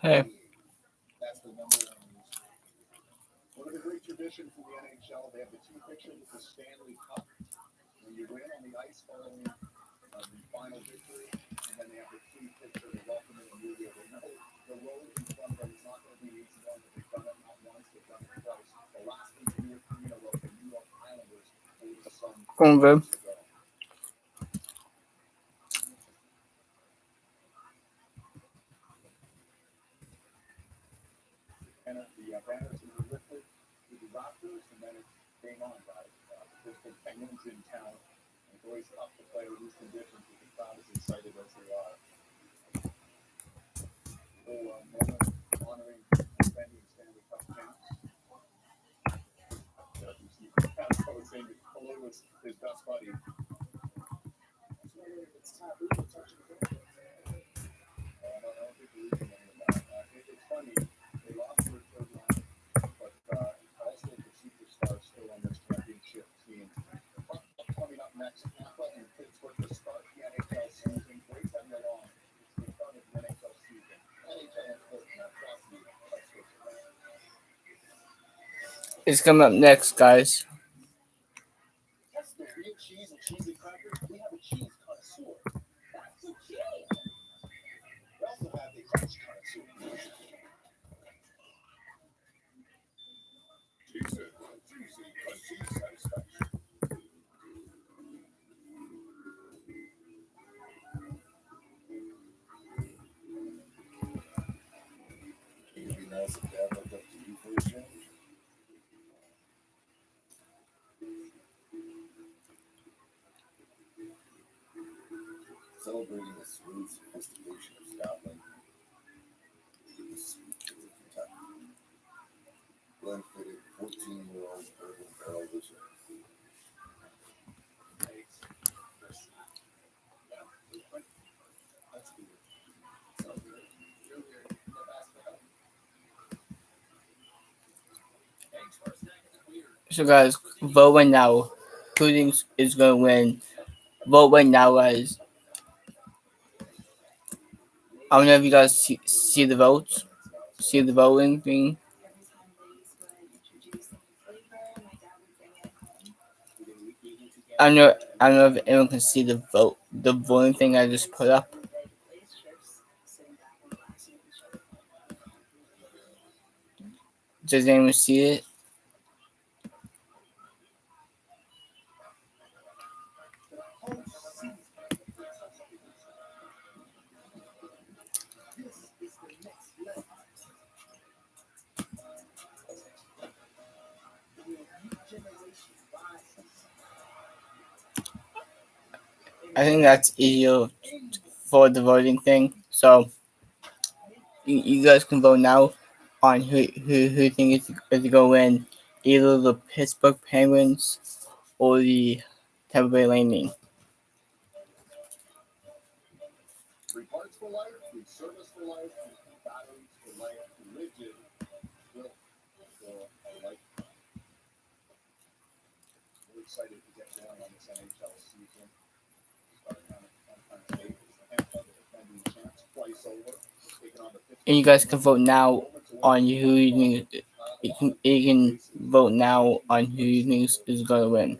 Hey. Going good. It's coming up next, guys. Celebrating the smooth sophistication of Scotland, the sweet of Kentucky. Glenn fitted 14-year-old Bourbon Barrel Reserve. So, guys, vote right now. Who thinks is going to win? Vote right now, guys. I don't know if you guys see the votes. See the voting thing. I don't know if anyone can see the voting thing I just put up. Does anyone see it? I think that's easier for the voting thing. So you guys can vote now on who think is going to win, either the Pittsburgh Penguins or the Tampa Bay Lightning. And you guys can vote now on who you think. You can vote now on who you think is going to win.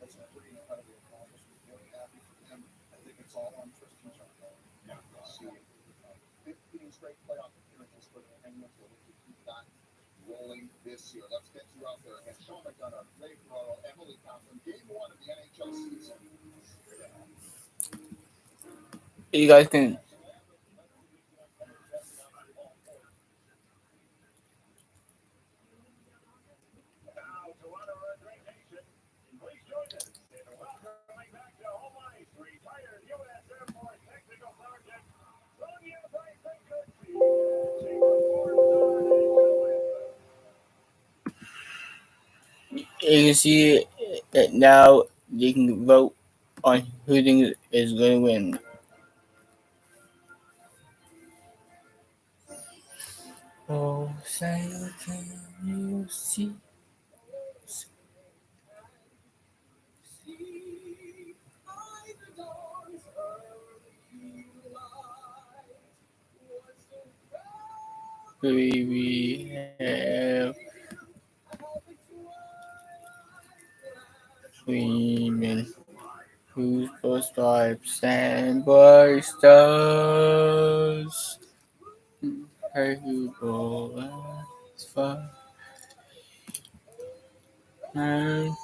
That's a pretty incredible accomplishment. Really happy for them. I think it's all on Tristan Charlo. See 15 straight playoff appearances for the Penguins. We'll look to keep that rolling this year. Let's get you out there against Sean McDonough, Ray Ferraro, Emily Kaplan. Game 1 of the NHL season. You guys can. You can see that now. You can vote on who you think is going to win. Oh, say, can you see? We have women whose both stripes and bright stars. Hey, who go as far and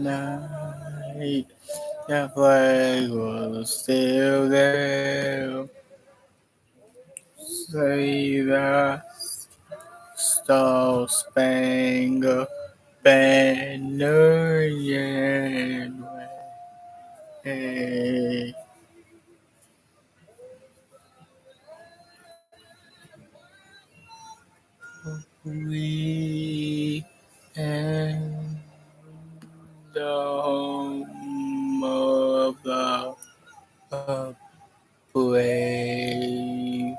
night. The flag was still there. Say the Star Spangled Banner, yeah. Hey. We am the home of the brave.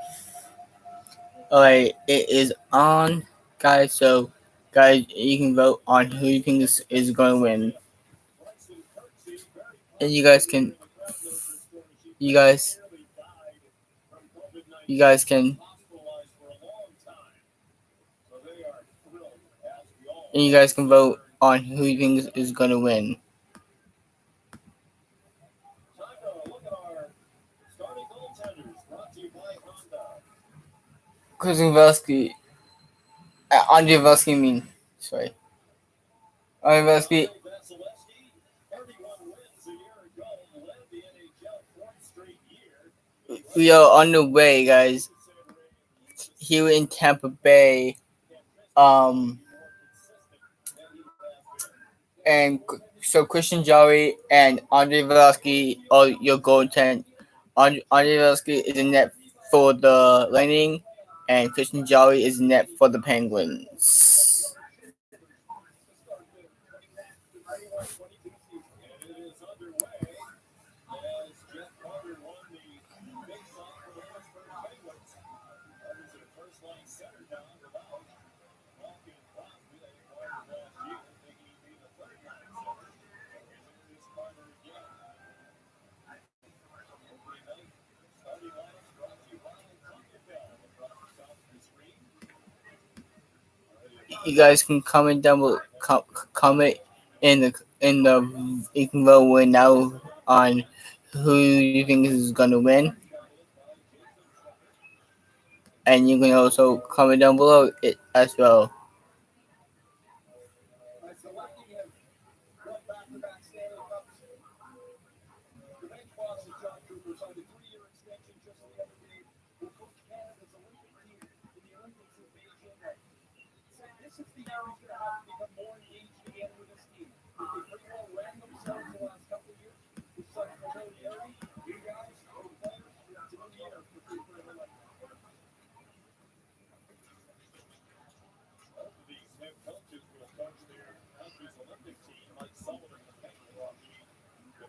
Alright, it is on, guys. So, guys, you can vote on who you think is going to win. And you guys can. You guys can. And you guys can vote on who you think is going to win. Kuzinvelski. Andrei Vasilevsky, sorry. Andrei Vasilevsky. We are on the way, guys. Here in Tampa Bay. And so Christian Jarry and Andrei Vasilevsky are your goaltender. Andrei Vasilevsky is in net for the Lightning, and Christian Jarry is in net for the Penguins. You guys can comment down below. Comment in the you can vote now on who you think is gonna win, and you can also comment down below it as well.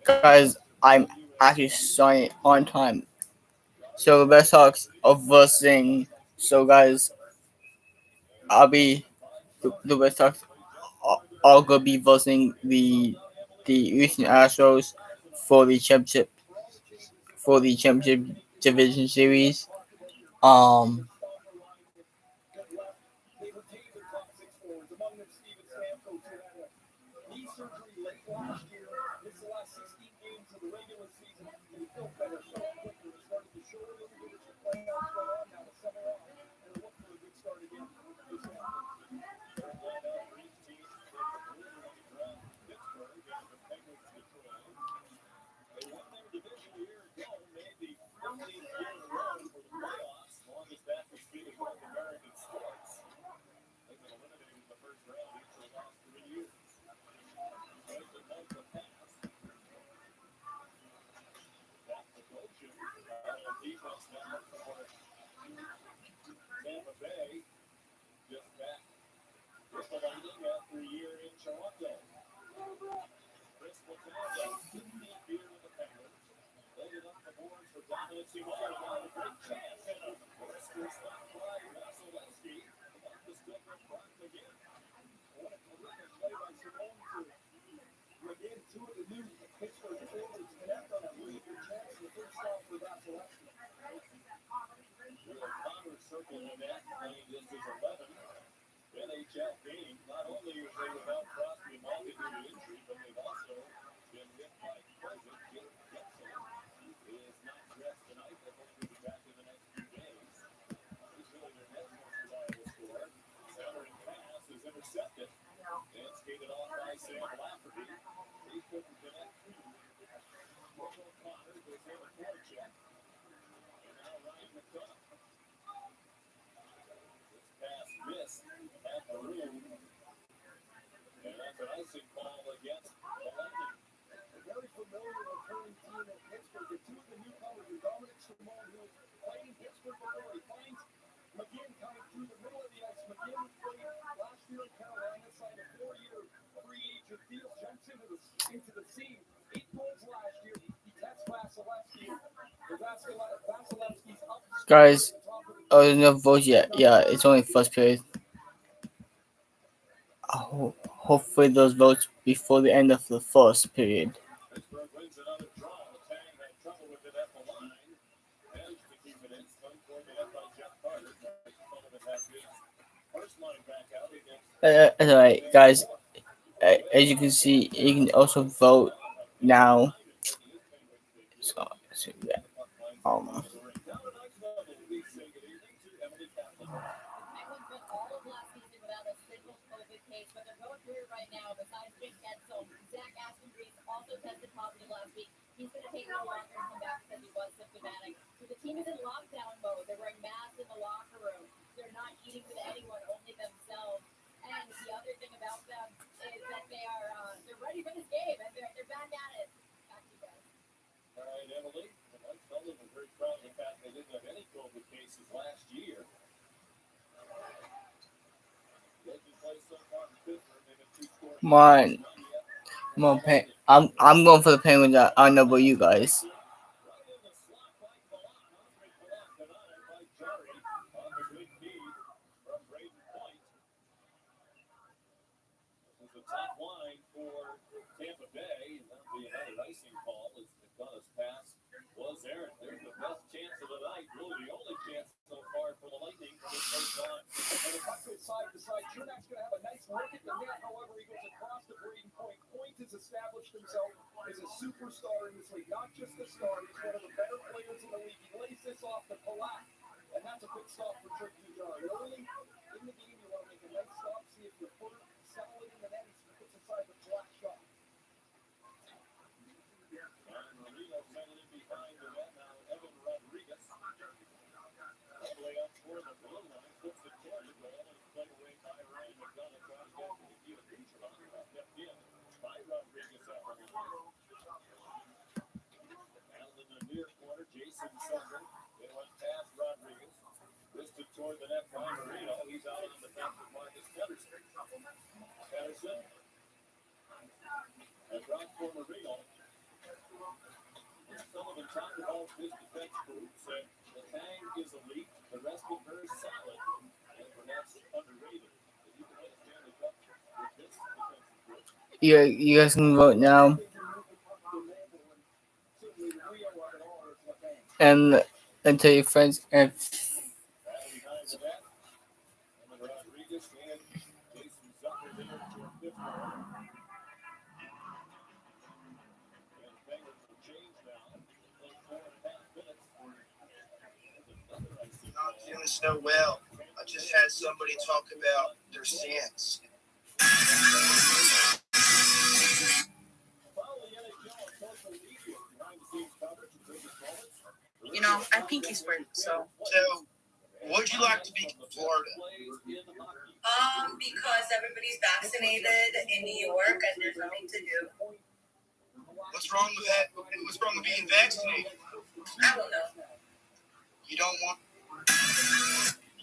Guys, I'm actually starting on time. So the Red Sox are versing. So guys, I'll be the Red Sox are gonna be versing the Houston Astros for the championship division series. Um, They retained their top six forwards, among them Steven Stamkos, who had a knee surgery late last year, missed the last 16 games of the regular season, and he felt better, felt quicker, and started to show a little bit as the playoffs went on. Now the summer on, and look for a good start again for Stamkos. They won their division a year ago, made the 15th year in a row for the playoffs, longest active streak in North American sports. They've been eliminated in the first round each of the last 3 years. Right to make the pass. Back to Goshen. On defense now for Tampa Bay. Just back with the Lightning after a year in Toronto. Chris Letang, 15th year with the Penguins. Laid it up the boards for Dominic Simon. Now a great chance and a wrister stop by Vasilevsky. Off the stick of Brock McGinn. What a terrific play by Simone to again two of the new Pittsburgh forwards connect on a really good chance. The first stop for Vasilevsky. Connor circled the net, playing just his 11th NHL game. Not only are they without Crosby and Malkin due to injury, but they've also been hit by COVID. Jake Gensel is not dressed tonight. They're hoping to be back in the next few days. He's really their next most reliable scorer. Centering pass is intercepted and skated off by Sam Lafferty. He couldn't connect to Michael Connor. Goes in a forecheck. And now Ryan McDonough. This pass missed at the room. And that's an icing call against the Lightning. A very familiar returning team in Pittsburgh. The two of the newcomers are Dominic Simone, who played in Pittsburgh before. He finds McGinn coming through the middle of the ice. McGinn played last year in Carolina, signed a 4-year free agent deal, jumps into the scene. 8 goals last year. He tests Vasilevsky. Vasilevsky's up. guys, oh, there's no votes yet. Yeah, it's only first period. Hopefully those votes before the end of the first period. Pittsburgh wins another draw. Letang had trouble with it at the line. Managed to keep it in. Spun for the net by Jeff Carter. Sullivan has his first line back out against. Alright, guys. As you can see, you can also vote now. So yeah. Um. All right, Emily. Mike Sullivan was very proud of the fact they didn't have any COVID cases last year. Come on. Come on, I'm going for the Penguins. I don't know about you guys. Top line for Tampa Bay, and that'll be another icing call as McDonough's pass was errant. There's the best chance of the night, really the only chance so far for the Lightning to get those on. And the puck goes side to side. Chernak's going to have a nice look at the net. However, he goes across to Braden Point. Point has established himself as a superstar in this league. Not just a star, he's one of the better players in the league. He lays this off to Palat, and that's a good stop for Trick Pujara. Early in the game, you want to make a nice stop, see if your footer solid in the net. He puts aside the flat shot. And Marino sent it in behind the net. Now Evan Rodriguez. Play up for the blue line. Puts it toward the goal. And it's played away by Ryan McDonough. Trying to get Nikita Kucherov. Kept in by Rodriguez at the line. Out in the near corner, Jason Sutter. They went past Rodriguez. Listed toward the net by Marino. He's out on the top of Marcus Pettersson. Pettersson. A drop for Marino. Sullivan talked about his defense group. Said You guys can vote now, and tell your friends. And Not doing so well. I just had somebody talk about their sins. You know, I pinky swear. So Would you like to be in Florida? because everybody's vaccinated in New York and there's nothing to do. What's wrong with that? What's wrong with being vaccinated? I don't know. You don't want.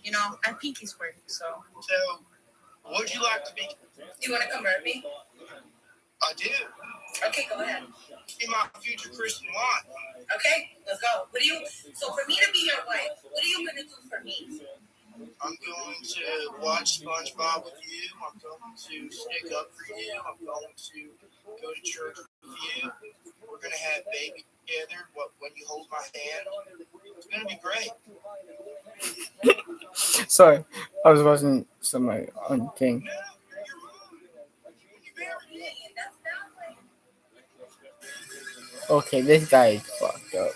You know, I pinky swear. So Would you like to be? you want to convert me? I do. Okay, go ahead. Be my future Christian wife. Okay, let's go. So for me to be your wife, what are you gonna do for me? I'm going to watch SpongeBob with you. I'm going to stick up for you. I'm going to go to church with you. We're going to have baby together when you hold my hand. It's going to be great. sorry, I was watching somebody on thing. Okay, this guy is fucked up.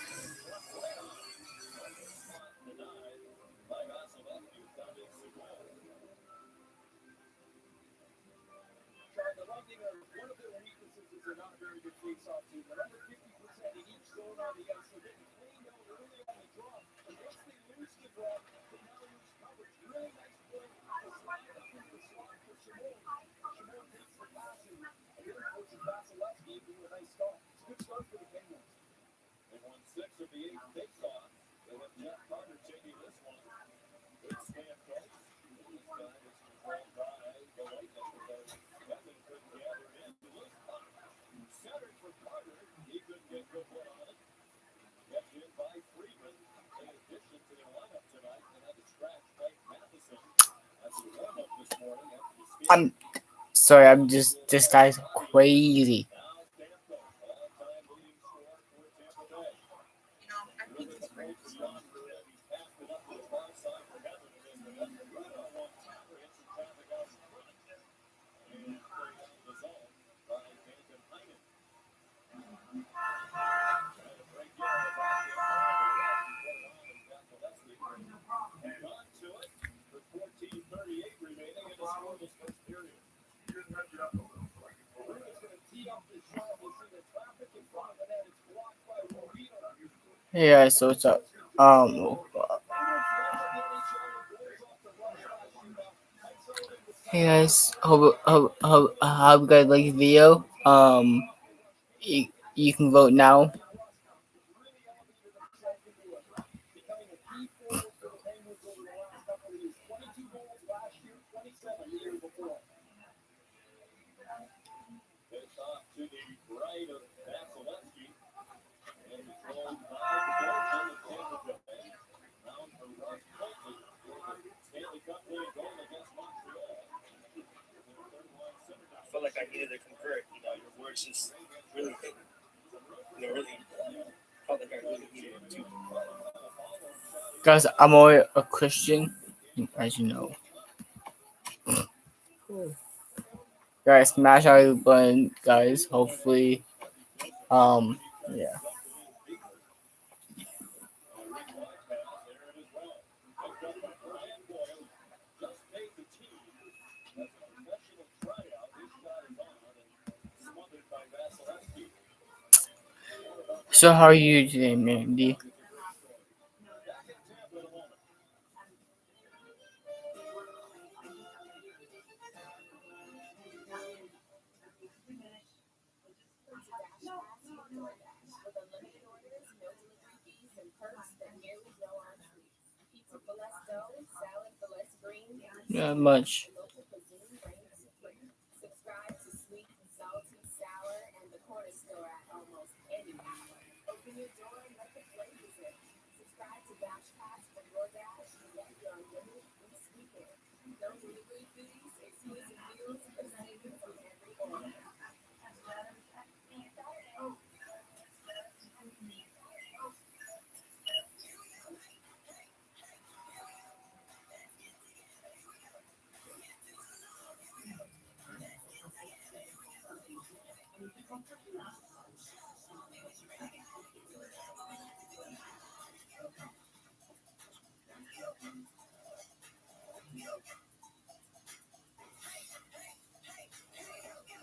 I'm sorry, this guy's crazy. You know, I pinky swear. Yeah, so what's up? Hey guys, hope you guys like the video. You can vote now. I felt like I needed to convert. Your words just really hit me. Really felt like I really needed to. Guys, I'm already a Christian, as you know. Guys, smash our button, guys. Hopefully, yeah. So how are you today, Mandy? Not much.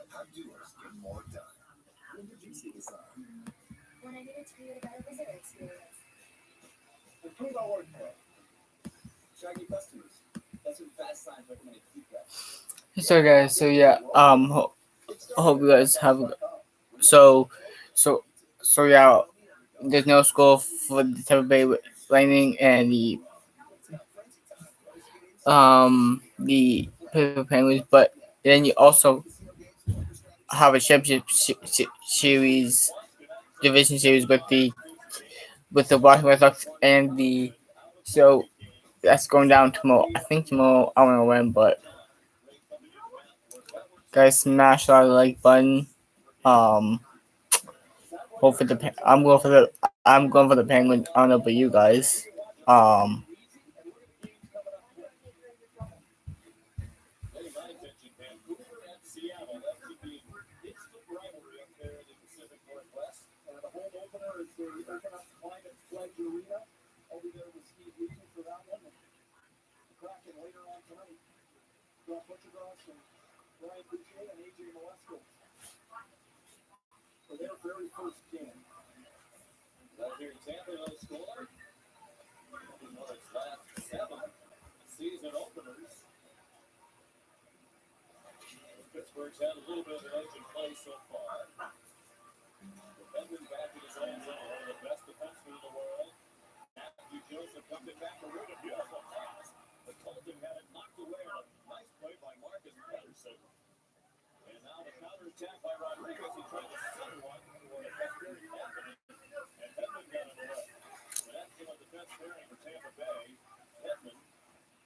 How doers get more done. When did you see the sign? When I needed to create a better visitor experience. Improve our workflow. Shaggy customers. That's what fast signs recommend feedback. So guys, so yeah, hope you guys have so so so yeah. There's no school for the Tampa Bay Lightning and the Pittsburgh Penguins, but then you also have a championship series, division series with the Washington Red Sox and the so that's going down tomorrow. I think tomorrow I don't know when, but guys, smash that like button. Um, hope for I'm going for the Penguins. I don't know about you guys. Um, Getting my attention, Vancouver and Seattle. That should be instant rivalry up there in the Pacific Northwest. The home opener is the open up Climate Pledge Arena. Over there with Steve Weaver for that one. The Kraken later on tonight. Rob Butchergross and Brian Boucher and AJ Molesco for their very first game. Right here in Tampa, no score. It's last 7 season openers. Pittsburgh's had a little bit of an edge in play so far. Defending back in his own zone, one of the best defensemen in the world. Matthew Joseph comes it back to Ruda. Beautiful pass. But Colton had it knocked away on a nice play by Marcus Pettersson. And now the counterattack by Rodriguez. He tried to center one for the best period happening. And Hedman got it away. So that's been on the best pairing for Tampa Bay. Hedman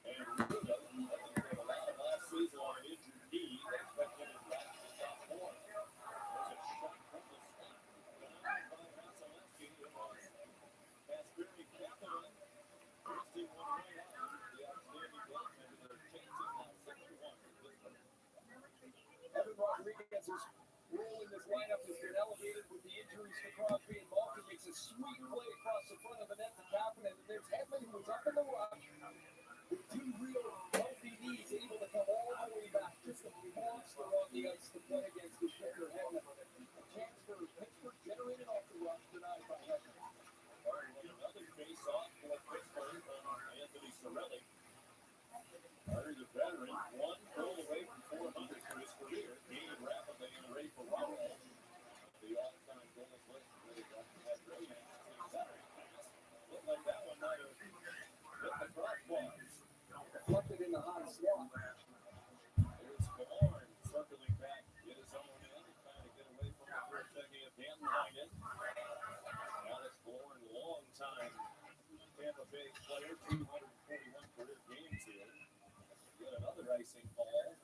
and Ruda. Hedman played a lot of last season on an injured knee. Expected him back to the top four. There's a shot from the slot. Denied by Vasilevsky. It was Kasperi Kapanen. Twisting one right out. The outstanding goaltender. They're chasing now 6-1 for Pittsburgh. Evan Rodriguez's role in this lineup has been elevated with the injuries to Crosby and Malkin. Makes a sweet play across the front of the net to Kapanen. And there's Hedman, who was up in the rush with 2 real healthy knees, able to come all the way back. Just a monster on the ice to play against the Sugar Hedman. A chance for Pittsburgh generated off the rush, denied by Hedman. Another face-off for Pittsburgh on Anthony Cirelli. Carter, the veteran, 1 goal away from 400 for his career. Gained rapidly in the race for Raul. The all-time goals list really had very nice centering pass. Looked like that one might have hit the crossbars. Deflected in the hot slot. There's Killorn circling back, get his own in, trying to get away from the first second of Dan Ryan. Alex Killorn, long time Tampa Bay player, 241 career games here. Yet another icing ball.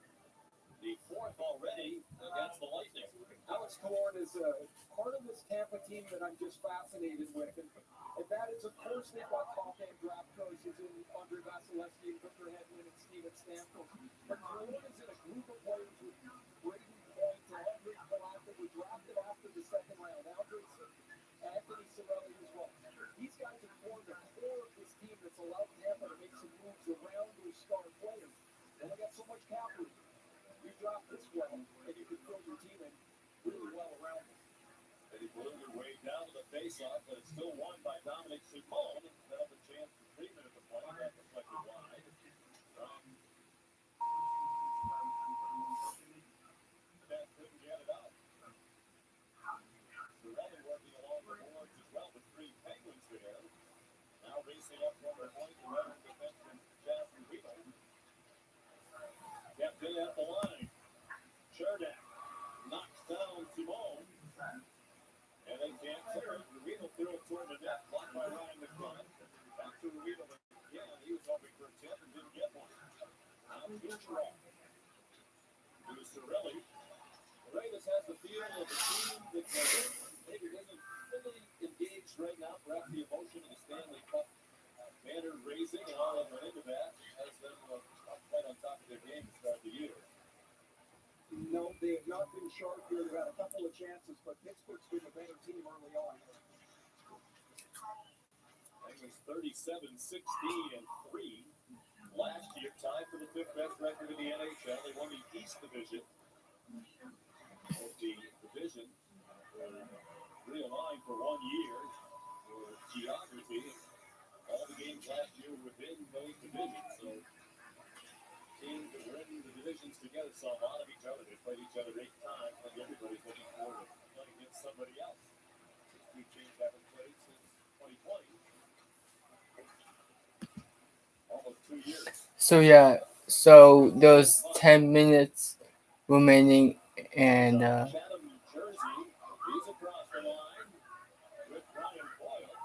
The 4th already against the Lightning. Alex Killorn is part of this Tampa team that I'm just fascinated with. And that is, of course, they've got top-end draft choices in Andre Vasilevsky and Victor Hedman and Steven Stamkos. But Killorn is in a group of players with Brady Point and Andre Palat that were drafted after the 2nd round. Anthony Cirelli as well. These guys have formed the core of this team that's allowed Tampa to make some moves around those star players. And they got so much capital. You drop this well, and you can build your team in really well around it. And he blew their way down to the face-off, but it's still won by Dominic Simone. They'll have a chance for treatment at the point. That deflected wide. That couldn't get it out. Cirelli working along the boards as well with 3 Penguins there. Now racing up from the point, the veteran defenseman Jasper Weedle. Kept in at the line. Sherdack knocks down Simone. And they can't clear it. Weedle threw it toward the net. Blocked by Ryan McMahon. Back to Weedle again. now Kucherov to Cirelli. Reyes has the feel of a team that maybe isn't fully engaged right now. Perhaps the emotion of the Stanley Cup banner raising and all that went into that has them not quite on top of their game to start the year. No, they have not been sharp here. They've had a couple of chances, but Pittsburgh's been a better team early on. Penguins 37-16-3 last year, tied for the fifth best record in the NHL. They won the East Division. Both the division were realigned for 1 year for geography. All the games last year were within those divisions, so teams that were in the divisions together saw a lot of each other. They played each other 8 times, and everybody's looking forward to playing against somebody else. 2 teams haven't played since 2020. Almost 2 years. So yeah, so those 10 minutes remaining, and Chatham, New Jersey. He's across the line with Brian Boyle.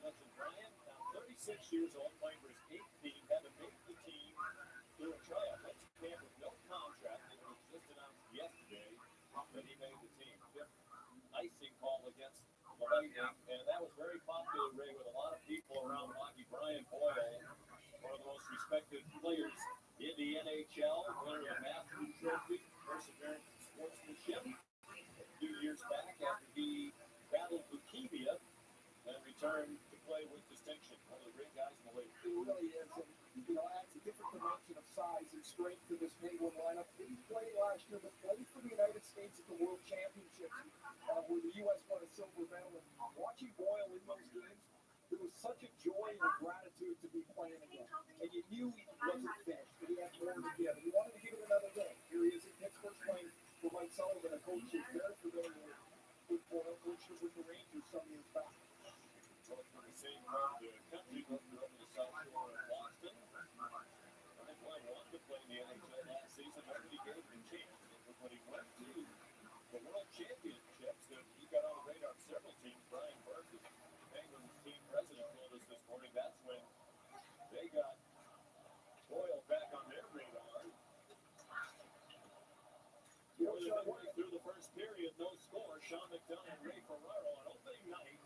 That's Brian, now 36 years old, playing for his 8th team, having made the team through a tryout. That's a man with no contract. It was just announced yesterday that he made the team. 5th icing call against the Lightning, and that was very popular, Ray, with a lot of people around hockey. Brian Boyle, one of the most respected players in the NHL, winner of the Matthews Trophy, perseverance in sportsmanship. A few years back, after he battled leukemia and returned to play with distinction. One of the great guys in the league. It really is. And, adds a different dimension of size and strength to this Penguin lineup. Didn't play last year, but played for the United States at the World Championships, where the U.S. won a silver medal. And watching Boyle in those games, there was such a joy and a gratitude to be playing again. And you knew he wasn't finished, but he had more to give. And he wanted to give it another day. Here he is in Pittsburgh playing for Mike Sullivan, a coach who's very familiar with Boyle, coached with the Rangers some years back. Both from the same part of the country, both from over the south shore of Boston. Brian Boyle wanted to play in the NHL last season. Nobody gave him a chance. But when he went to the World Championships, that he got on the radar of several teams. Brian Burke, the Penguins team president, told us this morning that's when they got Boyle back on their radar. More than midway through the first period, no score. Sean McDonough and Ray Ferraro on opening night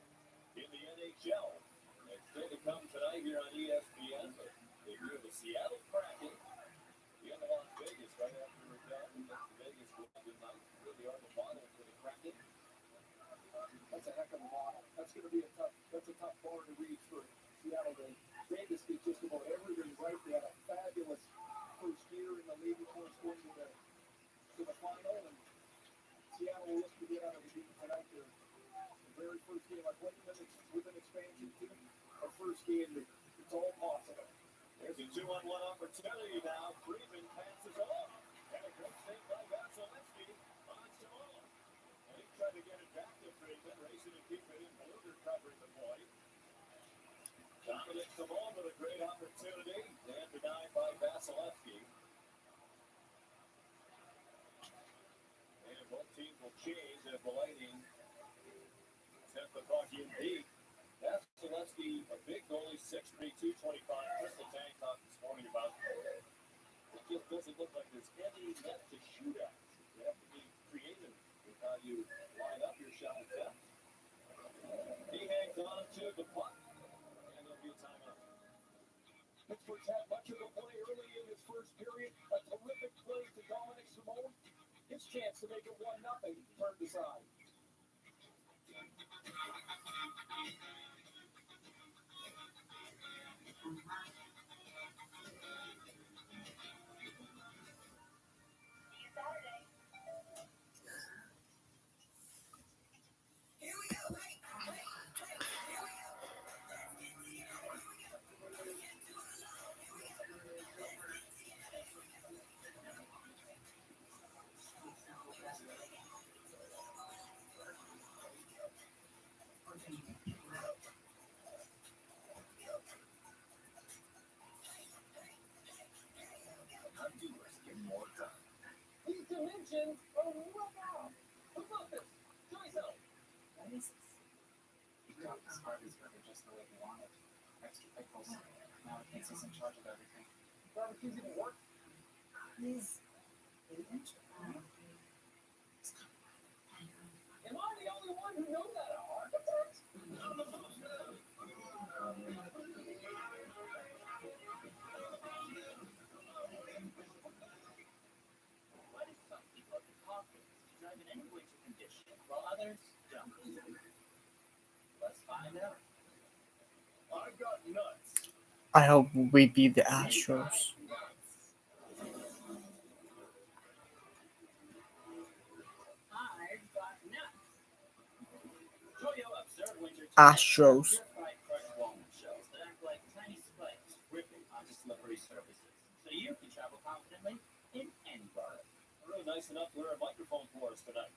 in the NHL. It's going to come tonight here on ESPN. But they do the Seattle Kraken in Las Vegas right after we're done. That's the Vegas Golden Knights. Really are the model for the Kraken. That's a heck of a model. That's going to be a tough bar to reach for Seattle. Vegas did just about everything right. They had a fabulous first year in the league before going to the final. And Seattle will look to get out of the game tonight. The very first game. I played with an expansion team. Our first game, it's all possible. There's a 2-on-1 opportunity now. Friedman passes off. And a great save by Vasilevsky on Simone. And he tried to get it back to Friedman, racing to keep it in. Bluger covering the point. Dominic Simone with a great opportunity. And denied by Vasilevsky. And both teams will change as the Lightning attempt the puck in deep. Vasilevsky, a big goalie, 6'3", 225. Crystal Tang talked this morning about it. Just doesn't look like there's any net to shoot at. You have to be creative with how you line up your shot attempt. He hangs on to the puck, and there'll be a timeout. Pittsburgh's had much of the play early in this first period. A terrific play to Dominic Simone. His chance to make it 1-0 turned aside. Dimensions are look out. Look at this. Try so. What is this? He got this Harvey's burger just the way he wanted. Extra pickles. Now Vince is in charge of everything. Barbecue didn't work. He's an inch. Am I the only one who knows that an architect? Why do some people have the confidence to drive in any winter condition, while others don't? Let's find out. I got nuts. I hope we beat the Astros. I've got nuts. Joyo observed winter Astros. certified crushed walnut shells that act like tiny spikes ripping onto slippery surfaces, so you can travel confidently in any weather. Really nice enough to wear a microphone for us tonight.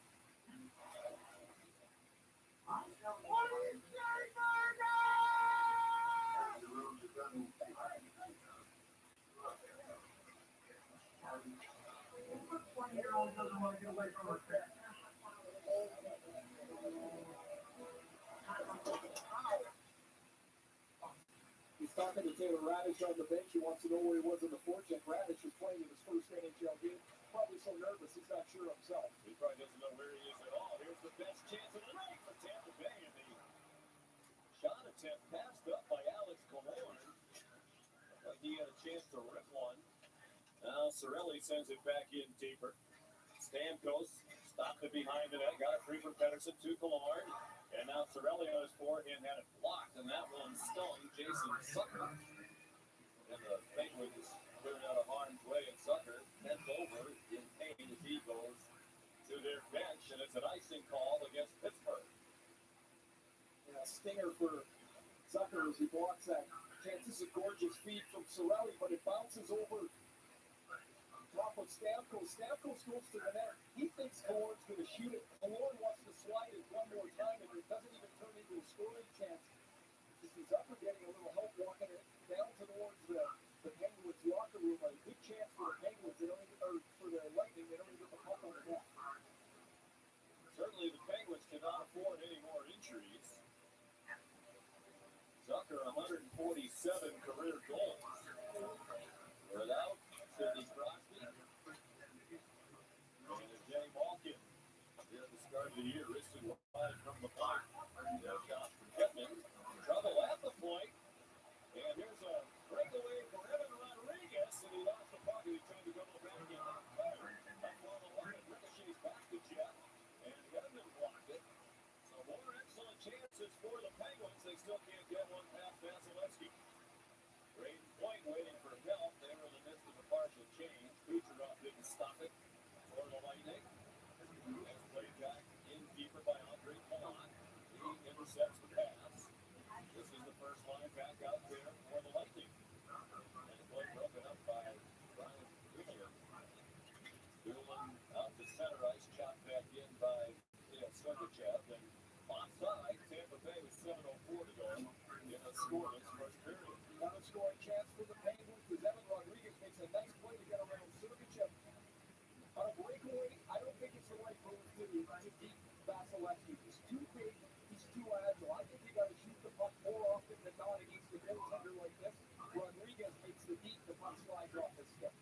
He's talking to Taylor Radish on the bench. He wants to know where he was in the forecheck. Radish was playing in his first NHL game. Probably so nervous he's not sure himself. He probably doesn't know where he is at all. Here's the best chance of the night for Tampa Bay. And the shot attempt passed up by Alex Killorn. Like he had a chance to rip one. Now Cirelli sends it back in deeper. Stamkos stopped it behind the net. Got it free from Pettersson to Killorn. And now Cirelli on his forehand had it blocked, and that one stung Jason Sucker. And the Penguins cleared out of harm's way, and Sucker bent over in pain as he goes to their bench, and it's an icing call against Pittsburgh. Yeah, stinger for Sucker as he blocks that chance. This is a gorgeous feed from Cirelli, but it bounces over top of Stamkos. Stamkos goes to the net. He thinks Killorn's going to shoot it. Killorn wants to slide it one more time, and it doesn't even turn into a scoring chance. This is Zucker getting a little help walking it down towards the Penguins locker room. A good chance for the Penguins. They don't even, or for the Lightning. They don't even get the puck on the net. Certainly the Penguins cannot afford any more injuries. Zucker 147 career goals. Without Sidney Crosby. And Jenny Malkin, here at the start of the year, wristed wide from the point. Shot from Pittman. Trouble at the point. And here's a breakaway for Evan Rodriguez. And he lost the puck. He tried to go back in. Up on the line. Ricochets back to Jeff. And Edmund blocked it. So more excellent chances for the Penguins. They still can't get one past Vasilevsky. Braden Point waiting for help. They were in the midst of a partial change. Kucherov didn't stop it for the Lightning. As played back in deeper by Andre Palat. He intercepts the pass. This is the first line back out there for the Lightning. And play broken up by Brian Fisher. Doolin out to center ice. Chopped back in by Sergachev. And offside, Tampa Bay with 7:04 to go in a scoreless first period. Another scoring chance for the Penguins because Evan Rodriguez makes a nice play to get around Sergachev. On a breakaway, I don't think it's the right move to beat Vasilevsky. He's too big, he's too agile. I think you got to shoot the puck more often than not against the goaltender like this. Rodriguez makes the beat, the puck slides off his stick.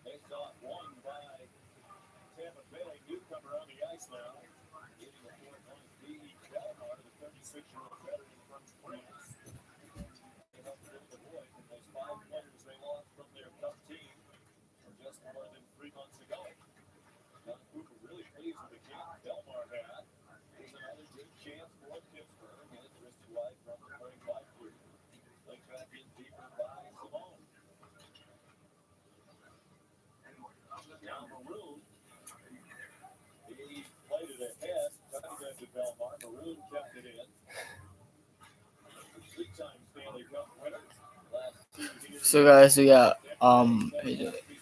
Face off won by Tampa Bay. Newcomer on the ice now. Getting a 4-point lead. Belmar, the 36-year-old veteran from France. They helped fill the void from those 5 players they lost from their cup team just more than 3 months ago. John Cooper really pleased with the game Belmar had. Here's another good chance for Pittsburgh. And it's wristed wide from the point by Cooper. Played back in deeper by Simone. Now Maroon. He played it ahead. Cutting into Belmar. Maroon kept it in. 3-time Stanley Cup winner. Last 2 years. So guys, we got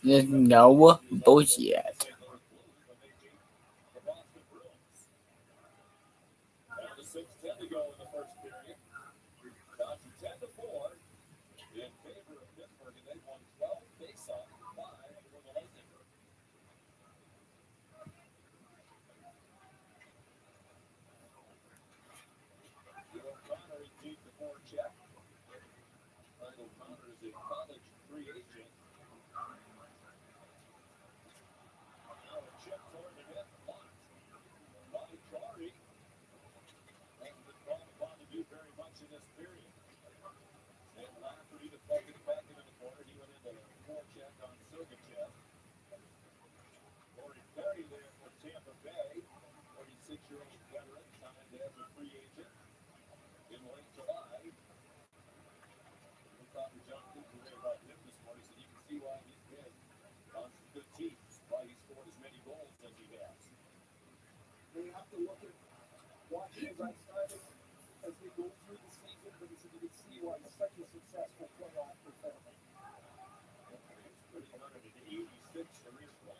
there's no boats yet. Down to 6:10 to go in the first period. Down to 10-4 in favor of Pittsburgh, and they won 12 faceoffs, 5 for the Lightning. O'Connor in deep the forecheck. was a college free agent. Now a chip toward the net, blocked by Jari. Hasn't been called upon to do very much in this period. Sam Lafferty deflected it back into the corner. He went into the forecheck on Sergachev. Corey Perry there for Tampa Bay, 46-year-old veteran, signed as a free agent in late July. We talked to John Cooper about him this morning, so you can see why he's been on some good teams, why he scored as many goals as he has. They have to look at watching as I started as they go through the season, but you can see why he's such a successful playoff performer. He's 386 career goals.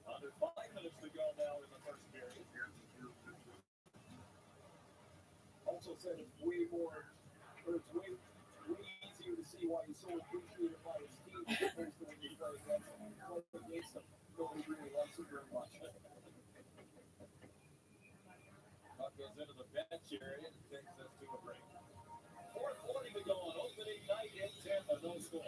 Under 5 minutes to go now in the first period. Also said it's way more, or it's way easier to see why he's so appreciated by his team opposed to when you play against him. Play against him, nobody really likes him very much. Puck goes into the bench area and takes us to a break. 4:40 to go on opening night in Tampa, no score.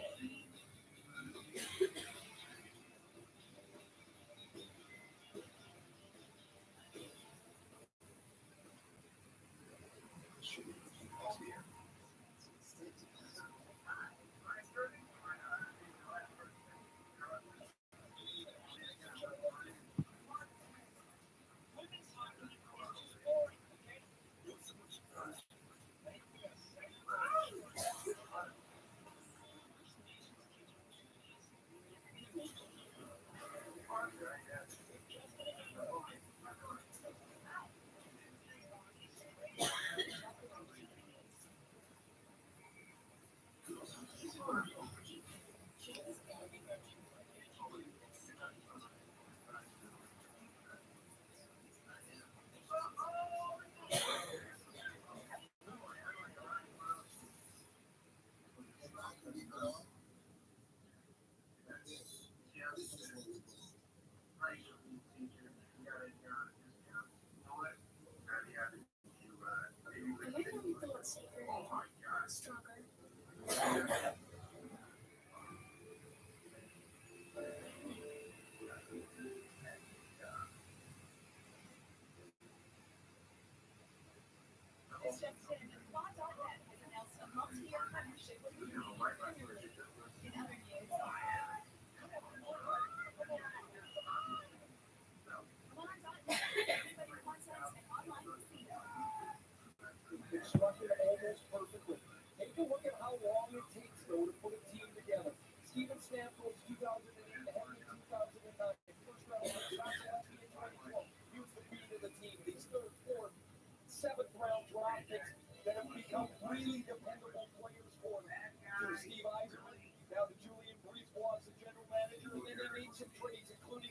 I like how we feel safer and stronger. Spa.net has announced a multi-year partnership with the Premier League. In other news, Spa.net, everybody wants us an online casino. Constructed almost perfectly. Take a look at how long it takes, though, to put a team together. Steven Stamkos, 2008, Henry, 2009. First round pick, Sasha in 2012. He was the beat of the team. These third, fourth, seventh round draft picks that have become really dependable players for them. There's Steve Eisenman, now to Julian Brisebois, the general manager, and then they made some trades, including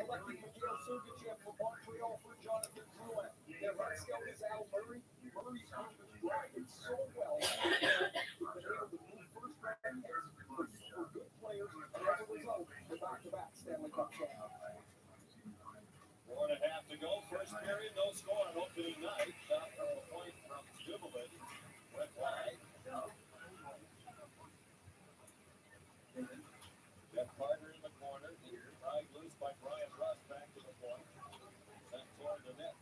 collecting Mikhail Sergachev from Montreal for Jonathan Drouin. Their head scout is Al Murray. Murray's team was drafted so well, they've been able to move first round picks for good players, and as a result, they're back-to-back Stanley Cup champions. 4.5 to go. First period, no score on opening night. Shot from a point from Dumoulin. Went wide. Jeff Carter in the corner. Tied loose by Brian Rust. Back to the point. Sent toward the net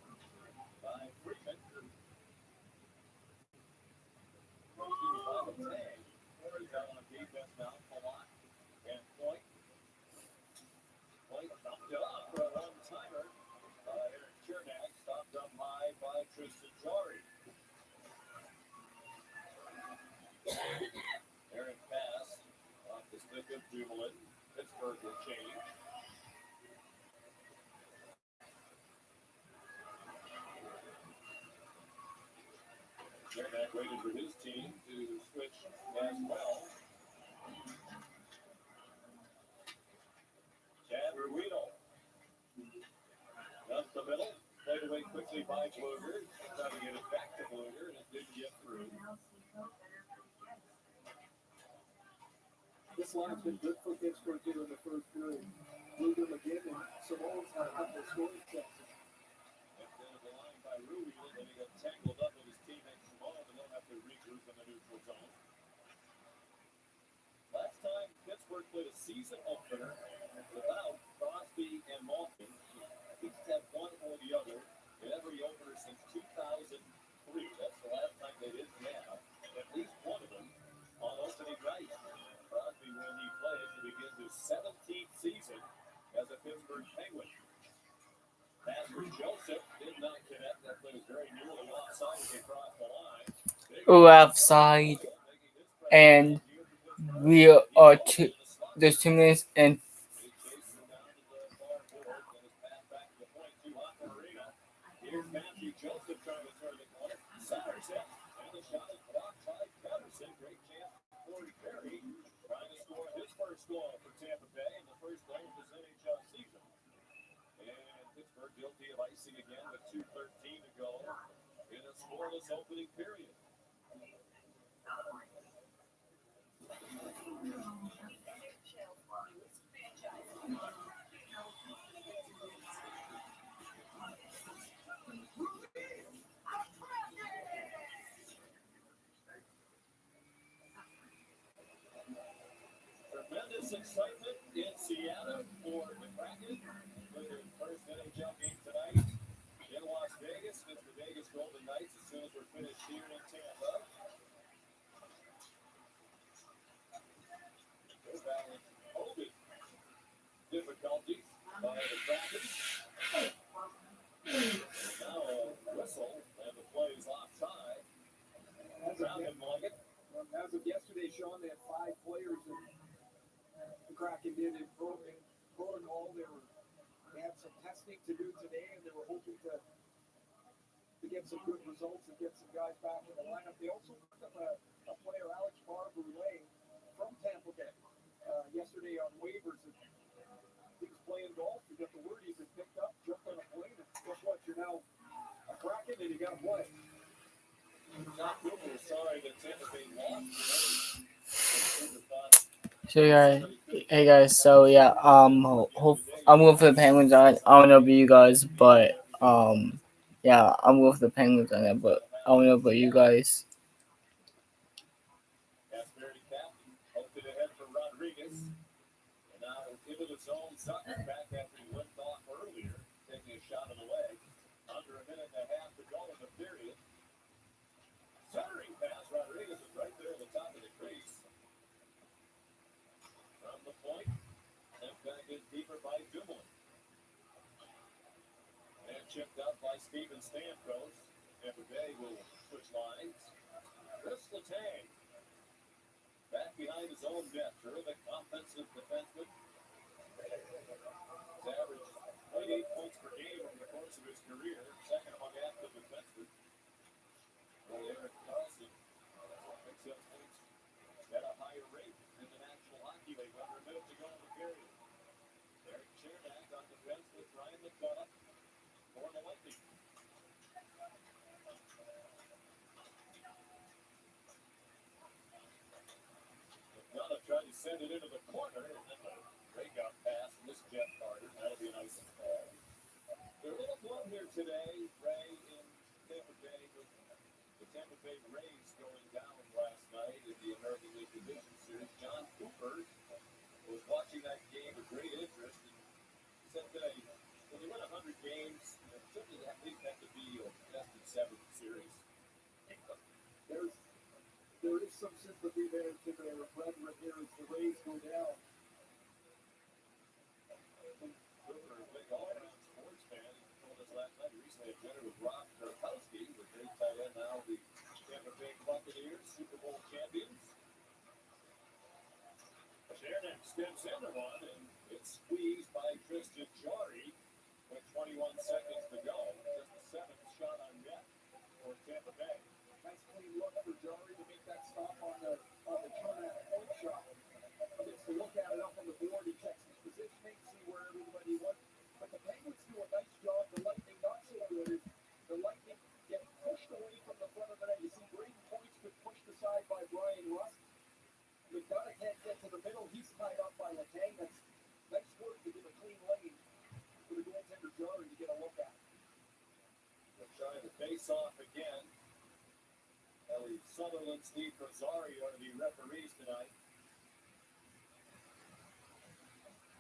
by Friedman. He's out on defense now. Palat and Point. Point knocked it off for a one-timer. Eric Chernak stopped up high by Tristan Jari. Aaron pass off the stick of Dumoulin. Pittsburgh will change. Chernak waited for his team to switch as well. Chad Ruino. Up the middle. Played away quickly by Bluger. Trying to get it back to Bluger, and it didn't get through. This line's been good for Pittsburgh here in the first period. Bluger, McGinn, and Simone's had a couple of scoring chances. Left into the line by Ruino, then he got tangled up with his teammate Simone, and they'll have to regroup in the neutral played a season opener without Crosby and Malkin. Each have one or the other in every opener since 2003. That's the last time they didn't have at least one of them on opening night. Crosby, when he plays, he begins his 17th season as a Pittsburgh Penguin. Pass for Joseph did not connect. That play was very nearly offside as he crossed the line. Offside, and we are there's 2 minutes and They chase him down to the far boards and his pass back to the point to Aquarina. Here's Matthew Joseph trying to turn the corner. Centers it, and the shot is blocked by Patterson. Great chance for Corey Perry trying to score his first goal for Tampa Bay and the first goal of his NHL season. And Pittsburgh guilty of icing again with 2:13 to go in a scoreless opening period. Tremendous excitement in Seattle for the Kraken for their first NHL game tonight in Las Vegas against the Vegas Golden Knights as soon as we're finished here in Tampa. They're battling COVID difficulties by the Kraken. Now a whistle and the play is offside. Crown Mulligan. As of yesterday, Sean, they had 5 players that the Kraken did in protocol. They had some testing to do today, and they were hoping to get some good results and get some guys back in the lineup. They also picked up a player, Alex Barr-Brulé, from Tampa Bay, yesterday on waivers. He was playing golf. He got the word he's been picked up, jumped on a plane, and guess what? You're now a Kraken, and you got to play. Not really sorry that Tampa Bay lost. so yeah, hey guys. So yeah, I'm going for the Penguins on. I don't know about you guys, but yeah, I'm going for the Penguins on that. But I don't know about you guys. Asbury captain poked it ahead for Rodriguez. And now into the zone, Sutton back after he limped off earlier, taking a shot in the leg. Under a minute and a half to go in the period. Centering pass, Rodriguez is right there at the top of the crease. From the point, sent back in deeper by Dumoulin. And chipped up by Steven Stamkos. Tampa Bay will switch lines. Chris Letang. Back behind his own net. Terrific offensive defenseman. He's averaged 28 points per game over the course of his career. Second among active defensemen. Well, Erik Karlsson picks up points at a higher rate in the National Hockey League. Under a minute to go in the period. Eric Chernak on defense with Ryan McDonough for the Lightning. McDonough tried to send it into the corner, and then the breakout pass missed Jeff Carter. That'll be a nice ball. They're a little glum here today, Ray, in Tampa Bay, with the Tampa Bay Rays going down last night in the American League Division Series. John Cooper was watching that game with great interest. And he said today, when you win 100 games, you certainly at least have to be a best-in-7 series. There is some sympathy there to their brethren here as the Rays go down. Cooper, a big all-around sports fan, he told us last night he recently had dinner with Rob Gronkowski, the great tight end, now the Tampa Bay Buccaneers, Super Bowl champions. Chernak steps into one, and it's squeezed by Tristan Jarry with 21 seconds to go. Just the 7th shot on net for Tampa Bay. Nice clean look for Jarry to make that stop on the Chernak point shot. Gets to look at it up on the board. He checks his positioning, see where everybody went. But the Penguins do a nice job. The Lightning not so good. The Lightning get pushed away from the front of the net. You see Braden Point's been pushed aside by Brian Rust. McDonough can't get to the middle. He's tied up by Letang. That's nice work to give a clean lane for the goaltender Jarry to get a look at. They're trying to face off again. Ellie Sutherland, Steve Rosario are the referees tonight.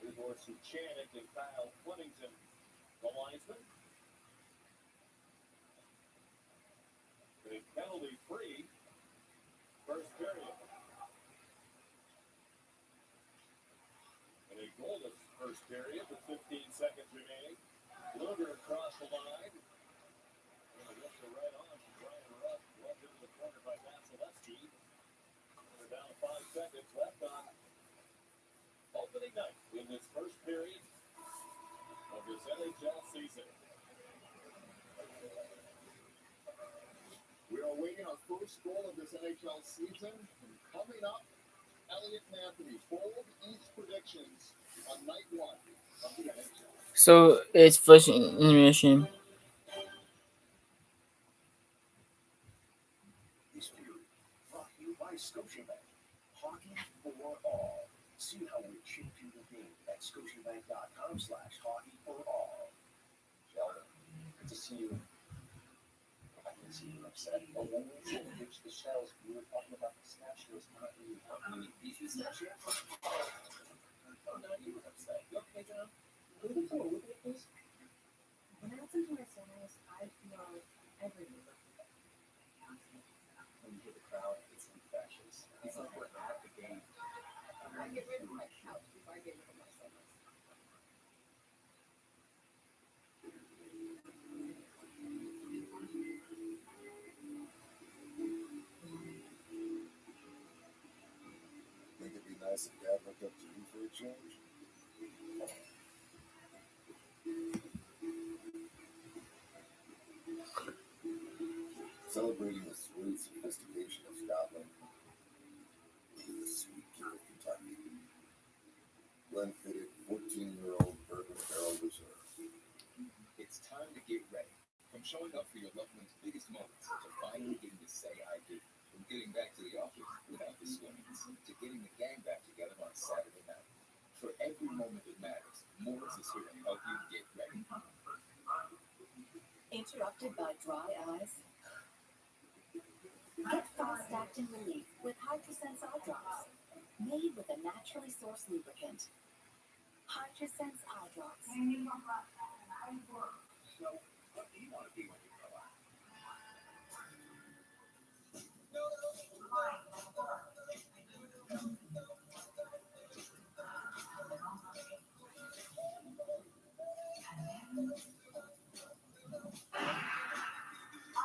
Igor Suchanek and Kyle Flemington, the linesman. A penalty-free first period. And a goalless first period with 15 seconds remaining. Luger across the line. And a lift to right on from Brian Ruff. Left into the corner by Vasilevsky. We're down to 5 seconds left on opening night in this first period of this NHL season. We are awaiting our first goal of this NHL season. And coming up, Elliot and Anthony, bold East predictions on night one of the NHL. So it's first intermission. This period brought to you by Scotiabank. Hockey for all. See how we're changing the game at scotiabank.com/hockey-for-all. Sheldon, good to see you. I can see you upset. But when we pitched the shells, we were talking about pistachios, not you. These pistachios? Oh, no, you were upset. You okay, John? Look at this. When I listen to my songs, I feel everything. When you hear the crowd, it's infectious. It's like we're at the game. I get rid of my couch before I get rid of my songs. Think it'd be nice if Dad looked up to you for a change? Celebrating the sweet sophistication of Scotland, the sweet king of Kentucky. Glenfiddich 14-year-old bourbon barrel reserve. It's time to get ready. From showing up for your loved one's biggest moments to finally getting to say I do. From getting back to the office without the swimmings to getting the gang back together on Saturday night. For every moment that matters, Morris is here to help you get ready. Interrupted by dry eyes? Get fast acting relief with Hydrosense Eye Drops. Made with a naturally sourced lubricant. Hydrosense Eye Drops. So, what do you want to be when you grow up?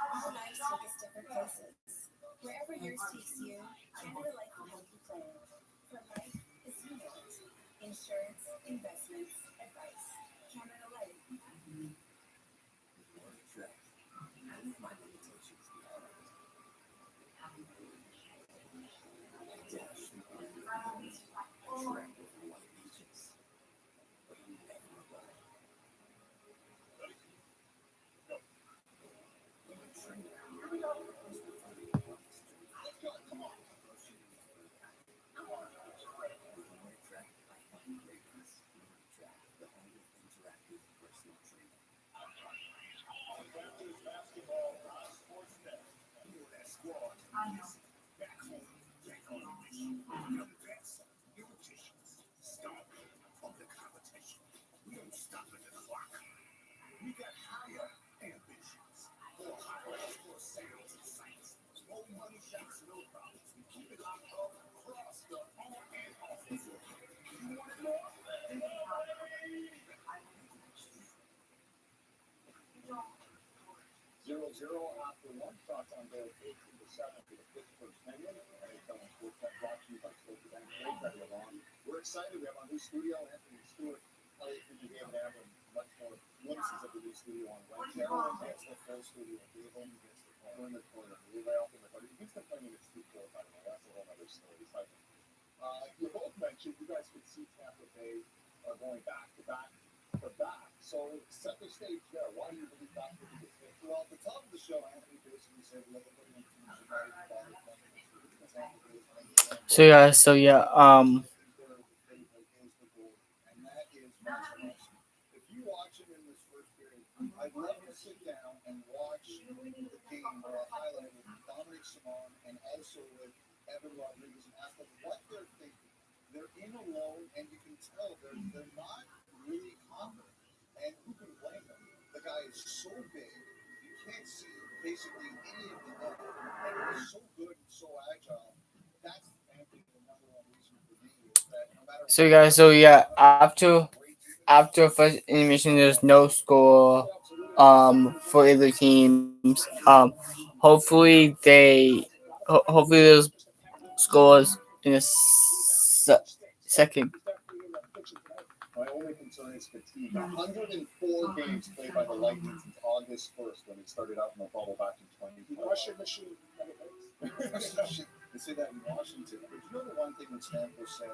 Our lives take us different places. Wherever yours takes you, Canada Life will help you plan. For life is you know it. Insurance, investments, advice. Canada Life. My limitations behind it. Dash the unknowns, track over white beaches, but we never arrive. When the train we got higher ambitions. For higher, for sales and sites. No money shots, no problems. We keep it locked up across the on and off the floor. You want it more? 0-0 after one. Shots on goal 8 to the 7 for the Pittsburgh Penguins. NHL Sports Net brought to you by Scotiabank. Great that you're on. We're excited. We have our new studio, Anthony Stewart. Elliot Fitzgerald and Adam, much more glimpses of the new studio on Wednesday. That's the full studio. Dave only gets the corner in the corner. We lay off in the corner. He thinks the playing it's too cold, by the way. That's a whole other story. But, you both mentioned you guys could see Tampa Bay going back to back to back. So set the stage there. Why do you believe that's what you did? Well, at the top of the show, Anthony basically said we have a pretty much So yeah. and that is Vasilevsky. If you watch him in this first period, I'd love to sit down and watch the game or a highlight with Dominic Simon and also with Evan Rodriguez and ask them what they're thinking. they're in alone, and you can tell they're not really confident. And who can blame them? The guy is so big, you can't see basically any of the other, and he's so good and so agile. That's Anthony, the number one reason for me is that no matter So guys, so yeah, after first intermission, there's no score for either teams. Hopefully hopefully there's scores in the second. my only concern is fatigue. 104 games played by the Lightning since August 1st when they started out in the bubble back in 2012. Russian machine. They say that in Washington. But you know the one thing that Stamkos said?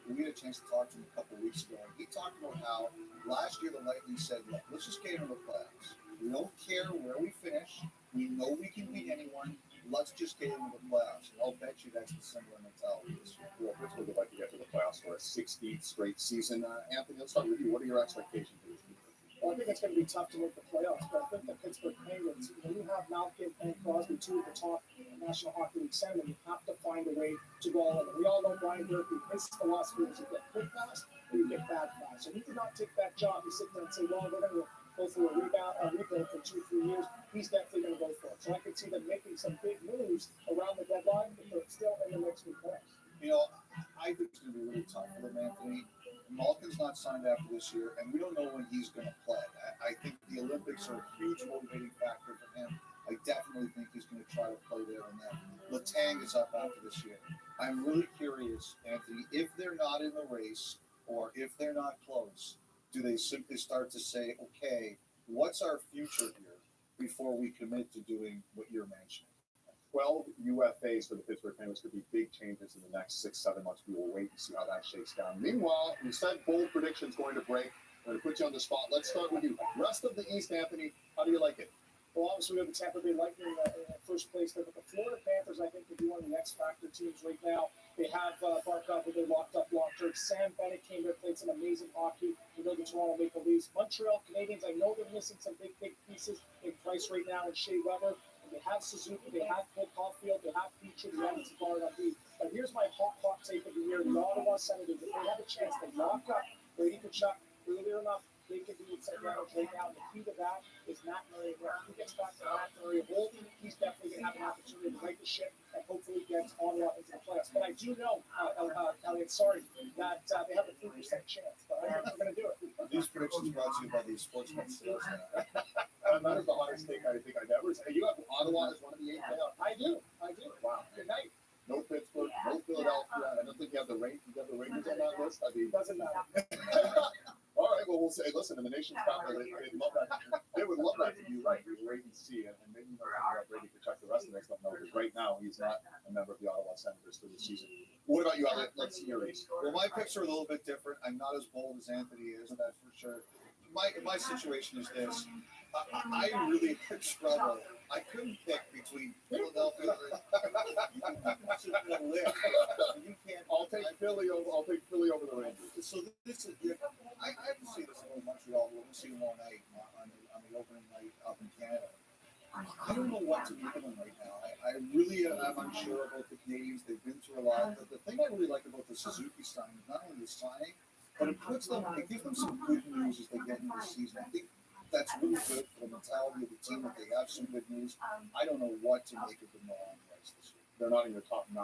We had a chance to talk to him a couple of weeks ago. And he talked about how last year the Lightning said, look, let's just get into the playoffs. We don't care where we finish. We know we can beat anyone. Let's just get into the playoffs. And I'll bet you that's the similar mentality this year. Well, Pittsburgh would like to get to the playoffs for a 16th straight season. Anthony, let's start with you. What are your expectations for this season? Well, I think it's going to be tough to make the playoffs, but I think the Pittsburgh Penguins, when you have Malkin and Crosby, two of the top National Hockey League centermen, you have to find a way to go all in. We all know Brian Durkee, his philosophy is you get good fast or you get bad fast. So he did not take that job. He sit there and say, well, we're going to go through a rebuild for 2-3 years. He's definitely going to go for it. So I can see them making some big moves around the deadline, but they're still in the mix with playoffs. You know, I think it's going to be really tough for them, Anthony. Malkin's not signed after this year, and we don't know when he's going to play. I think the Olympics are a huge motivating factor for him. I definitely think he's going to try to play there and then. Letang is up after this year. I'm really curious, Anthony, if they're not in the race or if they're not close, do they simply start to say, okay, what's our future here before we commit to doing what you're mentioning? 12 UFAs for the Pittsburgh Penguins could be big changes in the next 6-7 months. We will wait and see how that shakes down. Meanwhile, we said bold predictions going to break. I'm going to put you on the spot. Let's start with you. Rest of the East, Anthony, how do you like it? Well, obviously, we have the Tampa Bay Lightning in first place there, but the Florida Panthers, I think, could be one of the X-Factor teams right now. They have Barkov, who they locked up long-term. Sam Bennett came there, played some amazing hockey. We know the Toronto Maple Leafs. Montreal Canadiens, I know they're missing some big pieces in Price right now and Shea Weber. And they have Suzuki, they have Cole Caulfield, they have Petrie, they have Barkov. But here's my hot take of the year. The Ottawa Senators, if they have a chance to lock up Brady Tkachuk earlier enough, they can be set down right now. The key to that is Matt Murray. When he gets back to Matt Murray hold, he's definitely going to have an opportunity to right the ship and hopefully get Ottawa into the playoffs. But I do know, Elliot, sorry, that they have a 3% chance. But I think they're going to do it. These predictions brought to you by the Sportsman Sales. That is the hottest take I think I've ever said. You have Ottawa as one of the 8 playoffs. I do. Wow. Good night. No Pittsburgh, no Philadelphia. I don't think you have the Rangers. You have the Rangers on that list. I mean, Doesn't matter. all right. Well, we'll say, listen, in the nation's capital, they'd love that. They would love that to be right. We wait and see, and maybe something about Brady Tkachuk the rest of the next month. No, because right now he's not a member of the Ottawa Senators for the season. What about you, Elliot? Let's see your race. Well, my picks are a little bit different. I'm not as bold as Anthony is, that's for sure. My situation is this. I really struggle. I couldn't pick between Philadelphia and Lick. You can't. I'll take Philly over the Rangers. So this is. I have to see this in Montreal. We'll see them all night on the opening night up in Canada. I don't know what to make of them right now. I really am unsure about the Canadians. They've been through a lot. The thing I really like about the Suzuki signing is not only the signing, but it gives them some good news as they get into the season. I think that's really good for the mentality of the team that they have some good news. I don't know what to make of the Milan Price this year. They're not in your top 9.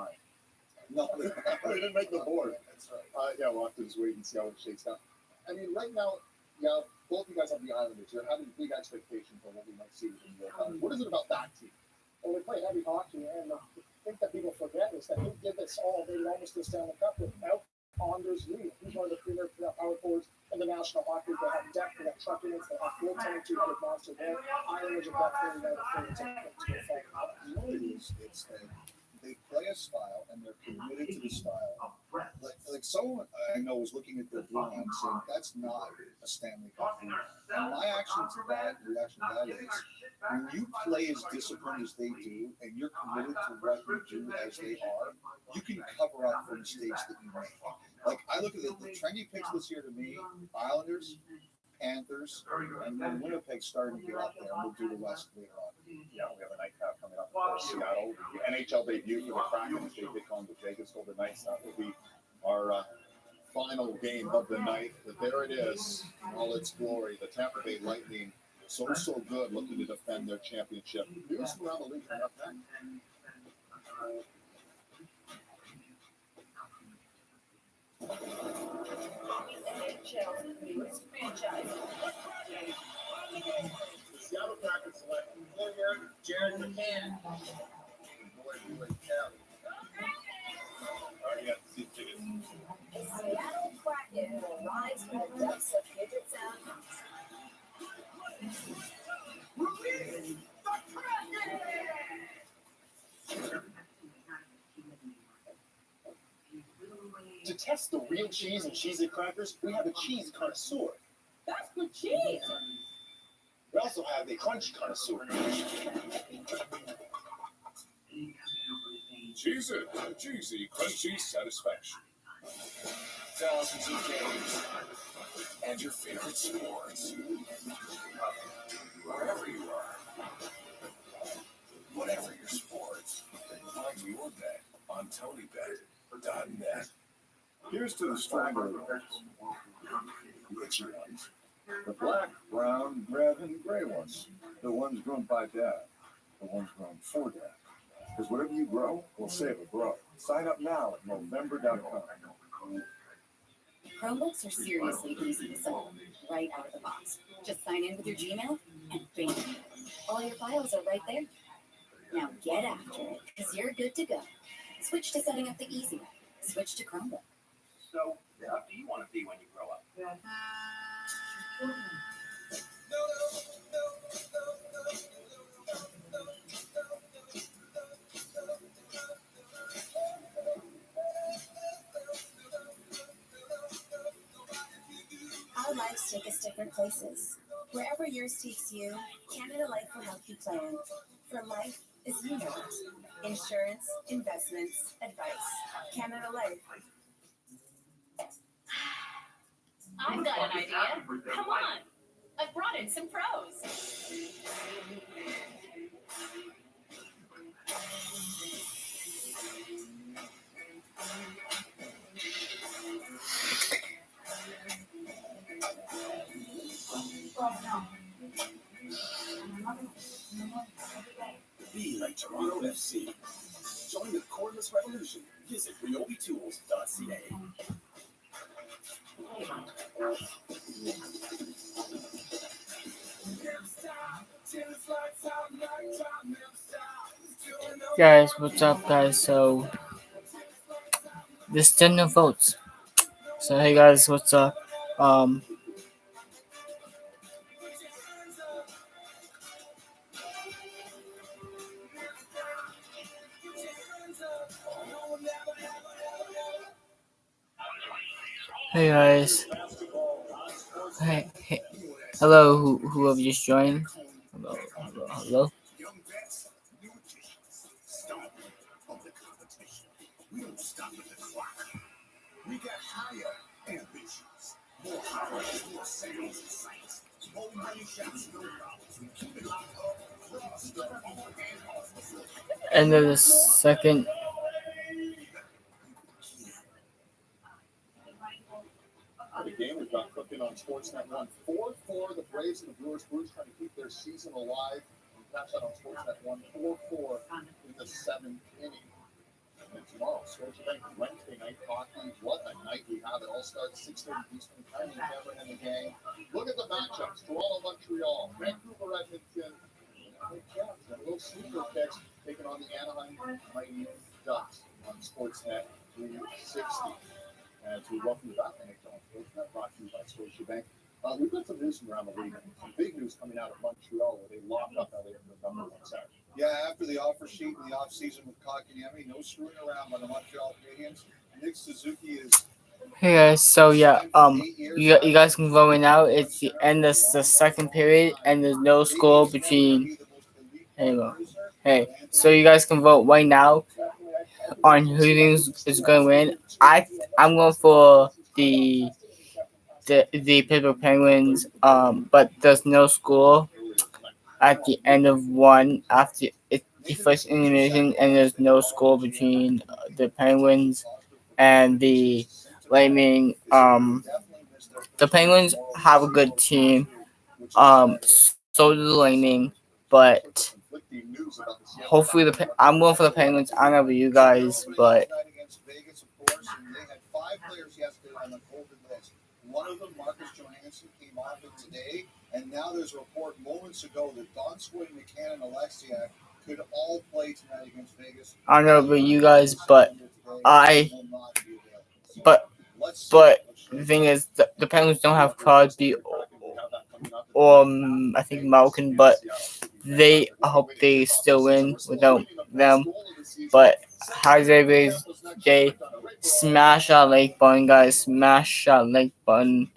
No, They didn't make the board. That's right. Yeah, we'll have to just wait and see how it shakes out. I mean, right now, yeah, both you guys have the Islanders. You're having big expectations for what we might see with the Islanders. What is it about that team? Well, they play heavy hockey, and the thing that people forget is that they did this all. They almost this Stanley Cup without Anders Lee. He's one of the premier power forwards in the National Hockey League. They have depth, they have truck units, they have 4-10 200 monster there. Islanders are definitely the favorite team to go forward. You know what it is? It's that they play a style and they're committed to the style. Like someone I know was looking at their blue line saying that's not a Stanley Cup blue line. And my reaction to that is when you play as disciplined as they do and you're committed to what you do as they are, you can cover up for mistakes that you make. Like I look at the trendy picks this year to me, Islanders, Panthers, and then Winnipeg starting to get up there, and we'll do the West later on. Yeah, we have a nightcap coming up for Seattle. The NHL debut for the Kraken as they take on the Vegas Golden Knights. That will be our final game of the night. But there it is, in all its glory. The Tampa Bay Lightning, so good, looking to defend their championship. News from around the league coming up next. The Seattle Kraken select player Jared McCann. Already have to see tickets. The Seattle Kraken will rise from the depths of Puget Sound. To test the real cheese and Cheez-It crackers, we have a cheese connoisseur. That's good cheese. We also have a crunch connoisseur. Cheez-It, cheesy, crunchy satisfaction. Thousands of games and your favorite sports. Wherever you are, whatever your sports, find your bet on TonyBet.net. Here's to the stronger Which ones? the black, brown, red, and gray ones. The ones grown by dad. The ones grown for dad. Because whatever you grow will save a grow. Sign up now at November.com. Chromebooks are seriously easy to set up right out of the box. Just sign in with your Gmail and bam, all your files are right there. Now get after it, because you're good to go. Switch to setting up the easy way. Switch to Chromebook. So, what do you want to be when you grow up? Our lives take us different places. Wherever yours takes you, Canada Life will help you plan. For life as you know it. Insurance, investments, advice. Canada Life. I've got an idea. Come on. I've brought in some pros. Be like Toronto FC. Join the cordless revolution. Visit RyobiTools.ca. Guys, what's up, guys? So there's still no votes. So hey, guys, what's up? Hey guys. Hey. Hello, who have just joined? Hello. Young vets, new additions. Stop of the competition. We don't stop at the clock. We got higher ambitions. More power, more sales and sites. More money shots, no problems. We keep it locked up. Across the on and off the floor. End of the second. The game we've got cooking on Sportsnet 1. 4-4, the Braves and the Brewers. Brewers trying to keep their season alive. Catch that on Sportsnet 1. 4-4 in the seventh inning. And tomorrow, Scotiabank Wednesday night hockey. What a night we have. It all starts 6:30 Eastern time. Cameron and the gang. Look at the matchups. Toronto, Montreal, Vancouver, Edmonton. The Caps and little sleeper picks taking on the Anaheim Mighty Ducks on Sportsnet 360. And we welcome you back to NHL Sportsnet, brought to you by Scotiabank. We've got some news from around the league. Some big news coming out of Montreal where they locked up Elliott for the number one sack. Yeah, after the offer sheet in the offseason with Kotkaniemi, no screwing around by the Montreal Canadiens. Nick Suzuki is Hey guys, so yeah, you guys can vote right now. It's the end of the second period, and there's no score between. Hey, so you guys can vote right now on who thinks is going to win. I'm going for the Pittsburgh Penguins. But there's no score at the end of one after the first elimination, and there's no score between the Penguins and the Lightning. The Penguins have a good team. So do the Lightning, but hopefully I'm going for the Penguins. I don't know about you guys, but against Vegas, of course, and they had 5 players yesterday on the COVID list. One of them, Marcus Johansson, came off it today, and now there's a report moments ago that Donskoy, McCann, and Alexiak could all play tonight against Vegas. I don't know about you guys, but the thing is, the Penguins don't have Crosby or I think Malkin, but I hope they still win without them. But Jose Day, smash that like button, guys. Smash that like button.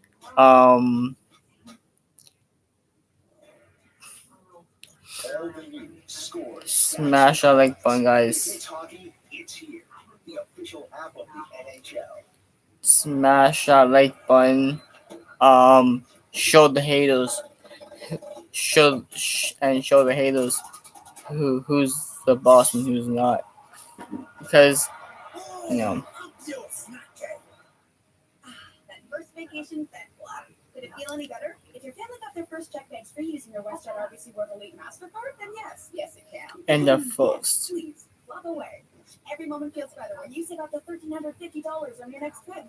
Smash that like button, guys. Smash that like button. Show the haters. Show the haters who's the boss and who's not. Because That first vacation fed flop. Did it feel any better? If your family got their first check bags free using your WestJet RBC World Elite MasterCard, then yes, it can. And the first. Please, flop away. Every moment feels better when you save up to $1,350 on your next trip.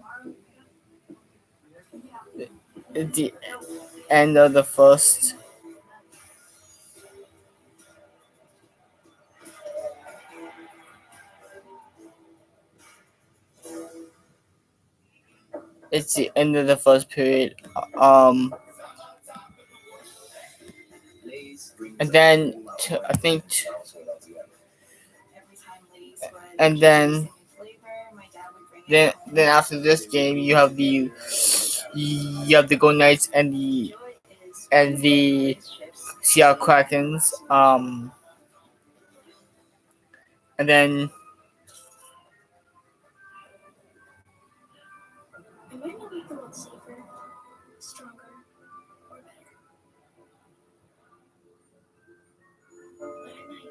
At the end of the first. It's the end of the first period. And then I think. And then after this game, you have the Golden Knights and the Seattle Krakens. And then. And when you make the world safer, stronger, or better? But at night.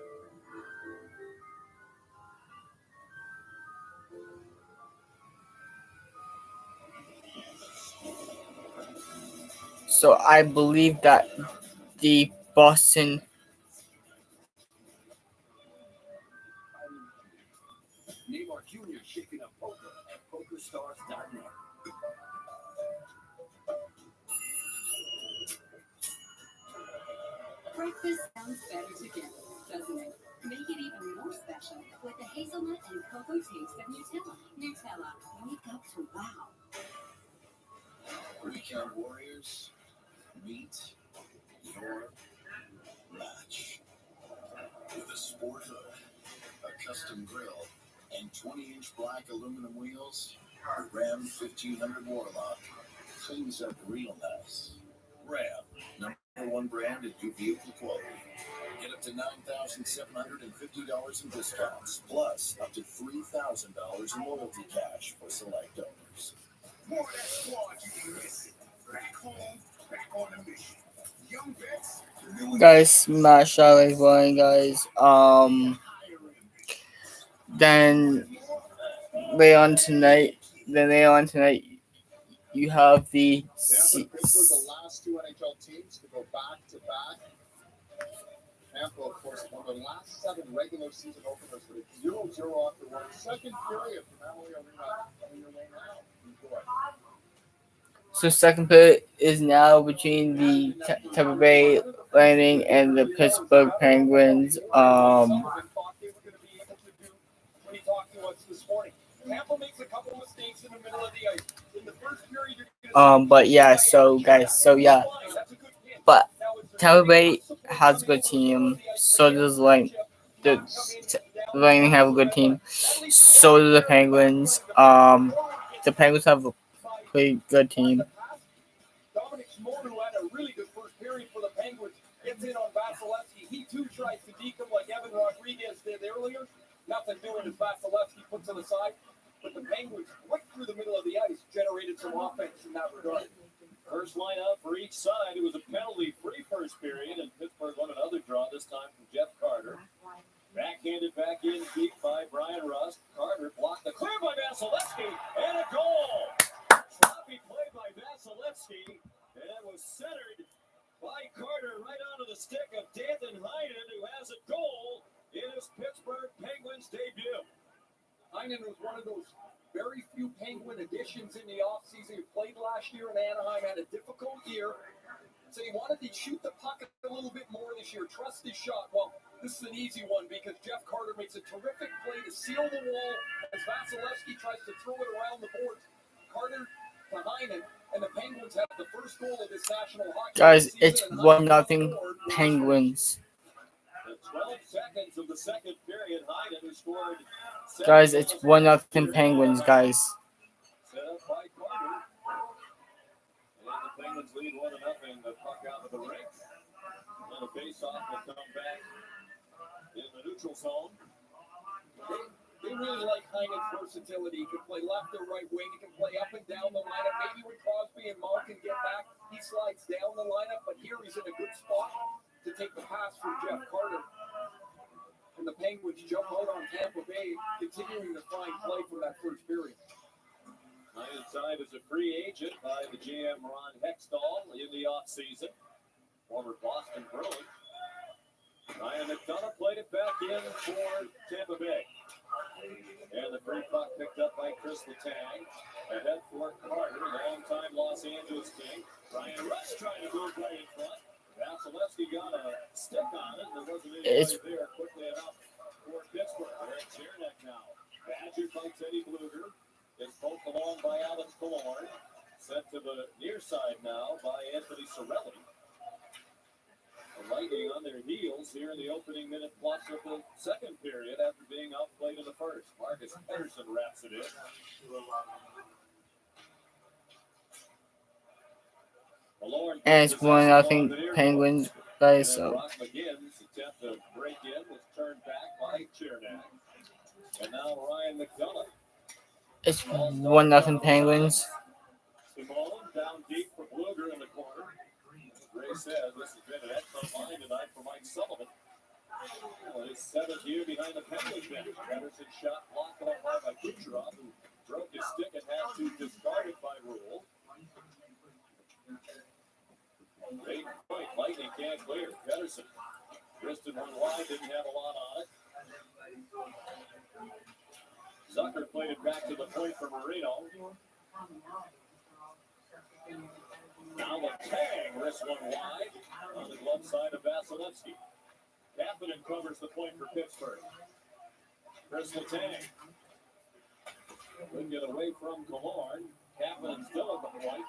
So I believe that the Boston. Neymar Jr. shaping up poker at PokerStars.net. Breakfast sounds better together, doesn't it? Make it even more special with the hazelnut and cocoa taste of Nutella. Nutella, wake up to wow. Weekend Warriors, meet your match. With a sport hood, a custom grill, and 20-inch black aluminum wheels, the Ram 1500 Warlock cleans up real nice. Ram, #1 brand at your vehicle quality. Get up to $9,750 in discounts, plus up to $3,000 in loyalty cash for select owners. More of that squad you can miss. Back home, back on the mission. Young vets, Guys, smash that like button, guys. Then later on tonight, you have the. Pittsburgh, the last 2 NHL teams to go back to back. Tampa, of course, one of the last 7 regular season openers with a 0-0 off the one. Second period from Amalie Arena coming your way now. Enjoy. So second period is now between the Tampa Bay Lightning and the Pittsburgh Penguins. But yeah, so guys, but Tampa Bay has a good team. So does the Lightning have a good team. So do the Penguins. The Penguins have a pretty good team. Dominic Schmoder had a really good first period for the Penguins. Gets in on Vasilevsky. He too tries to deke him like Evan Rodriguez did earlier. Nothing doing as Vasilevsky puts it aside. But the Penguins, right through the middle of the ice, generated some offense in that regard. First lineup for each side. It was a penalty-free first period, and Pittsburgh won another draw, this time from Jeff Carter. Backhanded back in deep by Brian Rust. Carter blocked the clear by Vasilevsky. Heinen was one of those very few Penguin additions in the offseason. He played last year in Anaheim, had a difficult year. So he wanted to shoot the puck a little bit more this year, trust his shot. Well, this is an easy one because Jeff Carter makes a terrific play to seal the wall as Vasilevsky tries to throw it around the boards. Carter to Heinen, and the Penguins have the first goal of this National Hockey Guys, League it's season, and 1-0 Penguins. The 12 seconds of the second period, Heinen, who scored Guys, it's 1-0 Penguins, guys. set up by Carter. And the Penguins lead 1-0. The puck out of the rink. And the face-off will come back in the neutral zone. They really like Heinen's versatility. He can play left or right wing. He can play up and down the lineup. Maybe when Crosby and Malkin get back, he slides down the lineup. But here he's in a good spot to take the pass from Jeff Carter. And the Penguins jump out on Tampa Bay, continuing to find play from that first period. Heinen signed as a free agent by the GM Ron Hextall in the offseason. Former Boston Bruin. Ryan McDonough played it back in for Tampa Bay. And the free puck picked up by Chris Letang. Ahead for Carter, longtime Los Angeles King. Ryan Rush trying to move right in front. Vasilevsky got a stick on it. There wasn't anybody there. Quickly enough for Pittsburgh. They're at Chernak now. Badgered by Teddy Bluger. It's poked along by Alex Killorn. Sent to the near side now by Anthony Cirelli. The Lightning on their heels here in the opening minute plus of the second period after being outplayed in the first. Marcus Pettersson wraps it in. And it's 1-0 Penguins, guys. So Brock McGinn's attempt to break in was turned back by Chernak. And now Ryan McDonough. it's 1-0 Penguins. Simone down deep for Bluger in the corner. Gray says this has been an excellent line tonight for Mike Sullivan. Well, his seventh year behind the Penguins bench. Pettersson shot blocked off by Kucherov, who broke his stick and had to discard it by rule. Great point. Lightning can't clear. Pettersson. Tristan went wide, didn't have a lot on it. Zucker played it back to the point for Marino. Now the tag, wrist one wide on the glove side of Vasilevsky. Kapanen covers the point for Pittsburgh. Chris Letang. Couldn't get away from Killorn. Kapanen still at the point.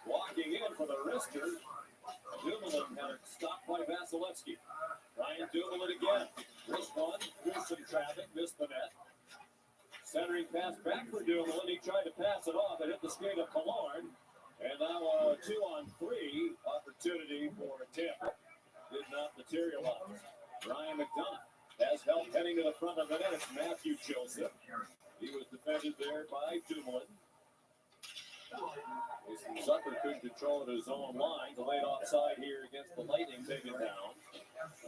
Walking in for the wrister. Dumoulin had it stopped by Vasilevsky. Ryan Dumoulin again. Wrist one, through some traffic, missed the net. Centering pass back for Dumoulin. He tried to pass it off and hit the skate of Killorn. And now a 2-on-3 opportunity for Tampa. Did not materialize. Ryan McDonough has help heading to the front of the net. It's Matthew Joseph. He was defended there by Dumoulin. Zucker couldn't control it at his own line. Delayed offside here against the Lightning, taken down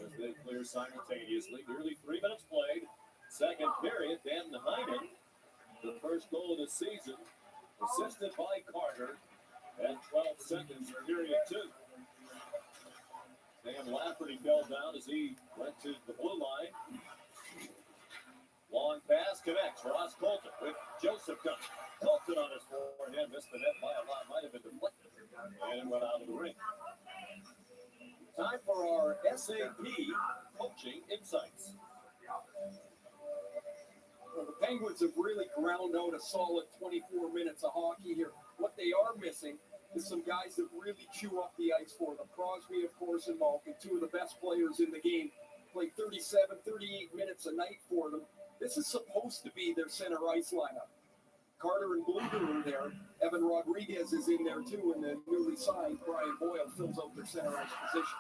as they clear simultaneously. Nearly 3 minutes played. Second period. Dan Heinen, the first goal of the season, assisted by Carter. At 12 seconds, period 2. Sam Lafferty fell down as he went to the blue line. Long pass connects. Ross Colton with Joseph coming. Colton on his forehand, missed the net by a lot, might have been deflected, and went out of the ring. Time for our SAP Coaching Insights. Well, the Penguins have really ground out a solid 24 minutes of hockey here. What they are missing is some guys that really chew up the ice for them. Crosby, of course, and Malkin, two of the best players in the game, play 37, 38 minutes a night for them. This is supposed to be their center ice lineup. Carter and Bluger are there. Evan Rodriguez is in there too, and the newly signed Brian Boyle fills out their center ice position.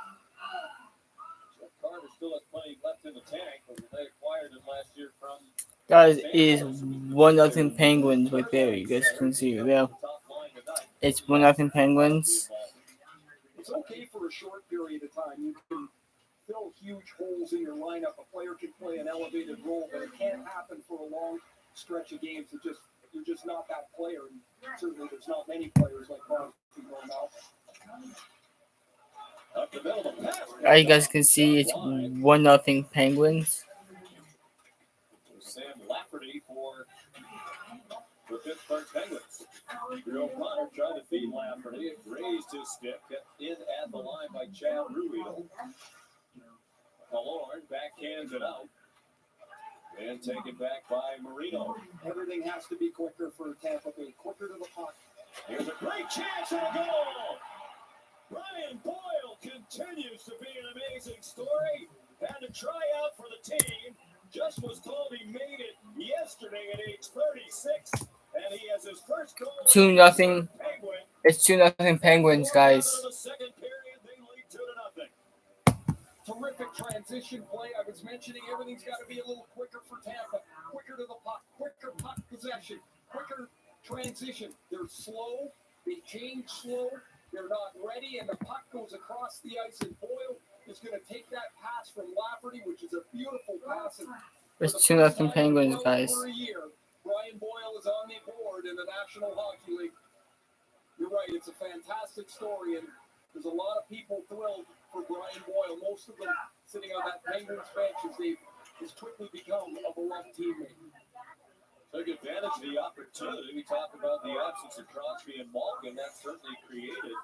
Jeff Carter still has plenty left in the tank, but they acquired him last year from. Guys, it is 1-0 Penguins right there. You guys can see it there. It's 1-0 Penguins. It's okay for a short period of time. You can fill huge holes in your lineup. A player can play an elevated role, but it can't happen for a long stretch of games. You're just not that player. And certainly there's not many players like Crosby going now. You guys can see it's 1-0 Penguins. Sam Lafferty for the Pittsburgh Penguins. Drew O'Connor tried to feed Lafferty. It raised his stick, kept in at the line by Chad Ruedel. Malorn backhands it out. And taken back by Marino. Everything has to be quicker for Tampa Bay, quicker to the puck. Here's a great chance and a goal. Brian Boyle continues to be an amazing story. Had to try out for the team. Just was told he made it yesterday at age 36. And he has his first goal. 2-0. Penguin. It's 2-0 Penguins, guys. The second period, they lead 2-0. Terrific transition play. I was mentioning everything's got to be a little quicker for Tampa. Quicker to the puck, quicker puck possession, quicker transition. They're slow. They change slow. They're not ready, and the puck goes across the ice, and Boyle is going to take that pass from Lafferty, which is a beautiful pass. And It's 2-0 Penguins, guys. for a year, Brian Boyle is on the board in the National Hockey League. You're right. It's a fantastic story, and there's a lot of people thrilled for Brian Boyle. Most of them sitting on that Penguins bench as they've quickly become a beloved teammate. Took advantage of the opportunity. We talked about the absence of Crosby and Malkin. That certainly created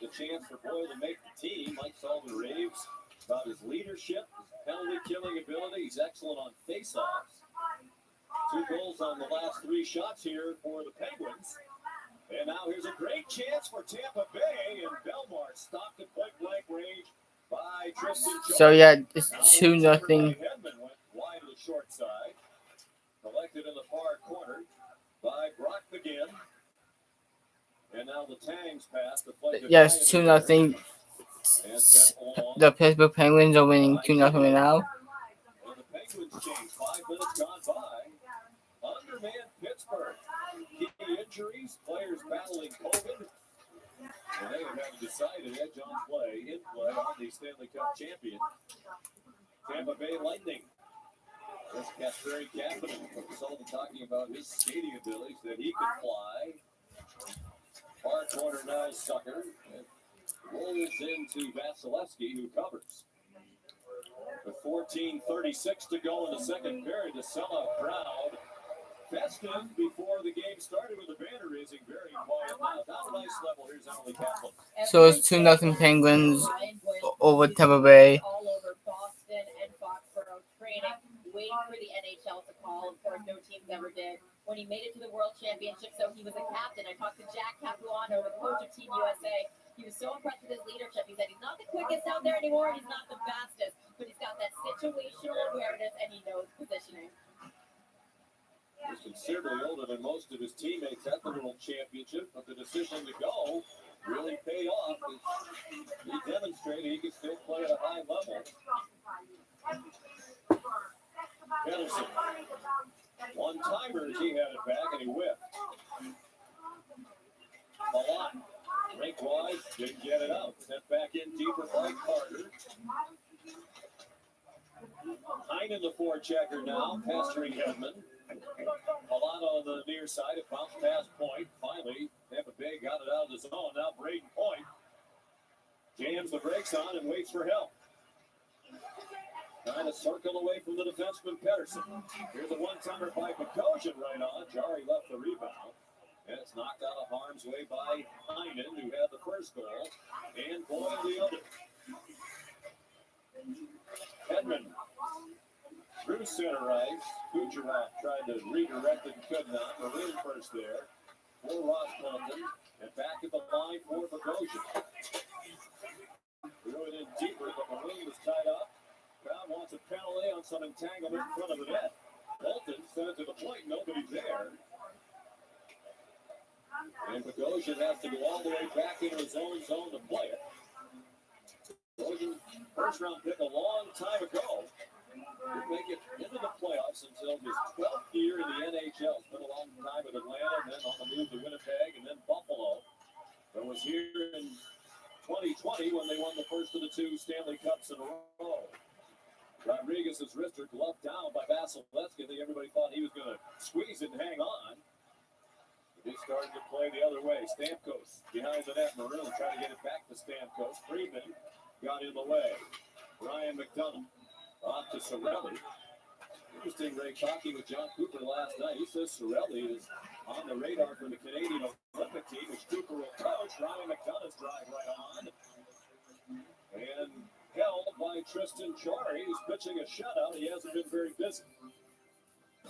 the chance for Boyle to make the team. Mike Sullivan raves about his leadership, his penalty-killing ability. He's excellent on face-offs. 2 goals on the last 3 shots here for the Penguins. And now here's a great chance for Tampa Bay, and Belmar stopped at point-blank range by Tristan Jones. So yeah, it's Now, 2-0. Hedman went wide to the short side. Collected in the far corner by Brock McGinn. And now the Tangs pass to play. Yes, 2-0. The Pittsburgh Penguins are winning 2-0 right now. And the Penguins change. 5 minutes gone by. Undermanned Pittsburgh. Key injuries, players battling COVID. And they have decided edge on play, in play on the Stanley Cup champion. Tampa Bay Lightning. This Kasperi Kapanen from Sullivan talking about his skating abilities, that he can fly. Far corner now, Sucker. It rolls into Vasilevsky, who covers. With 14:36 to go in the second period, the sellout crowd festive before the game started with the banner raising, very quiet now. Down to ice level, here's Emily Kaplan. So it's 2-0 Penguins over Tampa Bay. All over Boston and Foxborough training, waiting for the NHL to call. Of course, no teams ever did. When he made it to the World Championship, so he was a captain. I talked to Jack Capuano, the coach of Team USA. He was so impressed with his leadership. He said he's not the quickest out there anymore, he's not the fastest, but he's got that situational awareness and he knows positioning. He's considerably older than most of his teammates at the World Championship, but the decision to go really paid off. He demonstrated he could still play at a high level. Pedersen. One-timers, he had it back and he whipped. Malott. Rink wide, didn't get it out. Sent back in deeper by Carter. Heinen the forechecker now, pestering Hedman. Malott on the near side, it bounced past Point. Finally, Tampa Bay got it out of the zone. Now Braden Point jams the brakes on and waits for help. Trying to circle away from the defenseman Pedersen. Here's a one-timer by Bogosian right on. Jari left the rebound. And it's knocked out of harm's way by Heinen, who had the first goal, and Boyle the other. Hedman through center ice. Kucherov tried to redirect it and could not. Maroon first there for Ross London, and back at the line for Bogosian. Threw it in deeper, but Maroon was tied up. Crowd wants a penalty on some entanglement in front of the net. Bolton sent it to the point, nobody there. And Bogosian has to go all the way back into his own zone to play it. Bogosian, first round pick a long time ago. Didn't make it into the playoffs until his 12th year in the NHL. Spent a long time with Atlanta, and then on the move to Winnipeg, and then Buffalo. But was here in 2020 when they won the first of the 2 Stanley Cups in a row. Rodriguez's wrister gloved down by Vasilevsky. I think everybody thought he was going to squeeze it and hang on. He started to play the other way. Stamkos behind the net. Maroon trying to get it back to Stamkos. Friedman got in the way. Ryan McDonough off to Sorelli. Interesting, Ray, talking with John Cooper last night. He says Sorelli is on the radar for the Canadian Olympic team, which Cooper will coach. Ronnie McDonough's drive right on. And held by Tristan Chari. He's pitching a shutout. He hasn't been very busy.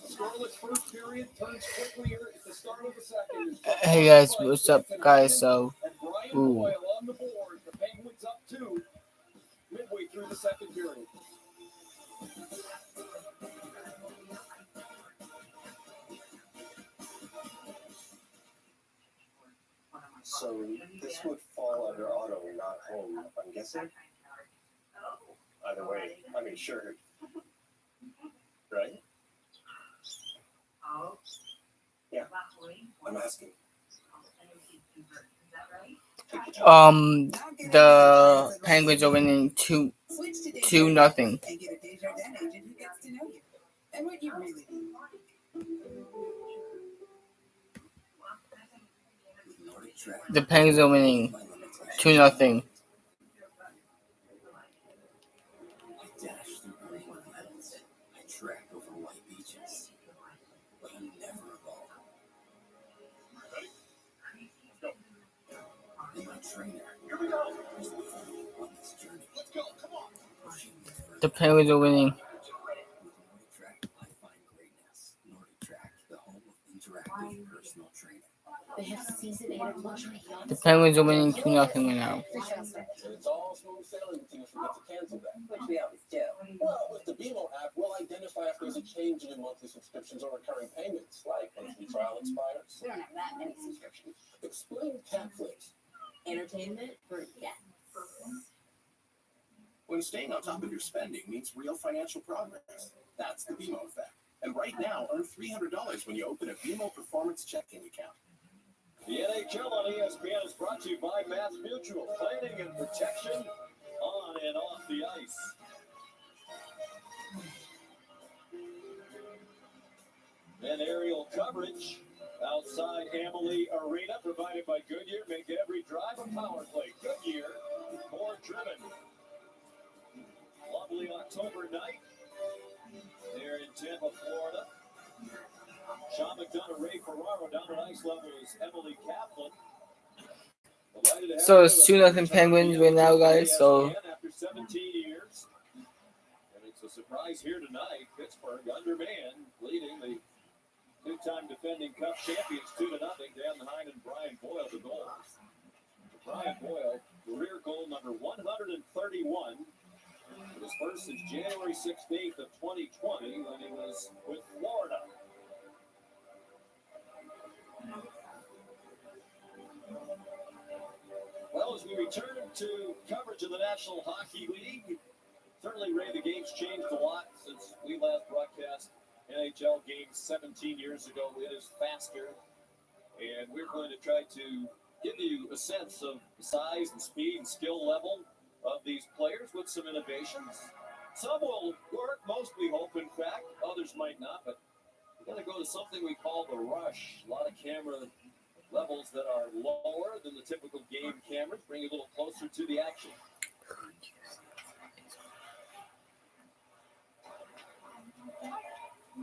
Scarlet's first period turns quickly here at the start of the second. Hey guys, what's up, guys? So, And Brian ooh. Boyle on the board. The Penguins up 2 midway through the second period. So this would fall under auto, not home, I'm guessing? Either way, I mean, sure. Right? Yeah, I'm asking. The Penguins are winning 2-0. And get a Desjardins agent who gets to know you and what you really need. The Penguins are winning 2-0. I dash through green fields. I trek over white beaches. But I'm never alone. And my trainer is with me on this journey. Let's go, come on. The Penguins are winning. With Nordic Track, I find greatness. Nordic Track, the home of interactive personal training. They have season 8 of luxury yachts. The Penguins are winning 2-0 right now. It's all smooth sailing until you forget to cancel that. Which we always do. Well, with the BMO app, we'll identify if there's a change in your monthly subscriptions or recurring payments, like when the trial expires. We don't have that many subscriptions. Explain Catflix. Entertainment for yes. When staying on top of your spending means real financial progress, that's the BMO effect. And right now, earn $300 when you open a BMO Performance checking account. The NHL on ESPN is brought to you by Mass Mutual, planning and protection on and off the ice. Then aerial coverage outside Amalie Arena, provided by Goodyear. Make every drive a power play. Goodyear, more driven. Lovely October night there in Tampa, Florida. Sean McDonough, Ray Ferraro down at ice level is Emily Kaplan. So it's 2-0 Penguins right now, guys. So After 17 years. And it's a surprise here tonight. Pittsburgh undermanned, leading the two-time defending Cup champions 2-0. Dan Hine and Brian Boyle the goals. Brian Boyle, career goal number 131. It was first since January 16th of 2020 when he was with Florida. Well, as we return to coverage of the National Hockey League, certainly, Ray, the game's changed a lot since we last broadcast NHL games 17 years ago. It is faster, and we're going to try to give you a sense of the size and speed and skill level of these players with some innovations. Some will work, most we hope, in fact. Others might not, but we're going to go to something we call the rush. A lot of camera levels that are lower than the typical game cameras, bring you a little closer to the action.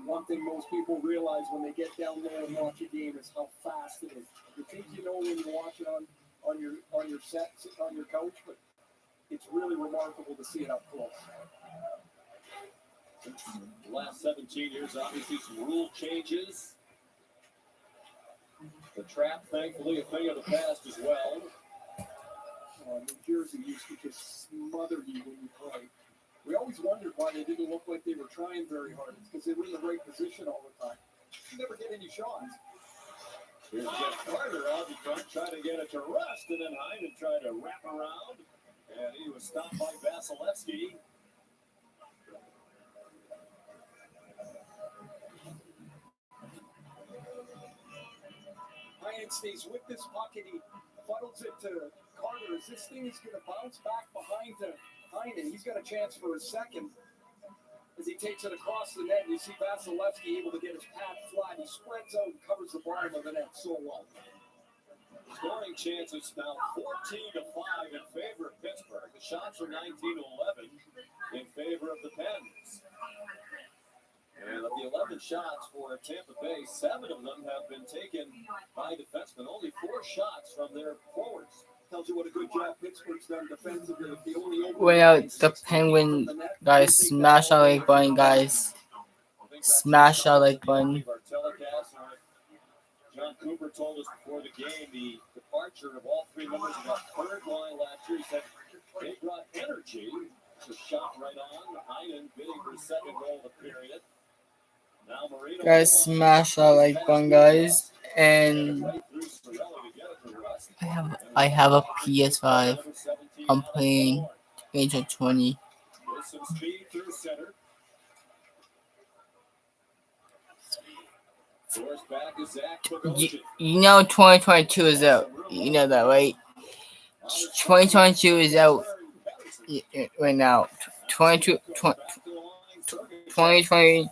One thing most people realize when they get down there and watch a game is how fast it is. You think you know when you watch it on your set, sitting on your couch, but it's really remarkable to see it up close. The last 17 years, obviously, some rule changes. The trap, thankfully, a thing of the past as well. New Jersey used to just smother you when you play. We always wondered why they didn't look like they were trying very hard. It's because they were in the right position all the time. You never get any shots. Here's Jeff Carter out in front, trying to get it to Rust, and then Hyman tried to wrap around, and he was stopped by Vasilevsky. Ryan stays with this puck and he funnels it to Carter. As this thing is going to bounce back behind to Heinen, he's got a chance for a second. As he takes it across the net, you see Vasilevsky able to get his pad flat. He spreads out and covers the bottom of the net so well. Scoring chances now 14-5 in favor of Pittsburgh. The shots are 19-11 in favor of the Pens. And of the 11 shots for Tampa Bay, 7 of them have been taken by defensemen. Only 4 shots from their forwards. Tells you what a good job Pittsburgh's done defensively. The only opening Right now, line, the 6 Penguin from the net. guys smash that like button, guys. Smash that like button. Our telecast, John Cooper told us before the game the departure of all 3 members of that third line last year. He said they brought energy. The shot right on. Heinen bidding for his second goal of the period. Now Marino. Guys, smash that like button, guys. And I have a PS5. I'm playing Angel 20. With some speed through center. Force back is Zach Bogosian. You know 2022 is out. You know that, right? 2022 is out right now. 2020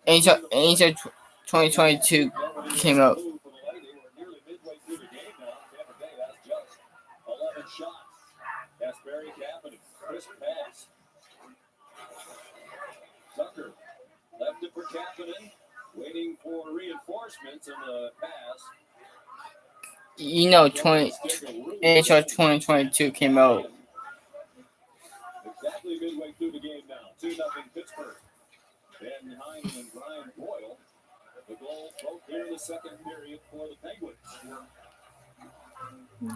Angel 2022 came out. 11 shots. Kasperi Kapanen. Crisp pass. Tucker left it for Kapanen. Waiting for reinforcements in the pass. You know NHL 2022 came out. Exactly midway through the game now. 2-0 Pittsburgh. Ben Heinen and Brian Boyle. The goal both here in the second period for the Penguins.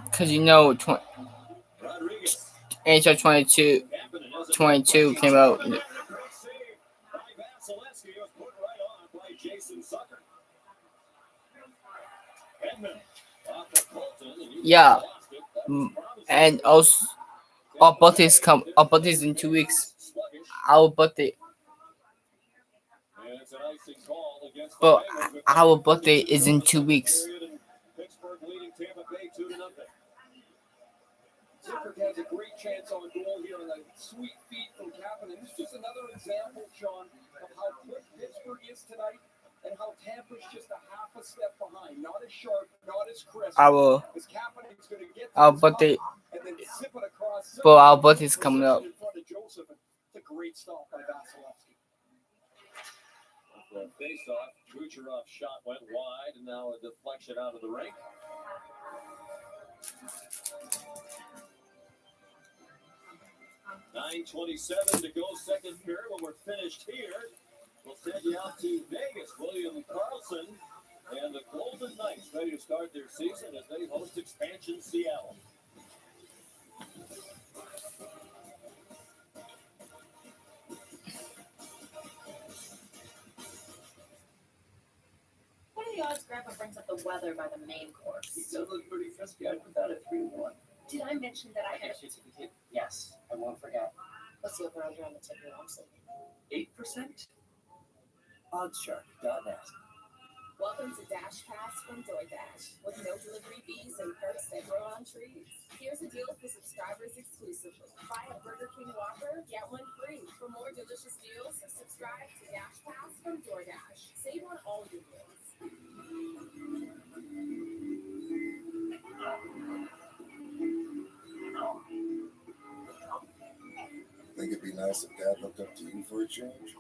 Because you know Rodriguez. NHL 22 came out. Great save by Vasilevsky. It was put right on by Jason Sucker. Edmund off of Colton. And Yeah. And also our birthday's in 2 weeks. Our birthday. And it's an icing call against the But Penguins with our birthday is in 2 weeks. Pittsburgh leading Tampa Bay 2-0. Zucker has a great chance on goal here on a sweet feed from Kapanen. This is just another example, Sean, of how quick Pittsburgh is tonight and how Tampa's just a half a step behind. Not as sharp, not as crisp. Our Kapanen's going to get birthday, and then zip it across. but our birthday's coming up. In front of Joseph. It's a great stop by Vasilevsky. The face-off, Kucherov's shot went wide, and now a deflection out of the rink. $9:27 to go, second period. When we're finished here, we'll send you out to Vegas. William Karlsson and the Golden Knights ready to start their season as they host expansion Seattle. What are the odds Grandpa brings up the weather by the main course? He does look pretty frisky. I'd put that at 3-1. Did I mention that I had a certificate? Yes, I won't forget. What's the over under on the tip of your arm sleeve? 8%? Oddsshark.net. Welcome to Dash Pass from DoorDash, with no delivery fees and perks that grow on trees. Here's a deal for subscribers exclusively. Buy a Burger King Whopper, get one free. For more delicious deals, subscribe to Dash Pass from DoorDash. Save on all your meals. Think it'd be nice if Dad looked up to you for a change?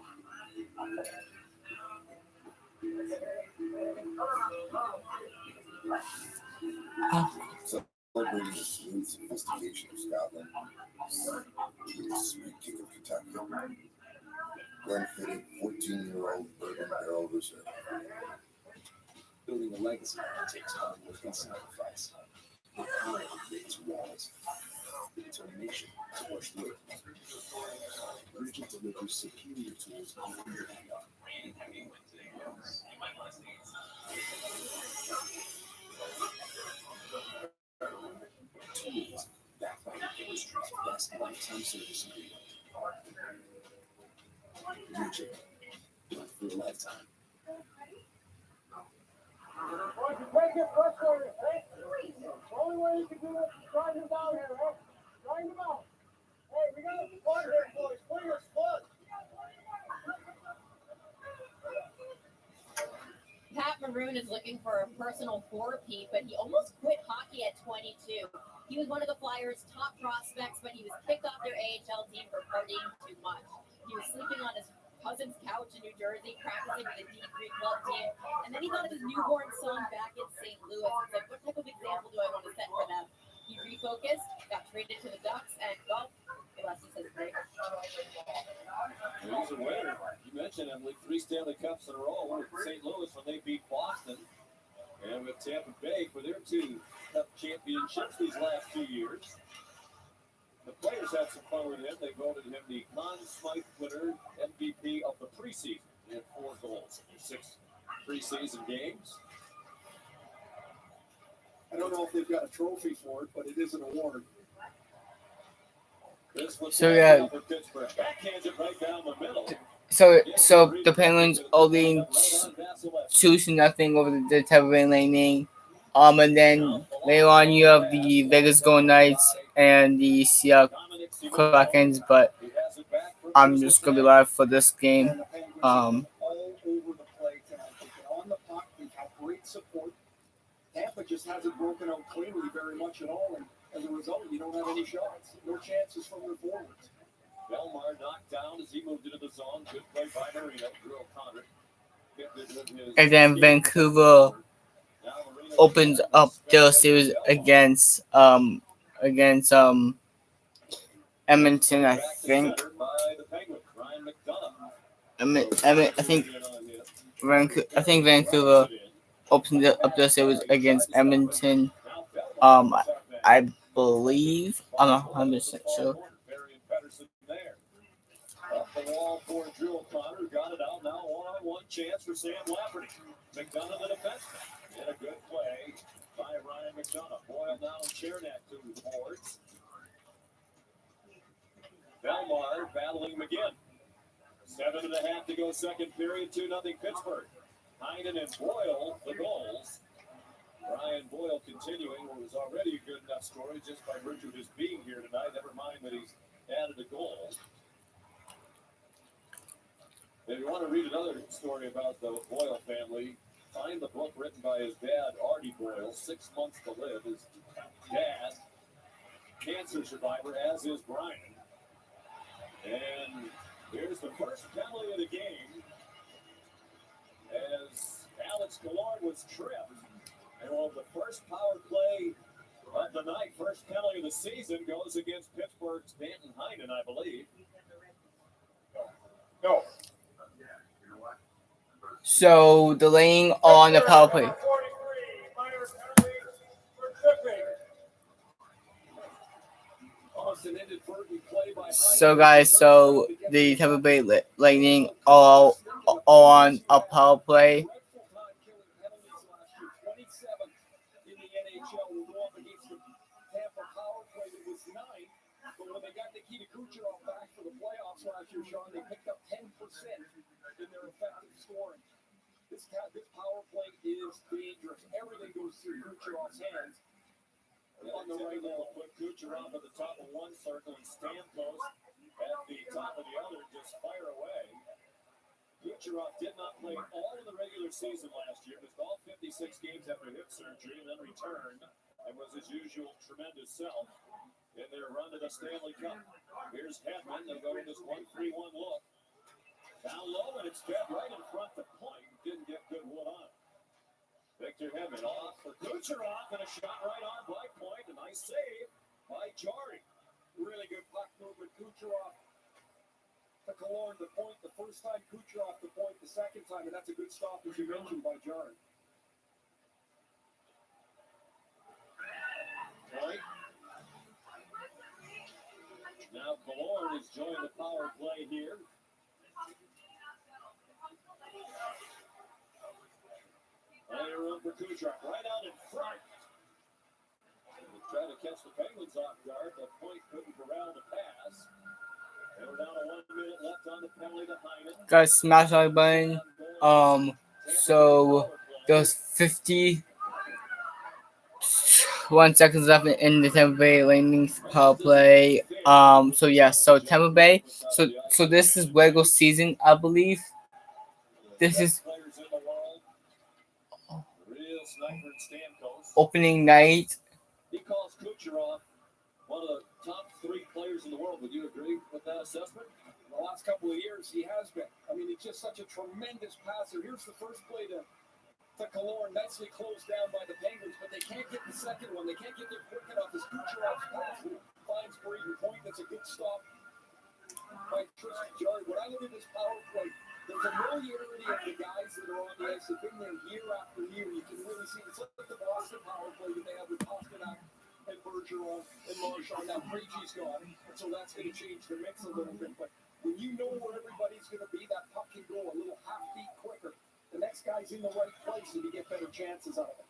Celebrating the smooth sophistication of Scotland, with the sweet kick of Kentucky, Glenfiddich 14-year-old bourbon barrel reserve. Building a legacy takes hard work and sacrifice. The power of its walls, the determination to push through. Bridget delivers superior tools on your tools backed by the industry's best lifetime service agreement. Bridget, built for a lifetime. Take it frustrated, eh? The only way you can do it is grind them down here, eh? Grind them out. Hey, we got a spud here, boys. Clear your spud. Pat Maroon is looking for a personal four-peat, but he almost quit hockey at 22. He was one of the Flyers' top prospects, but he was kicked off their AHL team for partying too much. He was sleeping on his cousin's couch in New Jersey, practicing with a D3 club team. And then he thought of his newborn son back in St. Louis. It's like, what type of example do I want to set for them? He refocused, got traded to the Ducks, and well, the rest is history. He's a winner. You mentioned, Emily, 3 Stanley Cups in a row with St. Louis when they beat Boston. And with Tampa Bay for their 2 Cup championships these last 2 years. The players had some fun with him. They voted him the Conn Smythe winner, MVP of the preseason. He had 4 goals in 6 preseason games. I don't know if they've got a trophy for it, but it is an award. This was So yeah, for Pittsburgh. Backhands it right down the middle. so the Penguins are leading 2-0 over the Tampa Bay Lightning. And then later on you have the Vegas Golden Knights and the Seattle Krakens, but I'm just gonna be live for this game. All over the play tonight. They get on the puck. They have great support. Tampa just hasn't broken out cleanly very much at all, and as a result, you don't have any shots. No chances from their forwards. Belmar knocked down as he moved into the zone. Good play by Marino. Drew O'Connor. And then Vancouver opens up their series against Edmonton, I think. I think Vancouver opened up their series against Edmonton. I believe. I'm not 100% sure. Up the wall for Drew O'Connor. Got it out now. One-on-one chance for Sam Lafferty. McDonough the defenseman. And a good play by Ryan McDonough. Boyle now Chernak to the boards. Belmar battling him again. 7.5 to go second period. 2-0 Pittsburgh. Heinen and Boyle the goals. Brian Boyle continuing what was already a good enough story just by virtue of his being here tonight. Never mind that he's added a goal. If you want to read another story about the Boyle family, find the book written by his dad, Artie Boyle, 6 Months to Live. His dad, cancer survivor, as is Brian. And here's the first penalty of the game as Alex Killorn was tripped. And well, the first power play of the night, first penalty of the season, goes against Pittsburgh's Danton Heinen, I believe. No. So delaying on the power play. So guys, so the Tampa Bay Lightning all on a power play. They picked up 10% in their effective scoring. This power play is dangerous. Everything goes through Kucherov's hands. On the right level, put Kucherov at the top of one circle and Stamkos at the top of the other. Just fire away. Kucherov did not play all of the regular season last year. Missed all 56 games after hip surgery and then returned and was his usual tremendous self in their run to the Stanley Cup. Here's Hedman. They go in this 1-3-1 look. Down low, and it's fed right in front to point. Didn't get good wood on it. Victor Hedman off for Kucherov, and a shot right on by point. A nice save by Jarry. Really good puck movement. Kucherov to Killorn to point the first time, Kucherov to point the second time, and that's a good stop, as you mentioned, by Jarry. Point. Now Killorn has joined the power play here. Plenty of room for Kucherov. Right out in front. Trying to catch the Penguins off guard, but Point couldn't corral the pass. And we're down to 1 minute left on the penalty to Heinen. Guys, smash like button. So there's 51 seconds left in the Tampa Bay Lightning's power play. So yeah, so Tampa Bay. So this is regular season, I believe. This is opening night. He calls Kucherov one of the top 3 players in the world. Would you agree with that assessment? The last couple of years, he has been. I mean, he's just such a tremendous passer. Here's the first play to Killorn, nicely closed down by the Penguins, but they can't get the second one. They can't get there quick enough as Kucherov's pass finds Braden Point. That's a good stop by Tristan Jarry. When I look at this power play, the familiarity of the guys that are on the ice have been there year after year. You can really see it's like the Boston power play that they have with Pasternak and Bergeron and Marchand. Now Krejci's gone, and so that's going to change the mix a little bit. But when you know where everybody's going to be, that puck can go a little half beat quicker. The next guy's in the right place, and you get better chances out of it.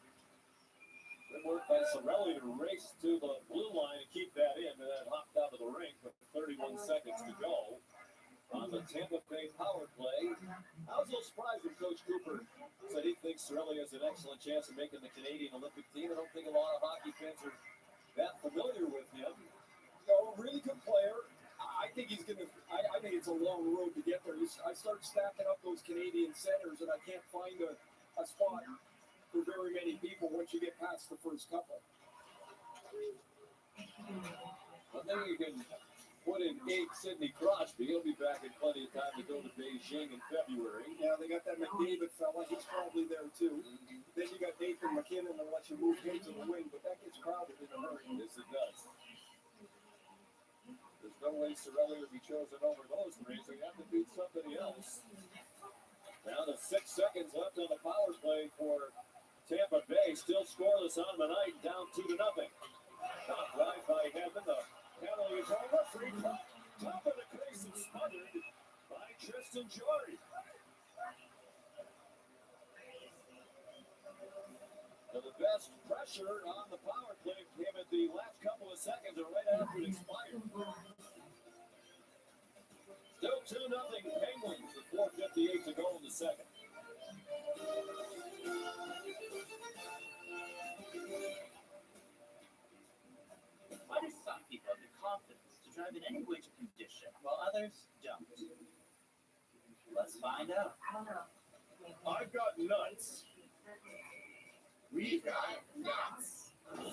Good work by Cirelli to race to the blue line and keep that in, and then hopped out of the rink with 31 seconds to go on the Tampa Bay power play. I was a little surprised when Coach Cooper said he thinks Cirelli has an excellent chance of making the Canadian Olympic team. I don't think a lot of hockey fans are that familiar with him. No, really good player. I think he's going to – I think it's a long road to get there. I start stacking up those Canadian centers, and I can't find a spot for very many people once you get past the first couple. I think you can put in Sidney Crosby. He'll be back in plenty of time to go to Beijing in February. Yeah, they got that McDavid fella. He's probably there, too. Then you got Nathan McKinnon unless you move him to the wing, but that gets crowded in a hurry. Yes, it does. There's no way Cirelli would be chosen over those three, so you have to beat somebody else. Now the 6 seconds left on the power play for Tampa Bay. Still scoreless on the night, down 2-0. Top drive by Hedman. The penalty is over. Free top of the crease and smothered by Tristan Jarry. So the best pressure on the power play came at the last couple of seconds or right after it expired. Still 2-0 Penguins with 4:58 to go in the second. Why do some people have the confidence to drive in any winter condition while others don't? Let's find out. I've got nuts. We've got nuts. I've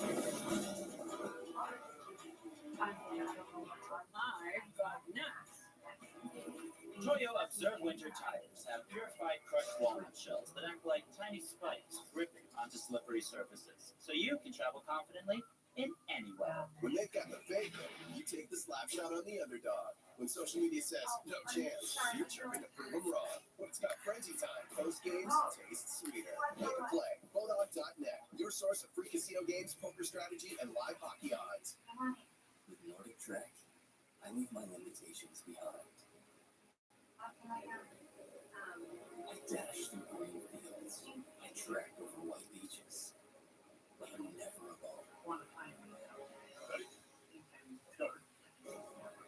got nuts. Toyo Observe Winter tires have purified crushed walnut shells that act like tiny spikes gripping onto slippery surfaces, so you can travel confidently in any weather. When they've got the favorite, you take the slap shot on the underdog. When social media says no chance, you determine to prove them wrong. When it's got frenzy time, post games taste sweeter. Make a play. Bodog.net, your source of free casino games, poker strategy, and live hockey odds. With Nordic Trek, I leave my limitations behind. I dash through green fields. I trek over white beaches. But I'm never alone.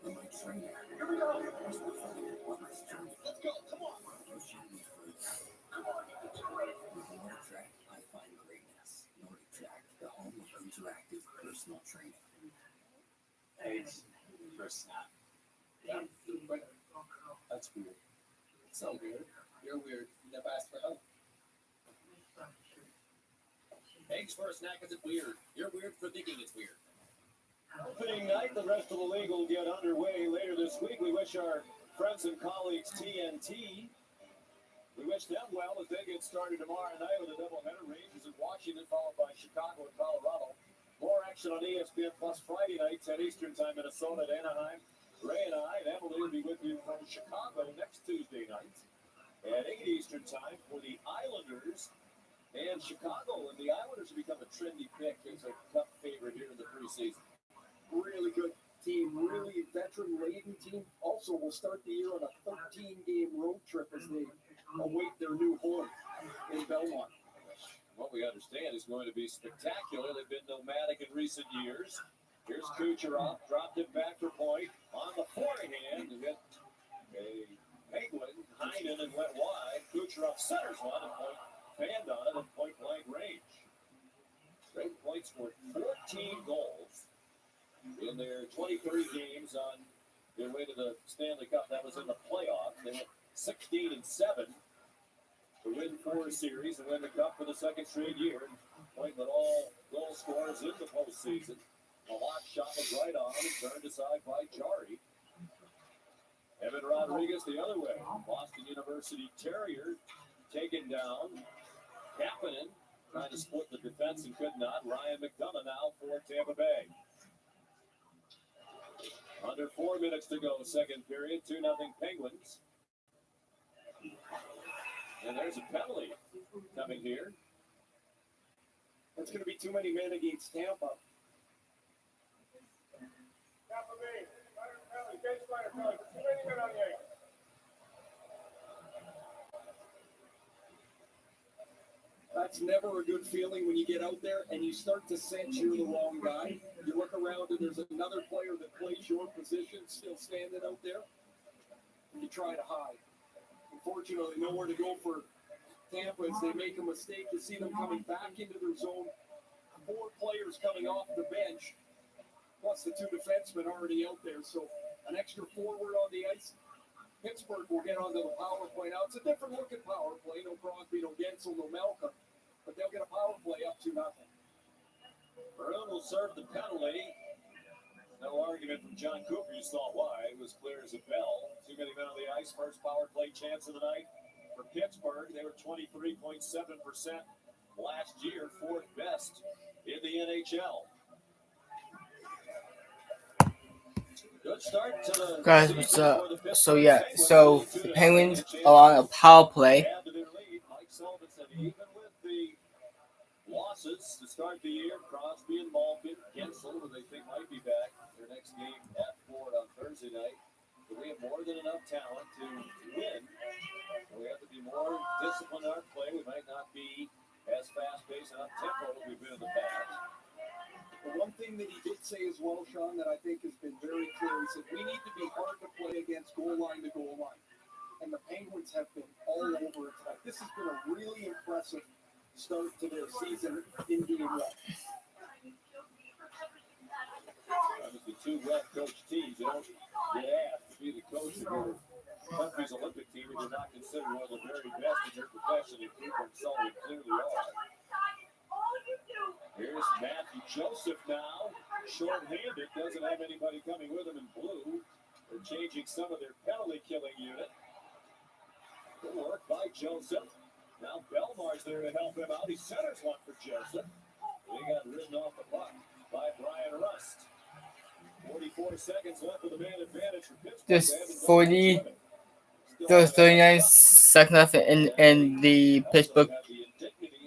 And my trainer Here we go. is with me on this journey. Let's go. Come on. Pushing me further. With Nordic Trek, I find greatness. Nordic Trek, the home of interactive personal training. Hey, first snap. Yeah. That's weird. So weird. You're weird. You never asked for help. Eggs for a snack isn't weird. You're weird for thinking it's weird. Opening night, the rest of the league will get underway later this week. We wish our friends and colleagues TNT, we wish them well as they get started tomorrow night with a doubleheader. Rangers in Washington, followed by Chicago and Colorado. More action on ESPN Plus Friday night, 10 Eastern Time, Minnesota at Anaheim. Ray and I and Emily will be with you from Chicago next Tuesday night at 8 Eastern Time for the Islanders and Chicago. And the Islanders have become a trendy pick as a cup favorite here in the preseason. Really good team, really veteran-laden team. Also, will start the year on a 13-game road trip as they await their new home in Belmont. What we understand is going to be spectacular. They've been nomadic in recent years. Here's Kucherov, dropped it back for Point. On the forehand, to get a Penguin, Heinen, and went wide. Kucherov centers one, and Point fanned on it at point-blank range. Great Point scored 14 goals in their 23 games on their way to the Stanley Cup. That was in the playoffs. They went 16-7 to win 4 series and win the Cup for the second straight year. Point led all goal scorers in the postseason. A lot shot was right on and turned aside by Jarry. Evan Rodriguez the other way. Boston University Terrier taken down. Kapanen trying to split the defense and could not. Ryan McDonough now for Tampa Bay. Under 4 minutes to go, second period, 2-0 Penguins. And there's a penalty coming here. That's going to be too many men against Tampa. That's never a good feeling when you get out there and you start to sense you're the wrong guy. You look around and there's another player that plays your position still standing out there. And you try to hide. Unfortunately, nowhere to go for Tampa as they make a mistake. You see them coming back into their zone. 4 players coming off the bench, plus the 2 defensemen already out there. So an extra forward on the ice. Pittsburgh will get onto the power play. Now, it's a different looking power play. No Crosby, no Gensel, no Malcolm. But they'll get a power play up to nothing. Maroon will serve the penalty. No argument from John Cooper. You saw why. It was clear as a bell. Too many men on the ice. First power play chance of the night for Pittsburgh. They were 23.7% last year, 4th best in the NHL. Good start to the Guys, what's up? So yeah, so the Penguins are on a power play. Mike Sullivan said even with the losses to start the year, Crosby and Malkin, Gensel, who they think might be back their next game at Ford on Thursday night. But we have more than enough talent to win. So we have to be more disciplined in our play. We might not be as fast-paced and up-tempo as we've been in the past. The one thing that he did say as well, Sean, that I think has been very clear, he said we need to be hard to play against goal line to goal line. And the Penguins have been all over it tonight. This has been a really impressive start to their season in Game 1. Obviously, 2 well-coached teams. You don't get asked to be the coach of your country's Olympic team if you're not considered one of the very best in your profession, and Cooper and Sullivan clearly are. Here's Matthew Joseph now, short-handed, doesn't have anybody coming with him in blue. They're changing some of their penalty-killing unit. Good work by Joseph. Now Belmar's there to help him out. He centers one for Joseph. He got ridden off the puck by Brian Rust. 44 seconds left with the man advantage for Pittsburgh. Just 39 seconds left in the Pittsburgh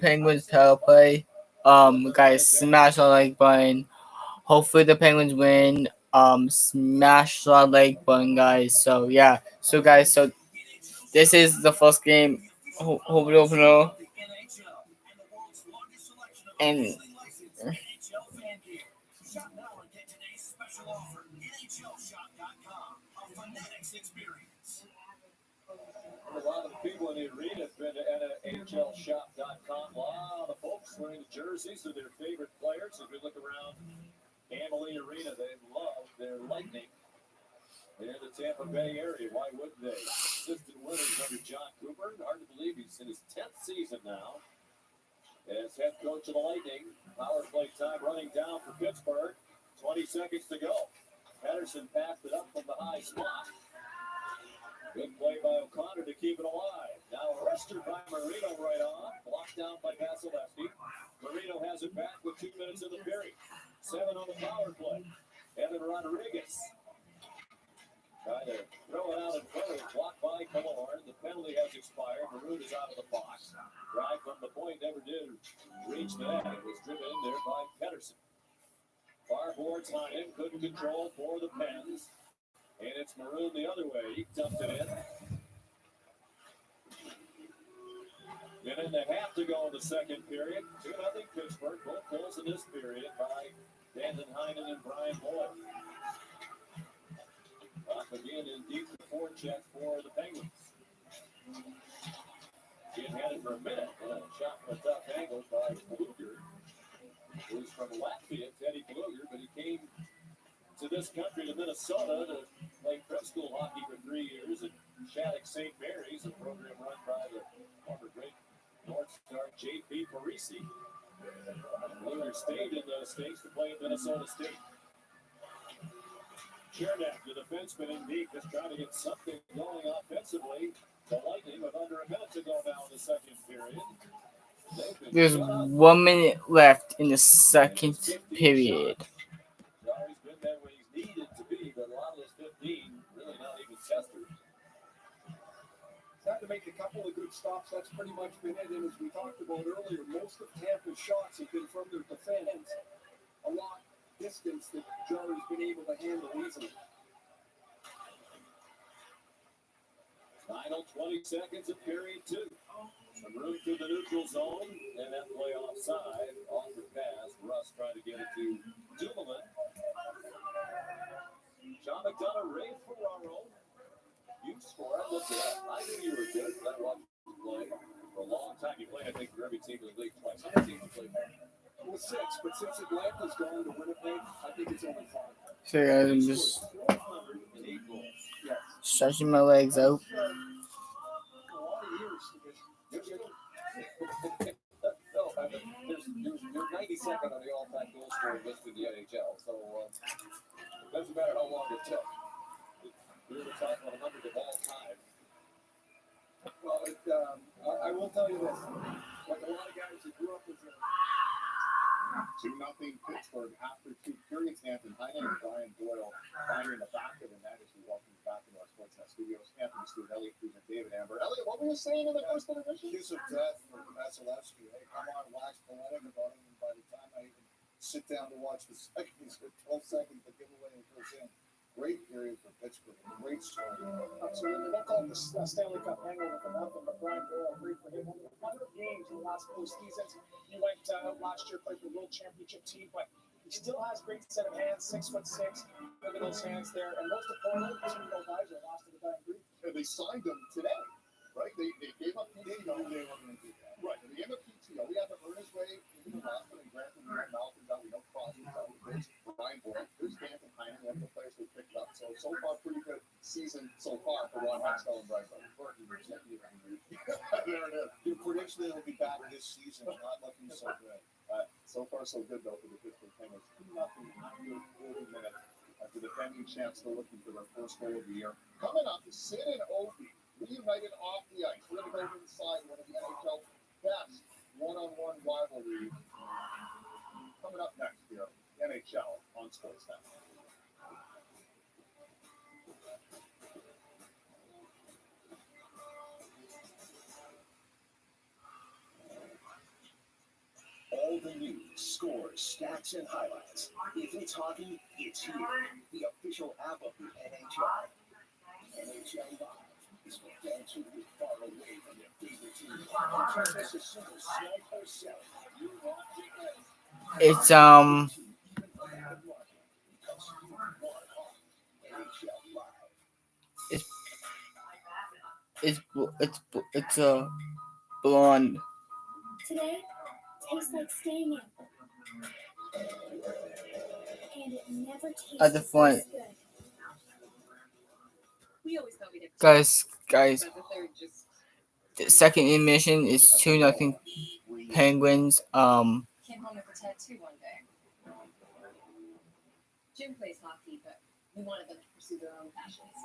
Penguins power play. Guys, smash the like button. Hopefully the Penguins win. Smash the like button, guys. So yeah. So guys, so this is the first game. Hope it opener. And A lot of people in the arena have been to NHLshop.com. A lot of folks wearing the jerseys of their favorite players. If you look around Amalie Arena, they love their Lightning. They're in the Tampa Bay area. Why wouldn't they? Assistant winners under John Cooper. Hard to believe he's in his 10th season now as head coach of the Lightning. Power play time running down for Pittsburgh. 20 seconds to go. Pettersson passed it up from the high slot. Good play by O'Connor to keep it alive. Now arrested by Marino right on. Blocked down by Vasilevsky. Marino has it back with 2 minutes in the period. 7 on the power play. Evan Rodriguez trying to throw it out in front. Blocked by Killorn. The penalty has expired. Maroon is out of the box. Drive from the point never did reach the net. It was driven in there by Pettersson. Far boards Heinen couldn't control for the Pens. And it's Maroon the other way. He dumped it in. Minute and a half to go in the second period. 2-0 Pittsburgh. Both goals in this period by Brandon Heinen and Brian Boyd. Up again in deep the forecheck for the Penguins. He had it for a minute. And a shot from a tough angle by Bluger. Who's from Latvia, Teddy Bluger, but he came to this country, to Minnesota, to play prep school hockey for 3 years at Shattuck St. Mary's, a program run by the former great North Star J.P. Parisi. Bluger stayed in those states to play at Minnesota State. Chernak, the defenseman in deep, just trying to get something going offensively. The Lightning with under a minute to go now in the second period. There's 1 minute left in the second period. He's been there when he's needed to be, but a lot of those 15 really not even testers. He's had to make a couple of good stops. That's pretty much been it. And as we talked about earlier, most of Tampa's shots have been from their defense. A lot distance that Jarry's been able to handle easily. Final 20 seconds of period 2. Some room through the neutral zone, and that play offside. Off the pass. Russ trying to get it to Dumoulin. John McDonough, Ray Ferraro. You scored. Look at that. I knew you were good. I watched you play. For a long time, you played, I think, for every team in the league twice. How many teams you played for? Well, 6, but since Atlanta's gone to Winnipeg, I think it's only 5. So guys, I'm just 408 goals. Yes. stretching my legs out. A lot of years to get. No, I mean, you're 92nd on the all-time goal scoring list in the NHL, so it doesn't matter how long it took. You're the top 100 of all time. Well, I will tell you this. Like a lot of guys who grew up with 2-0 Pittsburgh after 2 periods. Anthony Heinen and Brian Doyle firing the back of the net as we welcome you back into our Sportsnet studios. Anthony Stewart, Elliot Cruz, and David Amber. Elliot, what were you saying in the first intermission? Kiss of death for Vasilevsky. Hey, come on, wax poetic about him. And by the time I even sit down to watch the second, he's got 12 seconds to give away and goes in. Great period for Pittsburgh. Great story. absolutely. Don't call it the Stanley Cup hangover for nothing, but Brian Doyle, great for him. 100 games in the last 4 seasons. He went last year, played for the World Championship team, but he still has great set of hands, 6'6". Look at those hands there. And most importantly, 2 guys are lost in the dying breed. And they signed him today, right? They gave up PTO. They knew they were going to do that. Right. At the end of PTO, we had to earn his way into the roster, and Grantham and Malcolm got, we know Crosby, there's Brian Boyle, there's Anthony Heinen, one of the players we picked up. So far, pretty good season so far for Ron Hextall and Bryce Hunter. There it is. Your prediction that he'll be back this season, not looking so good. So far, so good, though, for the Pittsburgh Penguins. 2-0 after 40 minutes. The defending champs still looking for their first goal of the year. Coming up, Sid and Ovi reunited off the ice. We're going to go inside one of the NHL's best one-on-one rivalries. Coming up next here, NHL on Sportsnet. All the news, scores, stats, and highlights. If it's hockey, it's here. The official app of the NHL. NHL Live is for fans who live far away from their favorite team. And turn this as simple as swipe or sell. You want it. It's it's a blonde. Today tastes like staying in. And it never tastes At the front. this good. We always thought we did. Guys, But the third just the second intermission is 2-0 Penguins. came home with a tattoo one day. Jim plays hockey, but we wanted them to pursue their own passions.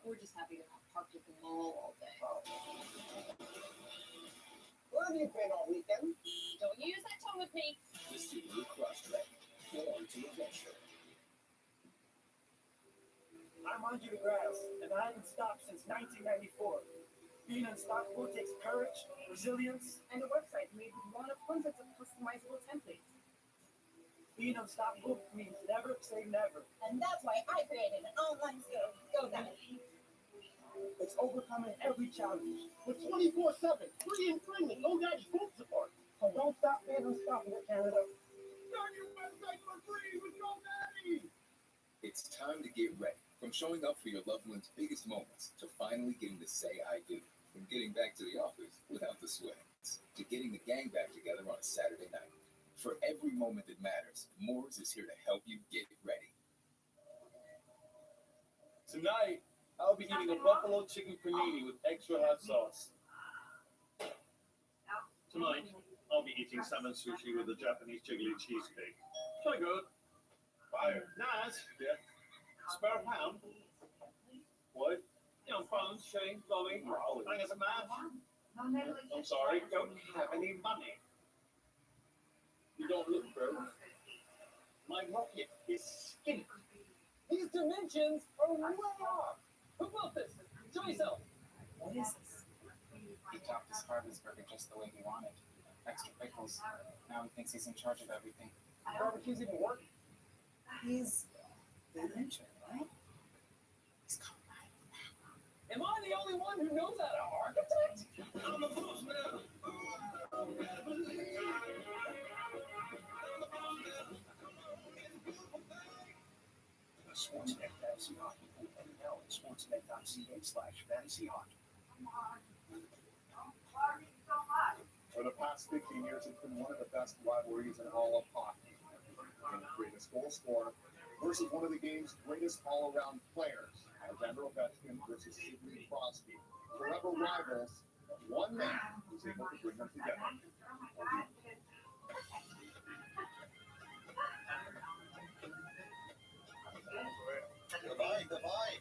We're just happy to have parked at the mall all day. Where have you been all weekend? Don't you use that tone with me. The Subaru Crosstrek. Belong to adventure. I'm Andre DeGrasse, and I haven't stopped since 1994. Being unstoppable takes courage, resilience, and a website made with one of hundreds of customizable templates. Being unstoppable means never say never. And that's why I created an online store, GoDaddy. It's overcoming every challenge. With 24/7, free and friendly, GoDaddy food support. So don't stop being unstoppable, Canada. Start your website for free with GoDaddy! It's time to get ready. From showing up for your loved one's biggest moments to finally getting to say I do. From getting back to the office without the sweats to getting the gang back together on a Saturday night. For every moment that matters, Moore's is here to help you get ready. Tonight, I'll be eating a buffalo chicken panini with extra hot sauce. Tonight, I'll be eating salmon sushi with a Japanese jiggly cheesecake. Jolly good. Fire. Nice. Yeah. Spare pound. Wood. Young phones, shitting, blowing, hang as a man. I'm sorry, don't have any money. You don't look broke. My rocket is skinny. These dimensions are way off. Who built this? Show yourself. What is this? He chopped his harvest burger just the way he wanted. Extra pickles. Now he thinks he's in charge of everything. Barbecues even work. He's the inventor, right? Am I the only one who knows how to architect? I'm the boss man. Sportsnet Fantasy Hockey. Now at sportsnet.ca/fantasy hockey. For the past 15 years, it's been one of the best rivalries in all of hockey. And the greatest goal scorer versus one of the game's greatest all-around players, Alexander Ovechkin versus Sidney Crosby. Forever rivals, one man who's able to bring them together. Goodbye, goodbye.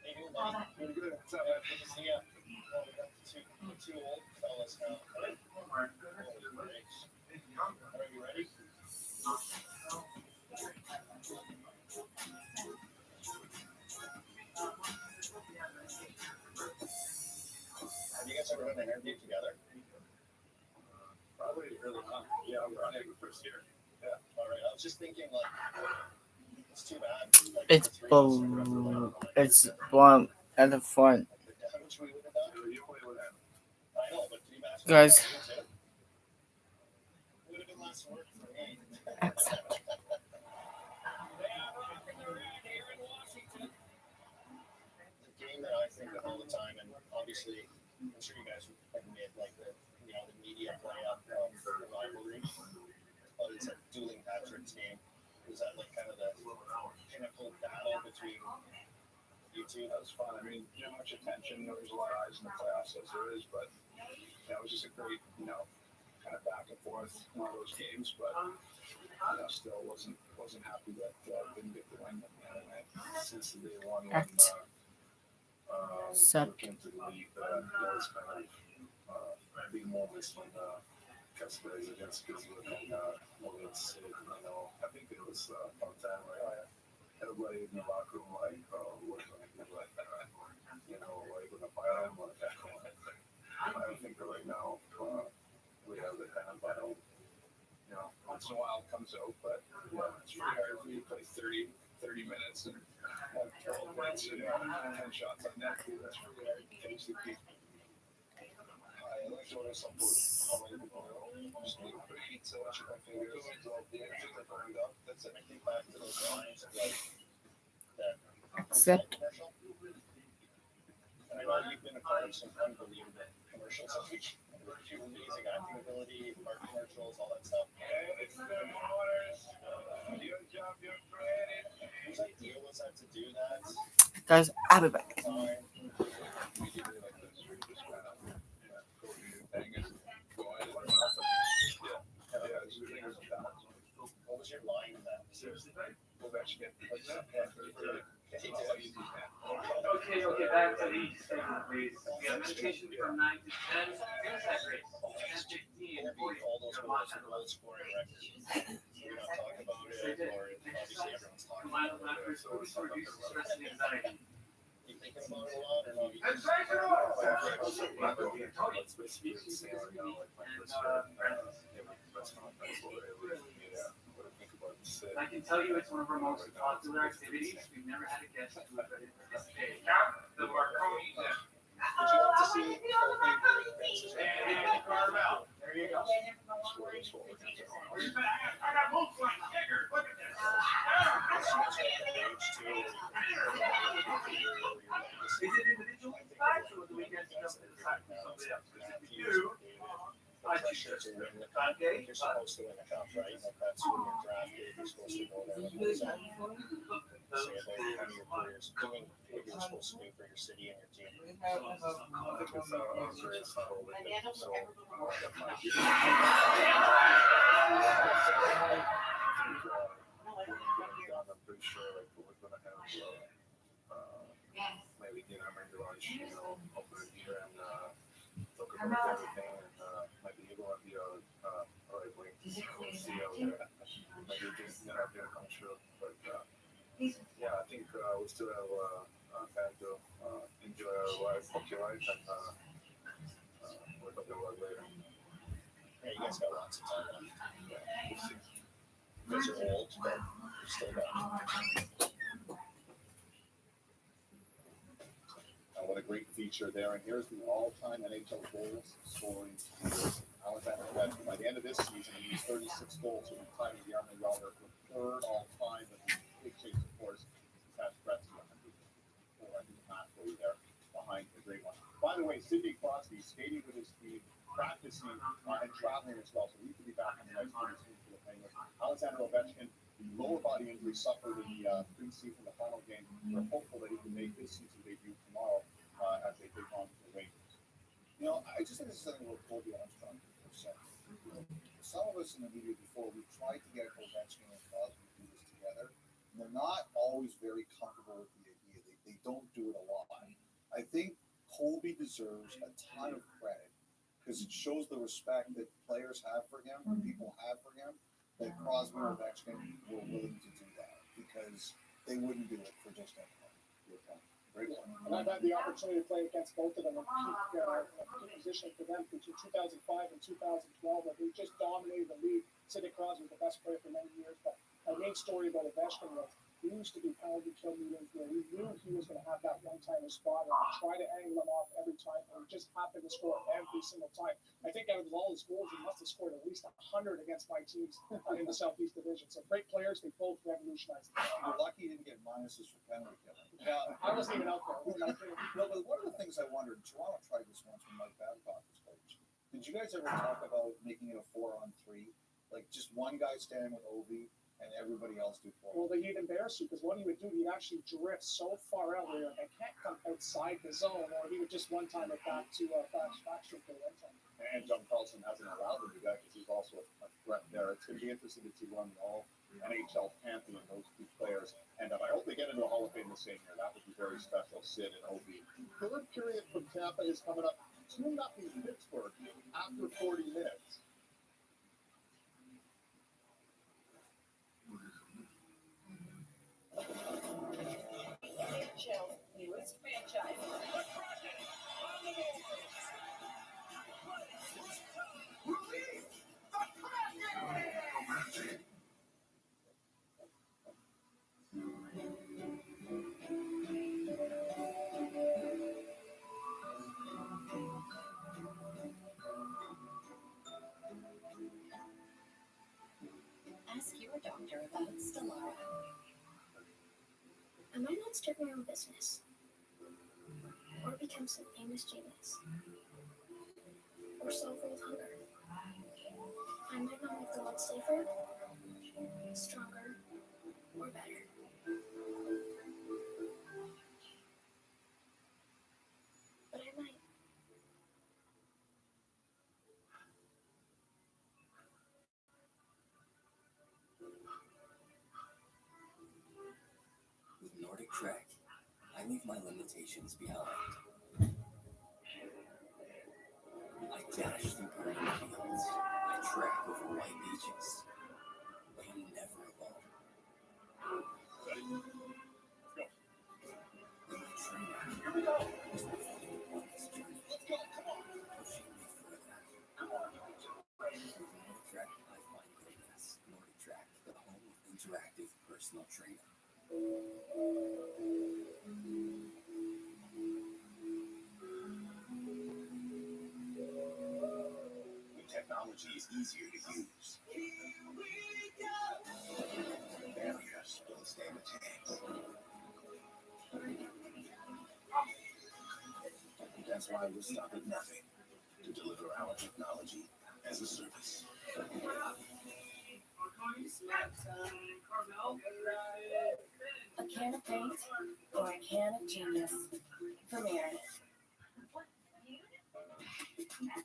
Hey, new buddy. Very good. Good to see ya. Well, we got two old fellas now. Right? Holy breaks. Are you ready? Have you guys ever done an interview together? Probably early on. Yeah, we're on it first year. Yeah. All right. I was just thinking, like, it's too bad. Like, It's it's one at the front. how much we would have done? You play with him. I know, but can you imagine? Guys. It would have been less work for me. Accept. The game that I think of all the time, and obviously, I'm sure you guys have made like the media play up of the rivalry. But it's a dueling Patrick's game. Was that like kind of the pinnacle battle between you two? That was fun. I mean, much attention. There was a lot of eyes in the playoffs, as there is, but it was just a great, kind of back and forth in all those games. But still wasn't happy that didn't get the win. Since the day one, when came to the league, that was kind of big moments when Casper against Pittsburgh and moments. I think it was a fun time where everybody in the locker room like, we're going to do like that. Like with a fire or a tackle. I think that right now we have the kind of battle. Once in a while it comes out, but it's really hard for you to play 30 minutes and 12 minutes and 10 shots on net. That's really hard to catch the people. I like to some just need to eat so much of my fingers. That's it. I think back to those lines of like that. Accept. And I know you've been a part of some unbelievable commercials. Amazing acting ability, art commercials, all that stuff. Whose idea was that to do that? Guys, I'll be back. What was your line in that? Okay, back to the segment, please. We have medication from 9 to 10. Suicide rates, 10, 15, 40. All those goal scoring records. We're not talking about it, or obviously everyone's talking about it. To reduce stress and anxiety. You thinking about it a lot, or no? I can tell you it's one of our most popular activities. We've never had a guest who would participate. The Marconi. Would you like to see And Carvel. There you go. I got both like Jagger. Look at this. Is it individual sides or do we get to jump to the side from somebody else? If you do, I choose you're supposed to win a cup, right? Like that's when you're drafted, you're supposed to go there. Say about kind of your careers, doing what you're supposed to do for your city and your team. sure like we're gonna have maybe get him into lunch, open it here and talk about everything and maybe you're gonna be alright, wait, see how maybe just get a control, but yeah, I think we still have time to enjoy our life, hockey life, and we'll talk about it later. Yeah, you guys got lots of time left. Yeah, we'll see. You guys are old, but you're still got. What a great feature there. And here's the all-time NHL goals scoring leader, Alexander Ovechkin. By the end of this season, he has 36 goals. He'll be tied with Jaromir Jagr for third all-time. But the big chase, of course, is Pat Gretzky, 104 halfway there behind the great one. By the way, Sidney Crosby skating with his team, practicing and traveling as well. So he could be back on the ice pretty soon for the Penguins. Alexander Ovechkin, the lower body injury suffered in the preseason, the final game. We're hopeful that he can make his season debut tomorrow as they take on the Rangers. I just think this is something we're Colby Armstrong for some. Some of us in the media before, we've tried to get Ovechkin and Crosby to do this together, and they're not always very comfortable with the idea. They don't do it a lot. I think Colby deserves a ton of credit because it shows the respect that players have for him, and people have for him, that Crosby and Ovechkin were willing to do that because they wouldn't do it for just anyone. Great one. And I've had the opportunity to play against both of them and keep position for them between 2005 and 2012, where they just dominated the league. Sidney Crosby was the best player for many years, but my main story about Ovechkin was he used to be penalty kill meetings where we knew he was going to have that one-timer spot and try to angle him off every time, and he just happened to score every single time. I think out of all his goals, he must have scored at least 100 against my teams in the Southeast Division. So great players, they both revolutionized. You're lucky you didn't get minuses for penalty killing. Yeah, I wasn't even out there. No, but one of the things I wondered, Toronto tried this once when Mike Babcock was coach. Did you guys ever talk about making it a 4-on-3? Like just one guy standing with Ovi and everybody else do 4? Well, he'd embarrass you because what he would do, he'd actually drift so far out where they can't come outside the zone, or he would just one time it back to Backstrom for one time. And John Carlson hasn't allowed him to do that because he's also a threat there. It's going to be interesting to see one all NHL pantheon, those two players. And I hope they get into the Hall of Fame the same year. That would be very special, Sid and Ovi. Third period from Tampa is coming up. 2-0 Pittsburgh after 40 minutes. NHL newest franchise. Ask your doctor about Stelara. I might not start my own business or become some famous genius or solve world hunger. I might not make the world safer, stronger, or better. But I might. With Nordic Trek, I leave my limitations behind. I dash through green fields. I trek over white beaches. But I'm never alone. And my trainer is with me on this journey. Pushing me further. With Nordic Trek, I find greatness. Nordic Trek, the home of interactive personal training. When technology is easier to use, barriers don't stand a chance. That's why we'll stop at nothing to deliver our technology as a service. A can of paint or a can of genius. Premiere.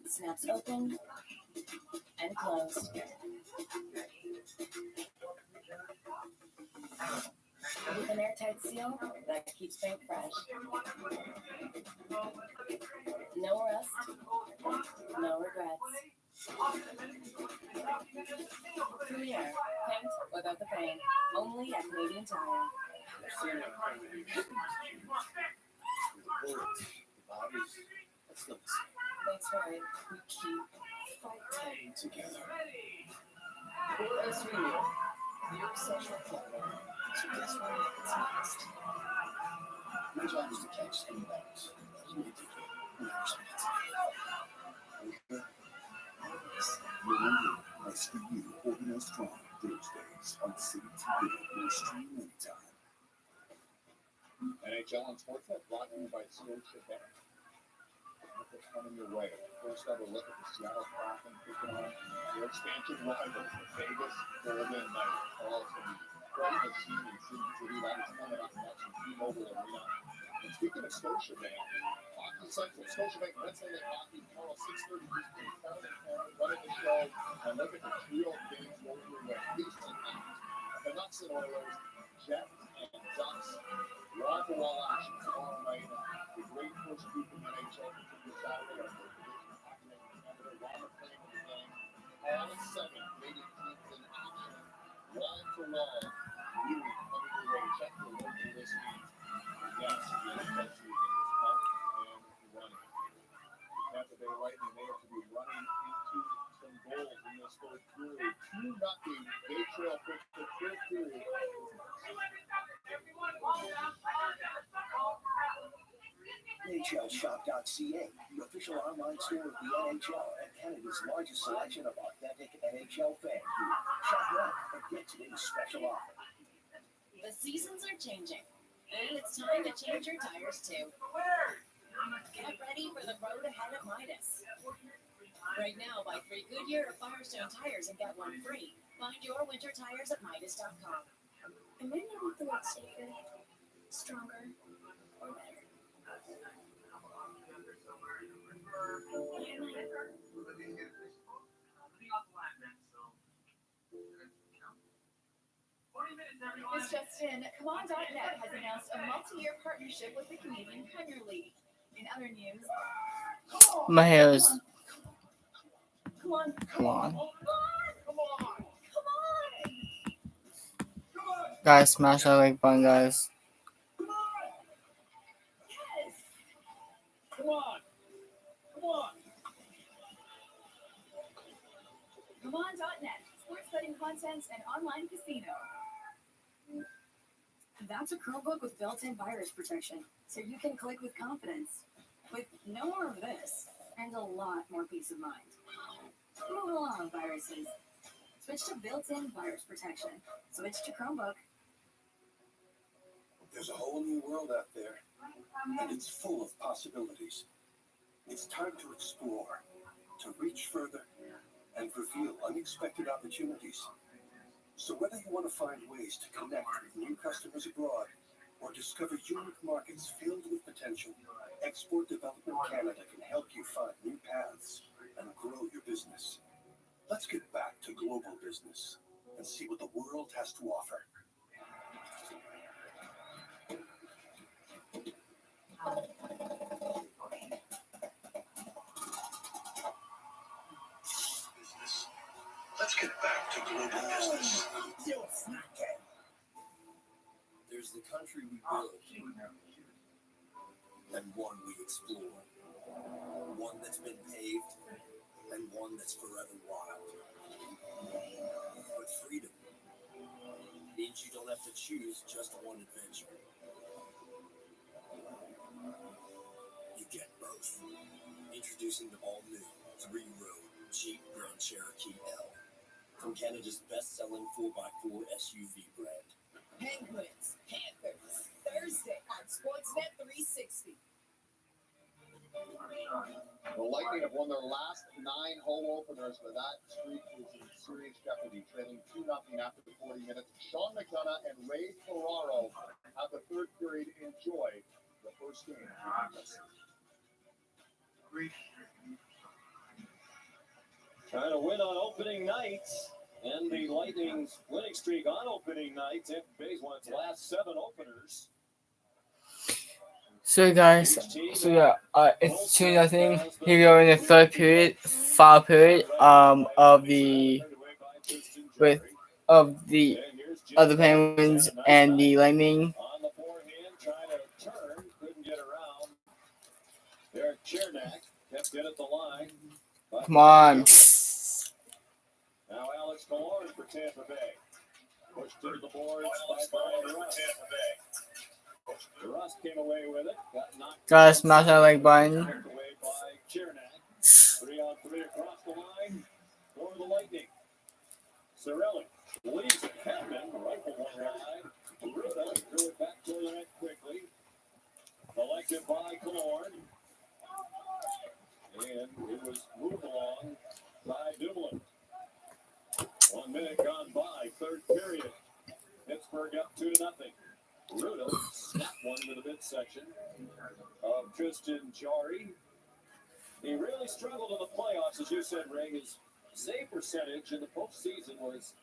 Snaps open and closed. With an airtight seal that keeps paint fresh. No rust, no regrets. Premier, paint without the pain. Only at Canadian Tire. That's right. We keep fighting together. Israel, your social clutter. So guess what? It's next. My job is to catch scumbags. You need to do Remember, SVU Organized Crime Thursdays on City TV or stream anytime. NHL on Sportsnet brought to you by Scotia Bank. Look what's coming your way. First ever look at the Seattle Kraken taking on their expansion rivals, the Vegas Golden Knights. Oh, it's going to be quite a scene in City. That is coming up next in T-Mobile Arena. And speaking of Scotia Bank, Hockey Central, Scotia Bank Wednesday Night Hockey tomorrow 6:30. Running the show and look at the trio of games going your way. Houston Capitals, Canucks and Oilers, Jets and Ducks. Wall-to-wall action tomorrow night. The great first group in the NHL continues Saturday. Our first edition of Hockey Night in Canada. Robert playing with the game. All 7 Canadian teams in action. Wall-to-wall. Viewing coming your way. Check the local listings. Yes, the NHL season is up and running. Tampa Bay Lightning, they have to be running into some goals in this third period. 2-0. They trail for the third period. NHLShop.ca, the official online store of the NHL and Canada's largest selection of authentic NHL fan gear. Shop now and get today's special offer. The seasons are changing, and it's time to change your tires too. Get ready for the road ahead at Midas. Right now, buy 3 Goodyear or Firestone tires and get 1 free. Find your winter tires at Midas.com. I might not make the world safer, stronger, or better. This just in, ComeOn.net has announced a multi-year partnership with the Canadian Premier League. In other news, My hair is. come on, Come on. come on. Guys, smash that like button, guys. Come on. Come on. ComeOn.net, sports betting content and online casino. That's a Chromebook with built-in virus protection, so you can click with confidence. With no more of this, and a lot more peace of mind. Move along, viruses. Switch to built-in virus protection. Switch to Chromebook. There's a whole new world out there, and it's full of possibilities. It's time to explore, to reach further, and reveal unexpected opportunities. So whether you want to find ways to connect with new customers abroad or discover unique markets filled with potential, Export Development Canada can help you find new paths and grow your business. Let's get back to global business and see what the world has to offer. Let's get back to global business. There's the country we build, and one we explore. One that's been paved, and one that's forever wild. But freedom means you don't have to choose just one adventure. You get both. Introducing the all-new 3-row Jeep Grand Cherokee L. From Canada's best-selling 4x4 SUV brand. Penguins, Panthers, Thursday on Sportsnet 360. The Lightning have won their last 9 home openers, but that streak is in serious jeopardy, trailing 2-0 after the 40 minutes. Sean McDonough and Ray Ferraro have the third period enjoy the first game. Trying to win on opening night. And the Lightning's winning streak on opening night, Tampa Bay's won its last 7 openers. So guys, it's 2-0. Here we are in the third period, final period of the Penguins and the Lightning. On the forehand, trying to turn, couldn't get around. Derek Chernak kept it at the line. Come on. Now Alex Killorn for Tampa Bay. Pushed to the boards by Brian Rust. Rust came away with it. Got knocked Gotta smash that like button. knocked away by Chernak. 3-on-3 across the line for the Lightning. Cirelli leaves it. Hedman, rifle one wide. Ruda threw it back to the net quickly. Collected by Killorn. And it was moved along by Dumoulin. 1 minute gone by, third period. Pittsburgh up 2-0. Ruda snapped one to the midsection of Tristan Jarry. He really struggled in the playoffs, as you said, Ray. His save percentage in the postseason was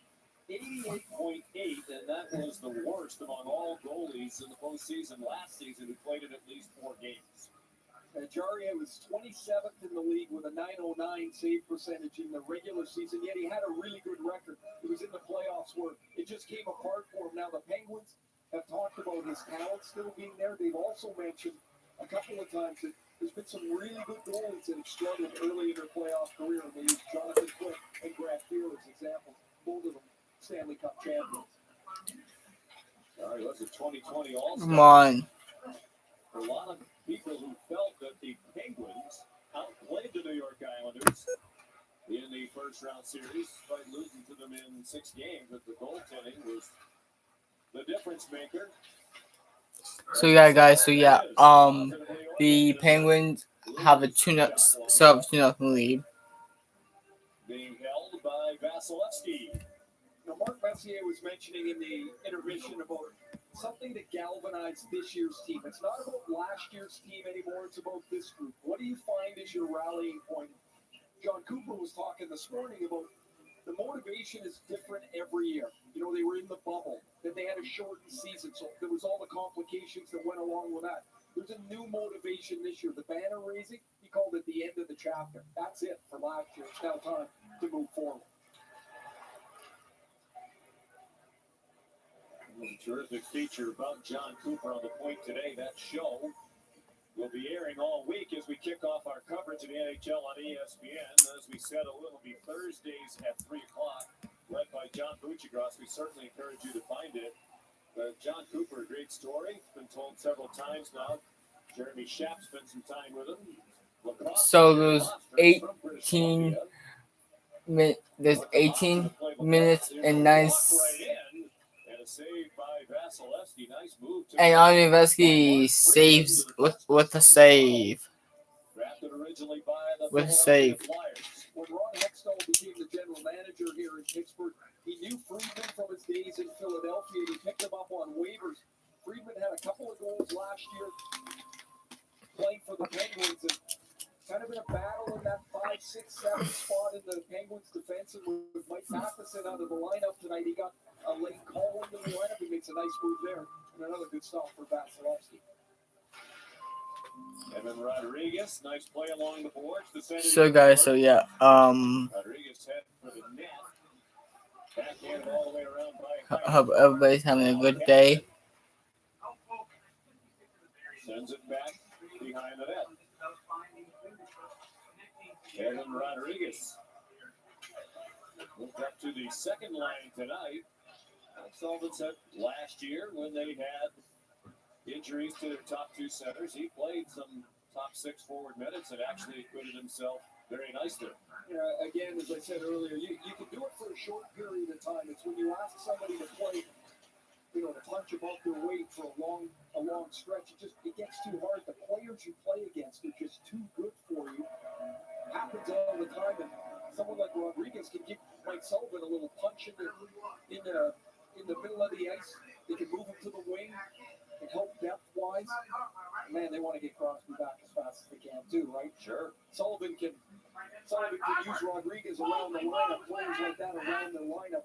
88.8, and that was the worst among all goalies in the postseason last season who played in at least 4 games. Jarry was 27th in the league with a .909 save percentage in the regular season, yet he had a really good record. It was in the playoffs where it just came apart for him. Now, the Penguins have talked about his talent still being there. They've also mentioned a couple of times that there's been some really good goalies that have struggled early in their playoff career. And they use Jonathan Quick and Grant Fuhr as examples. Both of them Stanley Cup champions. Jarry was a 2020 All-Star. Come on. A lot of people who felt that the Penguins outplayed the New York Islanders in the first round series, despite losing to them in 6 games, but the goaltending was the difference maker. So yeah, guys. The Penguins have a 2-0 lead. Being held by Vasilevsky. Now, Mark Messier was mentioning in the intermission about something that galvanized this year's team. It's not about last year's team anymore. It's about this group. What do you find is your rallying point? John Cooper was talking this morning about the motivation is different every year. You know, they were in the bubble, then they had a shortened season, so there was all the complications that went along with that. There's a new motivation this year. The banner raising, he called it the end of the chapter. That's it for last year. It's now time to move forward. A terrific feature about John Cooper on the point today. That show will be airing all week as we kick off our coverage of the NHL on ESPN. As we said, it will be Thursdays at 3 o'clock, led by John Buccigross. We certainly encourage you to find it. John Cooper, a great story. It's been told several times now. Jeremy Schaap spent some time with him. So there's 18 minutes and 9. Save by Vasilevsky. Nice move. And Vasilevsky saves with a save. Drafted originally by the With a save. When Ron Hextall became the general manager here in Pittsburgh, he knew Friedman from his days in Philadelphia. He picked him up on waivers. Friedman had a couple of goals last year playing for the Penguins and kind of in a battle in that 5, 6, 7 spot in the Penguins defense. And with Mike Matheson out of the lineup tonight, he got a late call into the lineup. He makes a nice move there. And another good stop for Vasilevsky. Evan Rodriguez, nice play along the boards. So guys, Rodriguez head for the net. Backhand all the way around by hope everybody's having a good day. Sends it back behind the net. Evan Rodriguez moved up to the second line tonight. Sullivan said last year when they had injuries to their top 2 centers, he played some top 6 forward minutes and actually acquitted himself very nicely. Again, as I said earlier, you can do it for a short period of time. It's when you ask somebody to play, to punch above their weight for a long stretch, it gets too hard. The players you play against are just too good for you. It happens all the time, and someone like Rodriguez can give Mike Sullivan a little punch in the middle of the ice. They can move him to the wing and help depth-wise. Man, they want to get Crosby back as fast as they can too, right? Sure. Sullivan can Sullivan could use Rodriguez around the lineup, players like that around the lineup.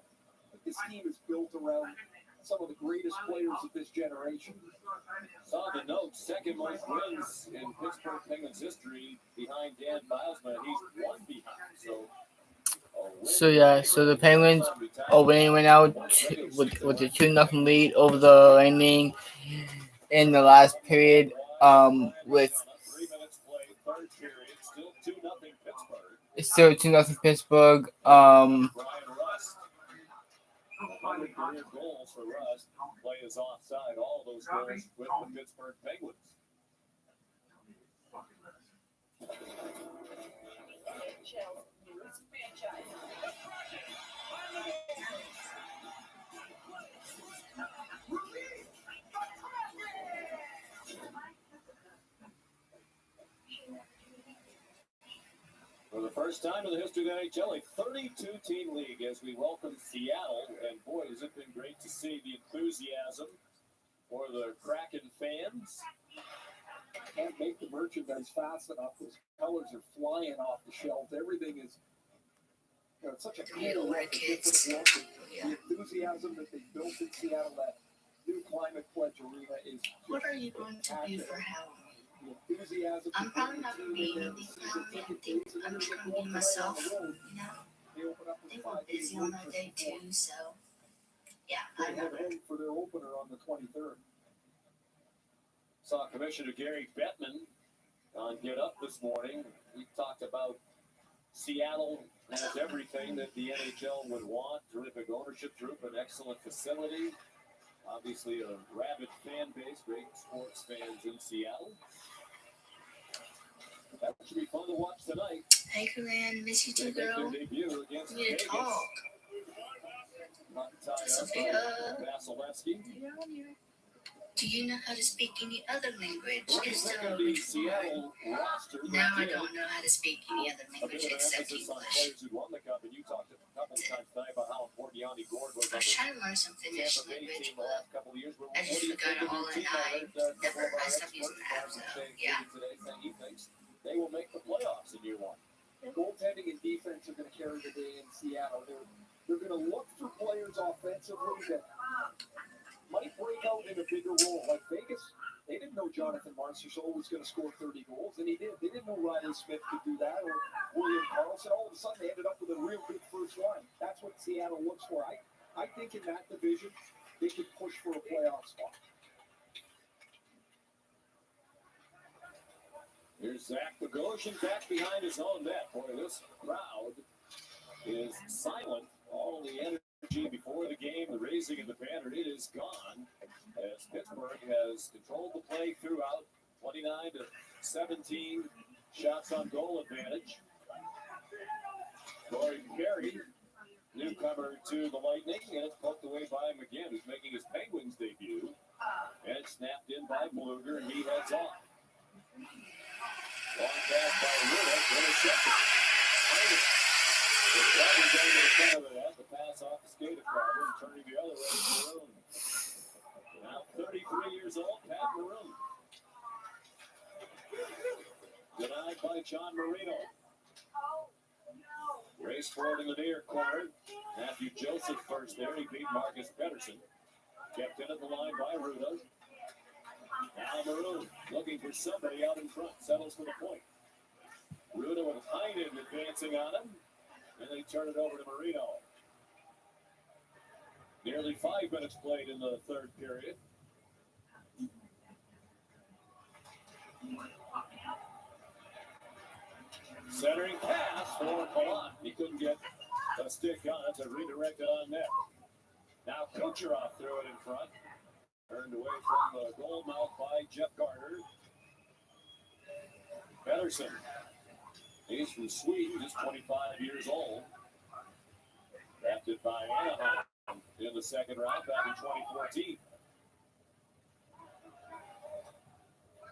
But this team is built around some of the greatest players of this generation. Saw the note, second most wins in Pittsburgh Penguins history behind Dan Bilesman. He's one behind. So yeah, so the Penguins are winning right now with a 2-0 lead over the Lightning in the last period. With 3 minutes played, third period, still 2-0 Pittsburgh. it's still 2-0 Pittsburgh. Brian Rust. 100 career goals for Rust. Play is offside. All those goals with the Pittsburgh Penguins. For the first time in the history of the NHL, a 32-team league as we welcome Seattle. And boy, has it been great to see the enthusiasm for the Kraken fans. Can't make the merchandise fast enough. Those colors are flying off the shelves. Everything is, it's such a cool look, a different look. The enthusiasm that they built in Seattle, that new Climate Pledge Arena is. What are you going to do for Halloween? The enthusiasm. I'm probably not going to be anything Halloween. I think I'm just going to be myself. They were busy on that day too, so yeah. They have headed for their opener on the 23rd. Saw Commissioner Gary Bettman on Get Up this morning. We talked about Seattle has everything that the NHL would want. Terrific ownership group, an excellent facility. Obviously a rabid fan base, great sports fans in Seattle. That should be fun to watch tonight. Hey, Corinne, miss you too, girl. We need to talk. Sophia, do you know how to speak any other language except English? Now I don't know how to speak any other language except English. I was trying to learn some Finnish language, but I just forgot it all and I stopped using the app, so yeah. They will make the playoffs in year one. Goaltending and defense are going to carry the day in Seattle. They're going to look for players offensively that might break out in a bigger role. Like Vegas, they didn't know Jonathan Marchessault was going to score 30 goals, and he did. They didn't know Riley Smith could do that, or William Karlsson. All of a sudden, they ended up with a real good first line. That's what Seattle looks for. I think in that division, they could push for a playoff spot. Here's Zach Bogosian back behind his own net. Boy, this crowd is silent. All the energy before the game, the raising of the banner, it is gone. As Pittsburgh has controlled the play throughout, 29-17 shots on goal advantage. Corey Perry, newcomer to the Lightning, and it's poked away by McGinn, who's making his Penguins debut. And it's snapped in by Bluger, and he heads off. Long pass by Ruda, intercepted. Carter going to the front of that. The pass off the skate of Carter and turning the other way to Maroon. Now 33 years old, Pat Maroon. Denied by John Marino. Race forward in the near corner. Matthew Joseph first there. He beat Marcus Pettersson. Kept in at the line by Ruda. Now Maroon looking for somebody out in front. Settles for the point. Ruda with Heinen advancing on him. And they turn it over to Marino. Nearly 5 minutes played in the third period. Centering pass for Palat. He couldn't get a stick on it to redirect it on net. Now Kucherov threw it in front. Turned away from the goal mouth by Jeff Carter. Pettersson. He's from Sweden, just 25 years old. Drafted by Anaheim in the second round back in 2014.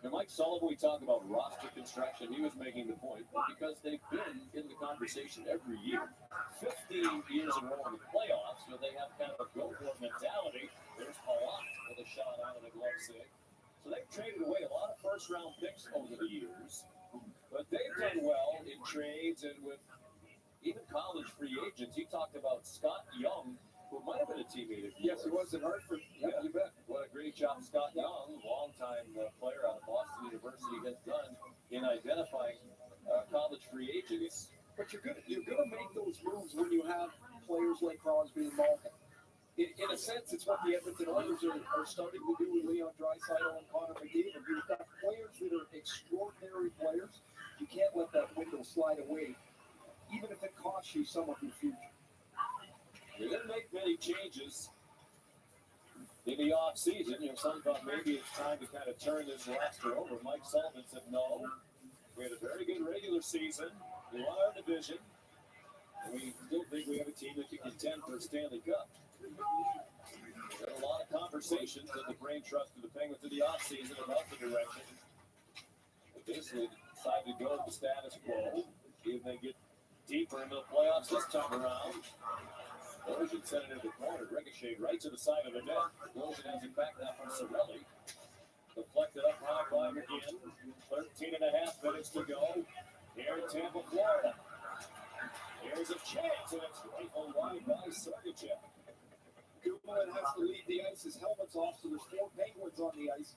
And Mike Sullivan, we talk about roster construction. He was making the point because they've been in the conversation every year. 15 years in a row in the playoffs, so they have kind of a go-for-it mentality. There's Palat with a shot out of the glove save. So they've traded away a lot of first-round picks over the years. But they've done well in trades and with even college free agents. You talked about Scott Young, who might have been a teammate of yours. Yes, he was in Hartford. Yeah, you bet. What a great job Scott Young, longtime player out of Boston University, has done in identifying college free agents. But you're gonna make those moves when you have players like Crosby and Malkin. In a sense, it's what the Edmonton Oilers are starting to do with Leon Draisaitl and Connor McDavid. You've got players that are extraordinary players. You can't let that window slide away, even if it costs you some of your future. They didn't make many changes in the offseason. Some thought maybe it's time to kind of turn this roster over. Mike Sullivan said no. We had a very good regular season. We won our division. And we still think we have a team that can contend for a Stanley Cup. There were a lot of conversations that the brain trust of the Penguins in the offseason about the direction. But basically decided to go with the status quo. See if they get deeper into the playoffs this time around. Bergeron sent it into the corner. Ricochet right to the side of the net. Bergeron has it back now from Cirelli. Deflected up high by McGinn. 13 and a half minutes to go here in Tampa, Florida. Here's a chance, and it's rifled wide by Sergachev. Dumoulin has to leave the ice. His helmet's off, so there's 4 Penguins on the ice.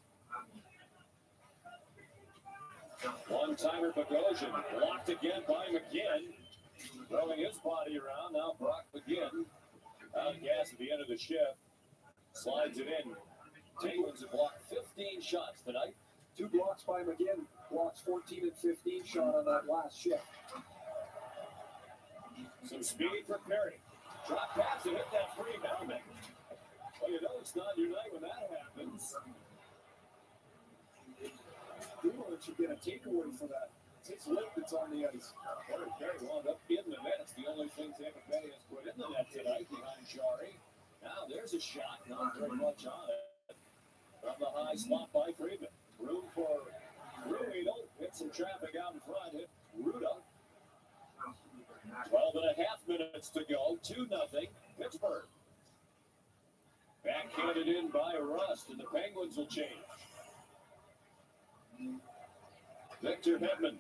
One-timer Bogosian, blocked again by McGinn. Throwing his body around, now Brock McGinn. Out of gas at the end of the shift. Slides it in. Penguins have blocked 15 shots tonight. 2 blocks by McGinn. Blocks 14 and 15 shot on that last shift. Some speed for Perry. Drop pass and hit that free element. Well, you know it's not your night when that happens. Dumoulin should get a takeaway for that. It's his lip that's on the ice. Perry wound up in the net. It's the only thing Tampa Bay has put in the net tonight behind Jari. Now there's a shot. Not very much on it. From the high spot by Friedman. Room for Ruedel. Hit some traffic out in front. Hit Ruda. 12 and a half minutes to go. 2-0. Pittsburgh. Backhanded in by Rust, and the Penguins will change. Victor Hedman.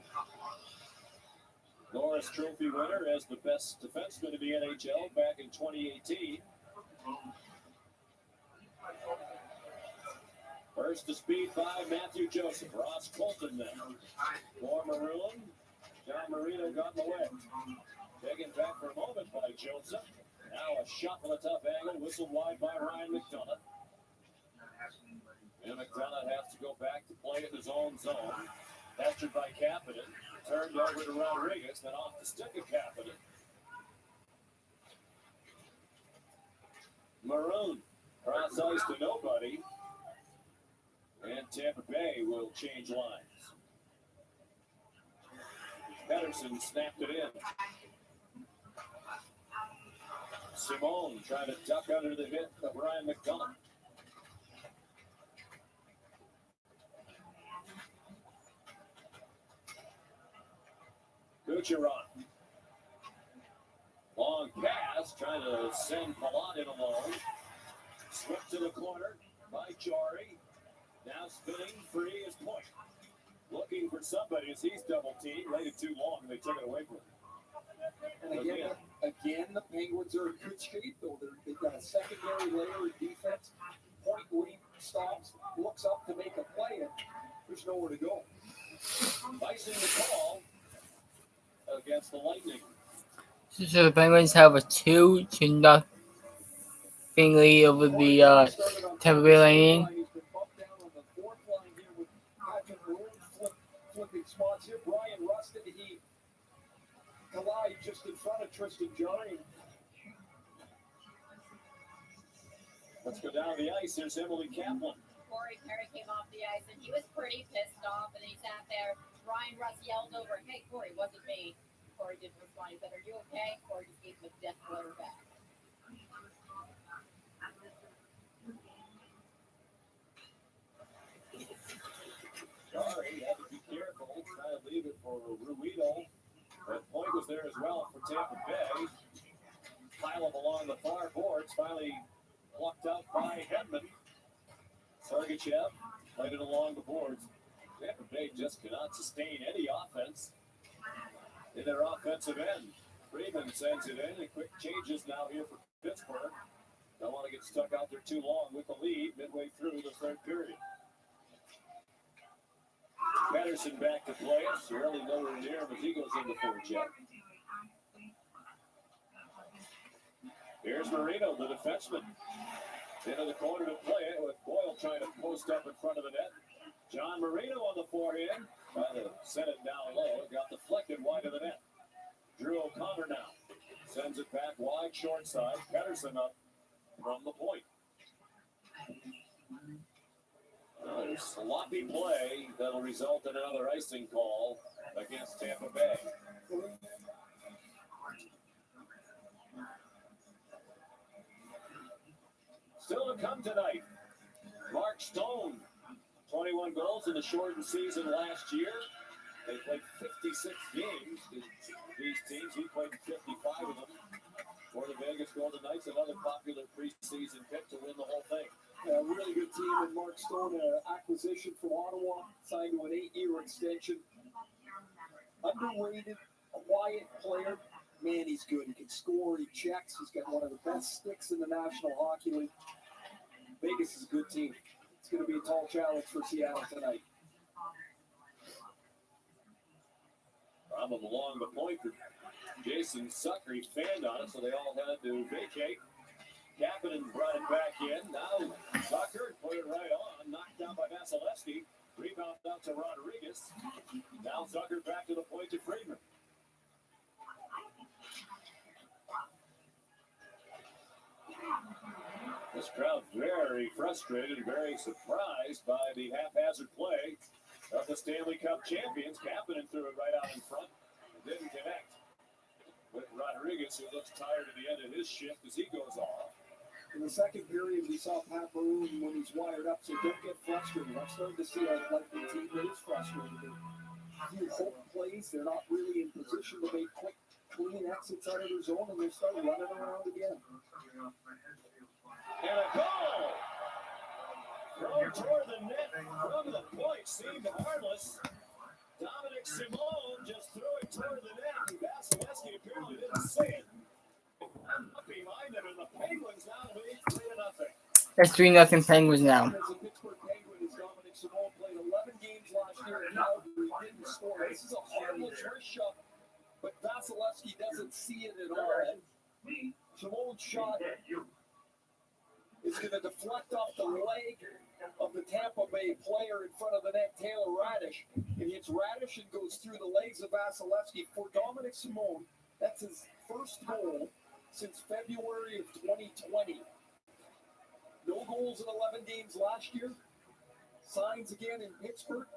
Norris Trophy winner as the best defenseman in the NHL back in 2018. First to speed by Matthew Joseph. Ross Colton then. For Maroon. John Marino got in the way. Taken back for a moment by Joseph. Now a shot from a tough angle. Whistled wide by Ryan McDonough. And McDonough has to go back to play in his own zone. Pestered by Kapanen. Turned over to Rodriguez. Then off the stick of Kapanen. Maroon. Cross ice to nobody. And Tampa Bay will change lines. Pedersen snapped it in. Simone trying to duck under the hit of Ryan McDonough. Kucherov. Long pass, trying to send Palat in alone. Swept to the corner by Jari. Now spinning free is Point. Looking for somebody as he's double teamed. Laid it too long and they took it away from him. And again, the Penguins are in good shape, though. They've got a secondary layer of defense. Point lead stops, looks up to make a play, and there's nowhere to go. Icing the call against the Lightning. So the Penguins have a 2-0 lead over the Tampa Bay Lightning. Flipping spots here. Brian Rustin, he collide just in front of Tristan Jarry. Let's go down the ice. Here's Emily Kaplan. Corey Perry came off the ice and he was pretty pissed off, and then he sat there. Ryan Russ yelled over, "Hey, Corey, wasn't me." Corey didn't respond. He said, "Are you okay?" Corey just gave him a death glare back. Sorry, had to be careful. Trying to leave it for Ruedel. That Point was there as well for Tampa Bay. Pile up along the far boards. Finally plucked out by Hedman. Sergachev played it along the boards. Tampa Bay just cannot sustain any offense in their offensive end. Freeman sends it in, and quick changes now here for Pittsburgh. Don't want to get stuck out there too long with the lead midway through the third period. Patterson back to play it. Surely nowhere near him as he goes into forecheck. Here's Marino, the defenseman. Into the corner to play it with Boyle trying to post up in front of the net. John Marino on the forehand. Trying to send it down low. It got deflected wide of the net. Drew O'Connor now. Sends it back wide, short side. Patterson up from the point. Sloppy play that'll result in another icing call against Tampa Bay. Still to come tonight, Mark Stone, 21 goals in the shortened season last year. They played 56 games. These teams, he played 55 of them. For the Vegas Golden Knights, another popular preseason pick to win the whole thing. A really good team, and Mark Stone, an acquisition from Ottawa, signed to an 8-year extension. Underrated, a quiet player. Man, he's good. He can score, he checks. He's got one of the best sticks in the National Hockey League. Vegas is a good team. It's going to be a tall challenge for Seattle tonight. Problem along the point for Jason Sucker. He fanned on it, so they all had to vacate. Kapanen brought it back in. Now Sucker put it right on. Knocked down by Vasilevsky. Rebound out to Rodriguez. Now Zucker back to the point to Friedman. This crowd very frustrated, very surprised by the haphazard play of the Stanley Cup champions. Kapanen threw it right out in front and didn't connect with Rodriguez, who looks tired at the end of his shift as he goes off. In the second period, we saw Pat Maroon when he's wired up, so don't get frustrated. I'm starting to see a likely team that is frustrated. They do hope plays. They're not really in position to make quick, clean exits out of their zone, and they start running around again. And a goal! Thrown toward the net from the point seemed harmless. Dominic Simone just threw it toward the net, and Vasilevsky apparently didn't see it. Behind them, and the Penguins now lead 3-0. It's 3-0 Penguins now. As a Pittsburgh Penguin, as Dominic Simone played 11 games last year in Calgary, didn't score. This is a harmless wrist shot, but Vasilevsky doesn't see it at all. Simone's shot is going to deflect off the leg of the Tampa Bay player in front of the net, Taylor Radish. It hits Radish and goes through the legs of Vasilevsky. For Dominic Simone, that's his first goal since February of 2020. No goals in 11 games last year. Signs again in Pittsburgh.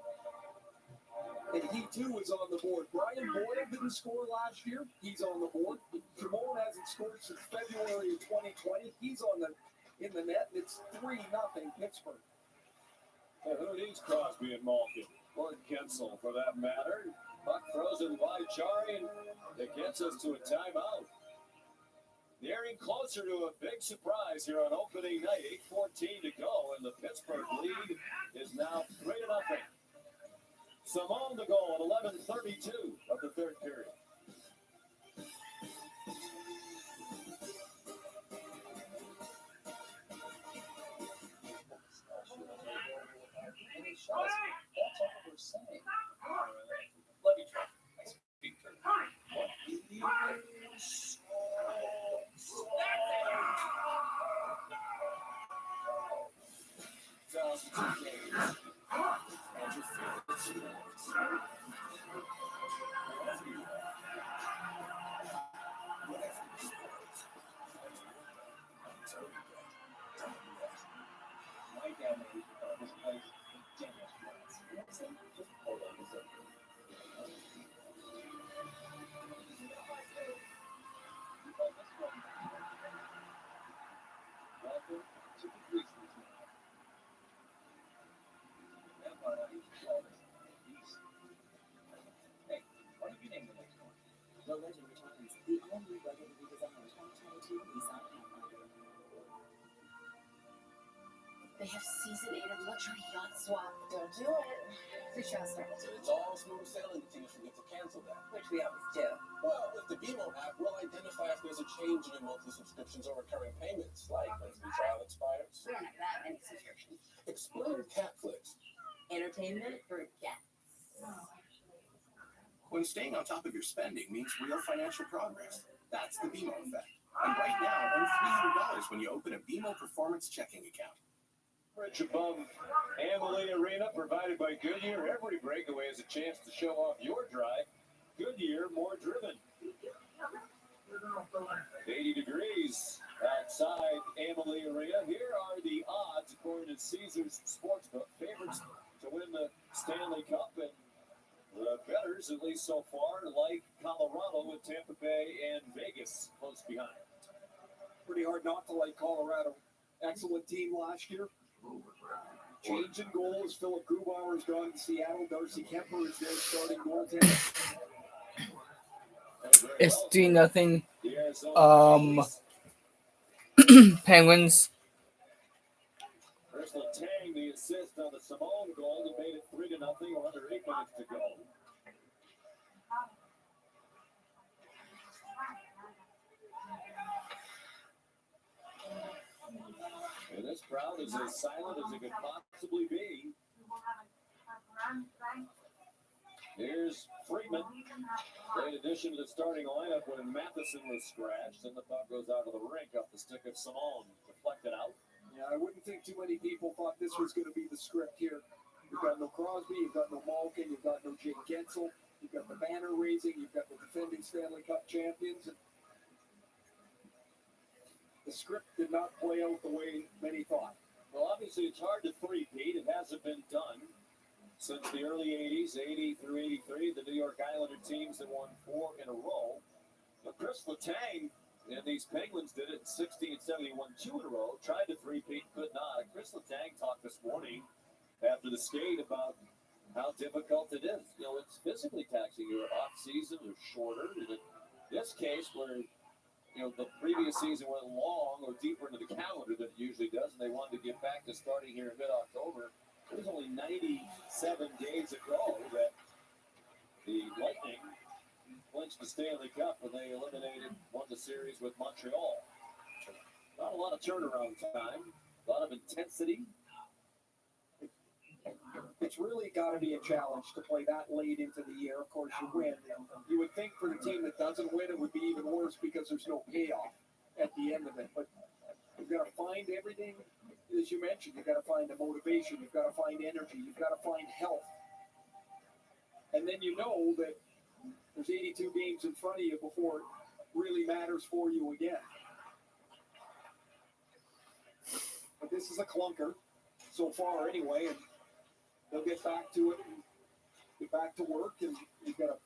And he too is on the board. Brian Boyle didn't score last year. He's on the board. Simone hasn't scored since February of 2020. He's in the net, and it's 3-0 Pittsburgh. Well, who needs Crosby and Malkin? Or Gensel, for that matter. Puck frozen by Chari, and it gets us to a timeout. Nearing closer to a big surprise here on opening night. 8:14 to go, and the Pittsburgh lead is now 3-0. Simone the goal at 11:32 of the third period. That's what we're saying. Let me try. I speak for what is thousands of games and your favorite sports. My dad was playing Dennis once. Just hold on a second. Welcome to the Grizzlies. That part I used to call this East. Hey, what have you named the next one? The Legend returns. The all-new rugged redesigned 2022 Nissan Pathfinder. They have season 8 of luxury yacht swap. Don't do it. We trust her. It's all smooth sailing until you forget to cancel them. Which we always do. Well, with the BMO app, we'll identify if there's a change in your monthly subscriptions or recurring payments, like when the trial expires. We don't have that many subscriptions. Explain Catflix. Entertainment for cats. When staying on top of your spending means real financial progress. That's the BMO effect. And right now, earn $300 when you open a BMO Performance checking account. Bridge above Amalie Arena, provided by Goodyear. Every breakaway is a chance to show off your drive. Goodyear, more driven. 80 degrees outside Amalie Arena. Here are the odds according to Caesars Sportsbook. Favorites to win the Stanley Cup, and the bettors, at least so far, like Colorado with Tampa Bay and Vegas close behind. Pretty hard not to like Colorado. Excellent team last year. Change in goals. Philip Grubauer is gone to Seattle. Darcy Kemper is their starting goaltender. It's 3-0. Penguins. Chris Letang, the assist on the Simone goal that made it 3-0 with under 8 minutes to go. And this crowd is as silent as it could possibly be. Here's Friedman. Great addition to the starting lineup when Matheson was scratched, and the puck goes out of the rink off the stick of Simone. Deflected out. Yeah, I wouldn't think too many people thought this was going to be the script here. You've got no Crosby, you've got no Malkin, you've got no Jake Gensel, you've got the banner raising, you've got the defending Stanley Cup champions. The script did not play out the way many thought. Well, obviously, it's hard to three-peat. It hasn't been done since the early 80s, 80 through 83, the New York Islander teams that won 4 in a row. But Chris Letang and these Penguins did it in 60 and 71, 2 in a row. Tried to three-peat, could not. And Chris Letang talked this morning after the skate about how difficult it is. You know, it's physically taxing. Your off-season is shorter. In this case, where the previous season went long or deeper into the calendar than it usually does, and they wanted to get back to starting here in mid-October. It was only 97 days ago that the Lightning clinched the Stanley Cup when they won the series with Montreal. Not a lot of turnaround time, a lot of intensity. It's really got to be a challenge to play that late into the year. Of course, you win. You would think for the team that doesn't win, it would be even worse because there's no payoff at the end of it. But you've got to find everything, as you mentioned. You've got to find the motivation. You've got to find energy. You've got to find health. And then you know that there's 82 games in front of you before it really matters for you again. But this is a clunker so far anyway, and they'll get back to it and get back to work, and you got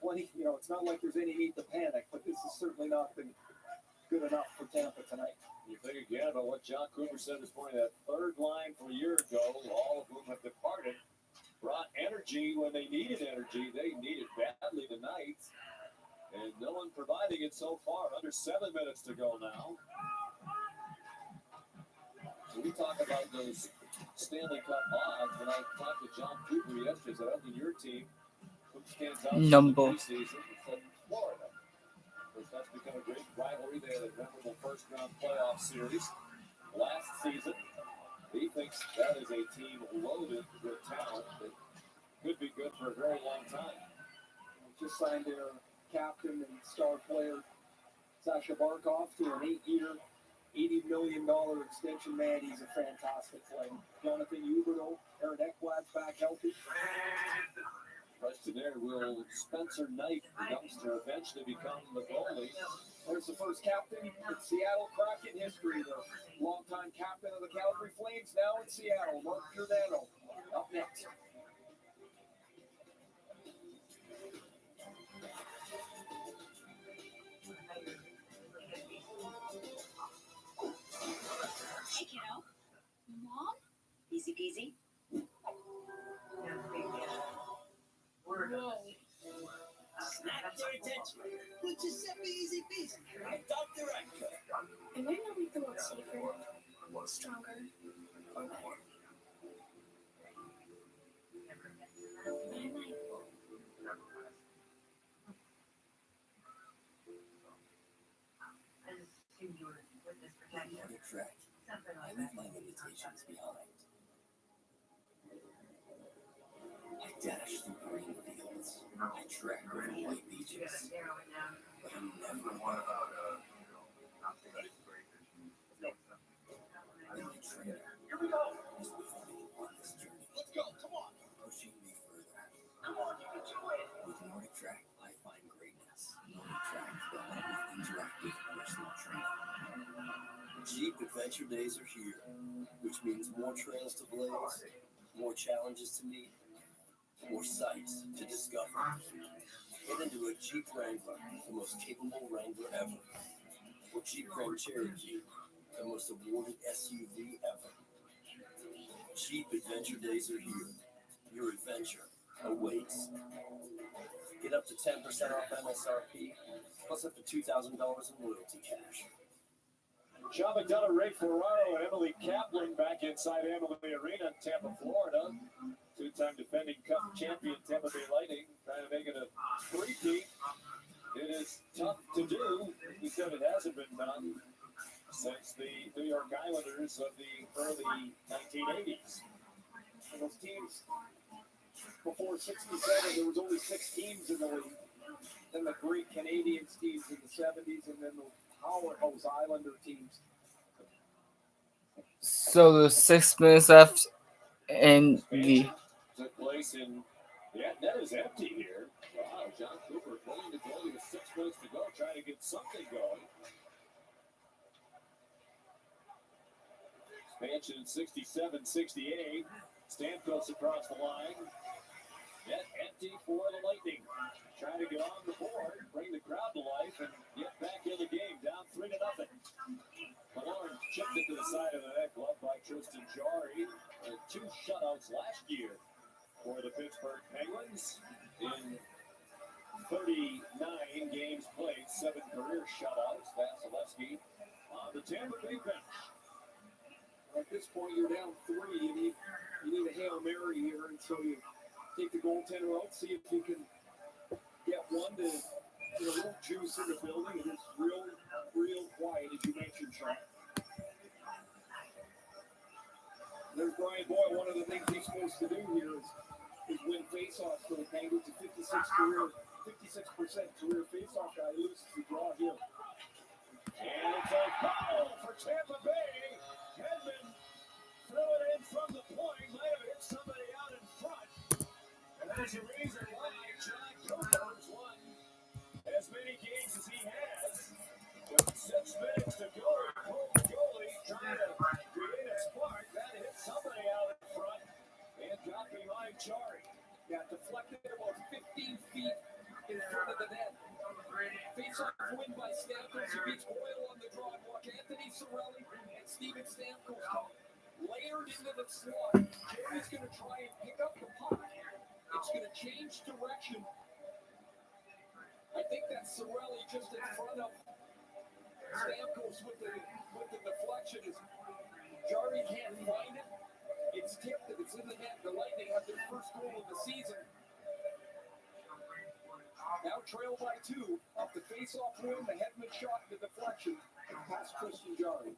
plenty. It's not like there's any need to panic, but this has certainly not been good enough for Tampa tonight. You think again about what John Cooper said this morning, that third line from a year ago, all of whom have departed, brought energy when they needed energy. They need it badly tonight, and no one providing it so far. Under 7 minutes to go now. So we talk about those Stanley Cup odds. When I talked to John Cooper yesterday, I said, I think your team stands out Number. this season. He said Florida. Because that's become a great rivalry. They had a memorable first-round playoff series last season. He thinks that is a team loaded with talent that could be good for a very long time. Just signed their captain and star player, Sasha Barkov, to an 8-year, $80 million extension. Man, he's a fantastic player. Jonathan Huberdeau, Aaron Ekblad's back healthy. Question there, will Spencer Knight, the youngster, eventually become the goalie? There's the first captain in Seattle Kraken history. The longtime captain of the Calgary Flames, now in Seattle, Mark Giordano, up next. Hey, kiddo. Mom? Easy peasy. Whoa. Snap their attention. With Giuseppe Easy Peasy. Dr. Eckhart. I might not make the world safer, stronger, or better. But I might. Nordic Track. I leave my limitations behind. I dash through green fields. I trek over white beaches. But I'm never one about and my trainer is with me on this journey. Let's go. Come on. Pushing me further. Come on, you can do it. With Nordic Track, I find greatness. Nordic Track, the home of interactive personal training. Jeep Adventure Days are here, which means more trails to blaze, more challenges to meet, more sights to discover. Get into a Jeep Wrangler, the most capable Wrangler ever. Or Jeep Grand Cherokee, the most awarded SUV ever. Jeep Adventure Days are here. Your adventure awaits. Get up to 10% off MSRP, plus up to $2,000 in loyalty cash. Sean McDonough, Ray Ferraro, and Emily Kaplan back inside Amalie Arena in Tampa, Florida. Two-time defending Cup champion Tampa Bay Lightning trying to make it a three-peat. It is tough to do because it hasn't been done since the New York Islanders of the early 1980s. And those teams, before 67, there was only 6 teams in the league. Then the great Canadiens teams in the 70s, and then the powerhouse Islander teams. So there's 6 minutes left in the. Took place in. Yeah, net is empty here. Wow, John Cooper pulling the goalie with 6 minutes to go, trying to get something going. Expansion 67-68. Stamkos across the line. Net empty for the Lightning. Trying to get on the board, bring the crowd to life, and get back in the game. Down 3-0. Malone chipped it to the side of the net, gloved by Tristan Jarry. 2 shutouts last year for the Pittsburgh Penguins in 39 games played, 7 career shutouts. Vasilevsky on the Tampa Bay bench. At this point, you're down 3. You need a Hail Mary here, and so you take the goaltender out, see if you can get one to get a little juice in the building, and it's real quiet, as you mentioned, Sean. There's Brian Boyle. One of the things he's supposed to do here is win faceoffs for the Penguins. A 56% career faceoff guy loses the draw here. And it's a foul for Tampa Bay. Hedman threw it in from the point. Might have hit somebody out in front. And there's a reason why John Cooper has won as many games as he has. With 6 minutes to go, the goalie trying to create a spark. That hit somebody out in front and got behind Jarry. Yeah, deflected about 15 feet in front of the net. Face-off win by Stamkos. He beats Boyle on the draw. Watch Anthony Cirelli and Steven Stamkos come layered into the slot. Jarry's going to try and pick up the puck. It's going to change direction. I think that's Cirelli just in front of Stamkos with the deflection. Jarry can't find it. It's tipped and it's in the net. The Lightning have their first goal of the season. Now trail by 2 off the face-off win, the Hedman shot, the deflection, past Tristan Jarry.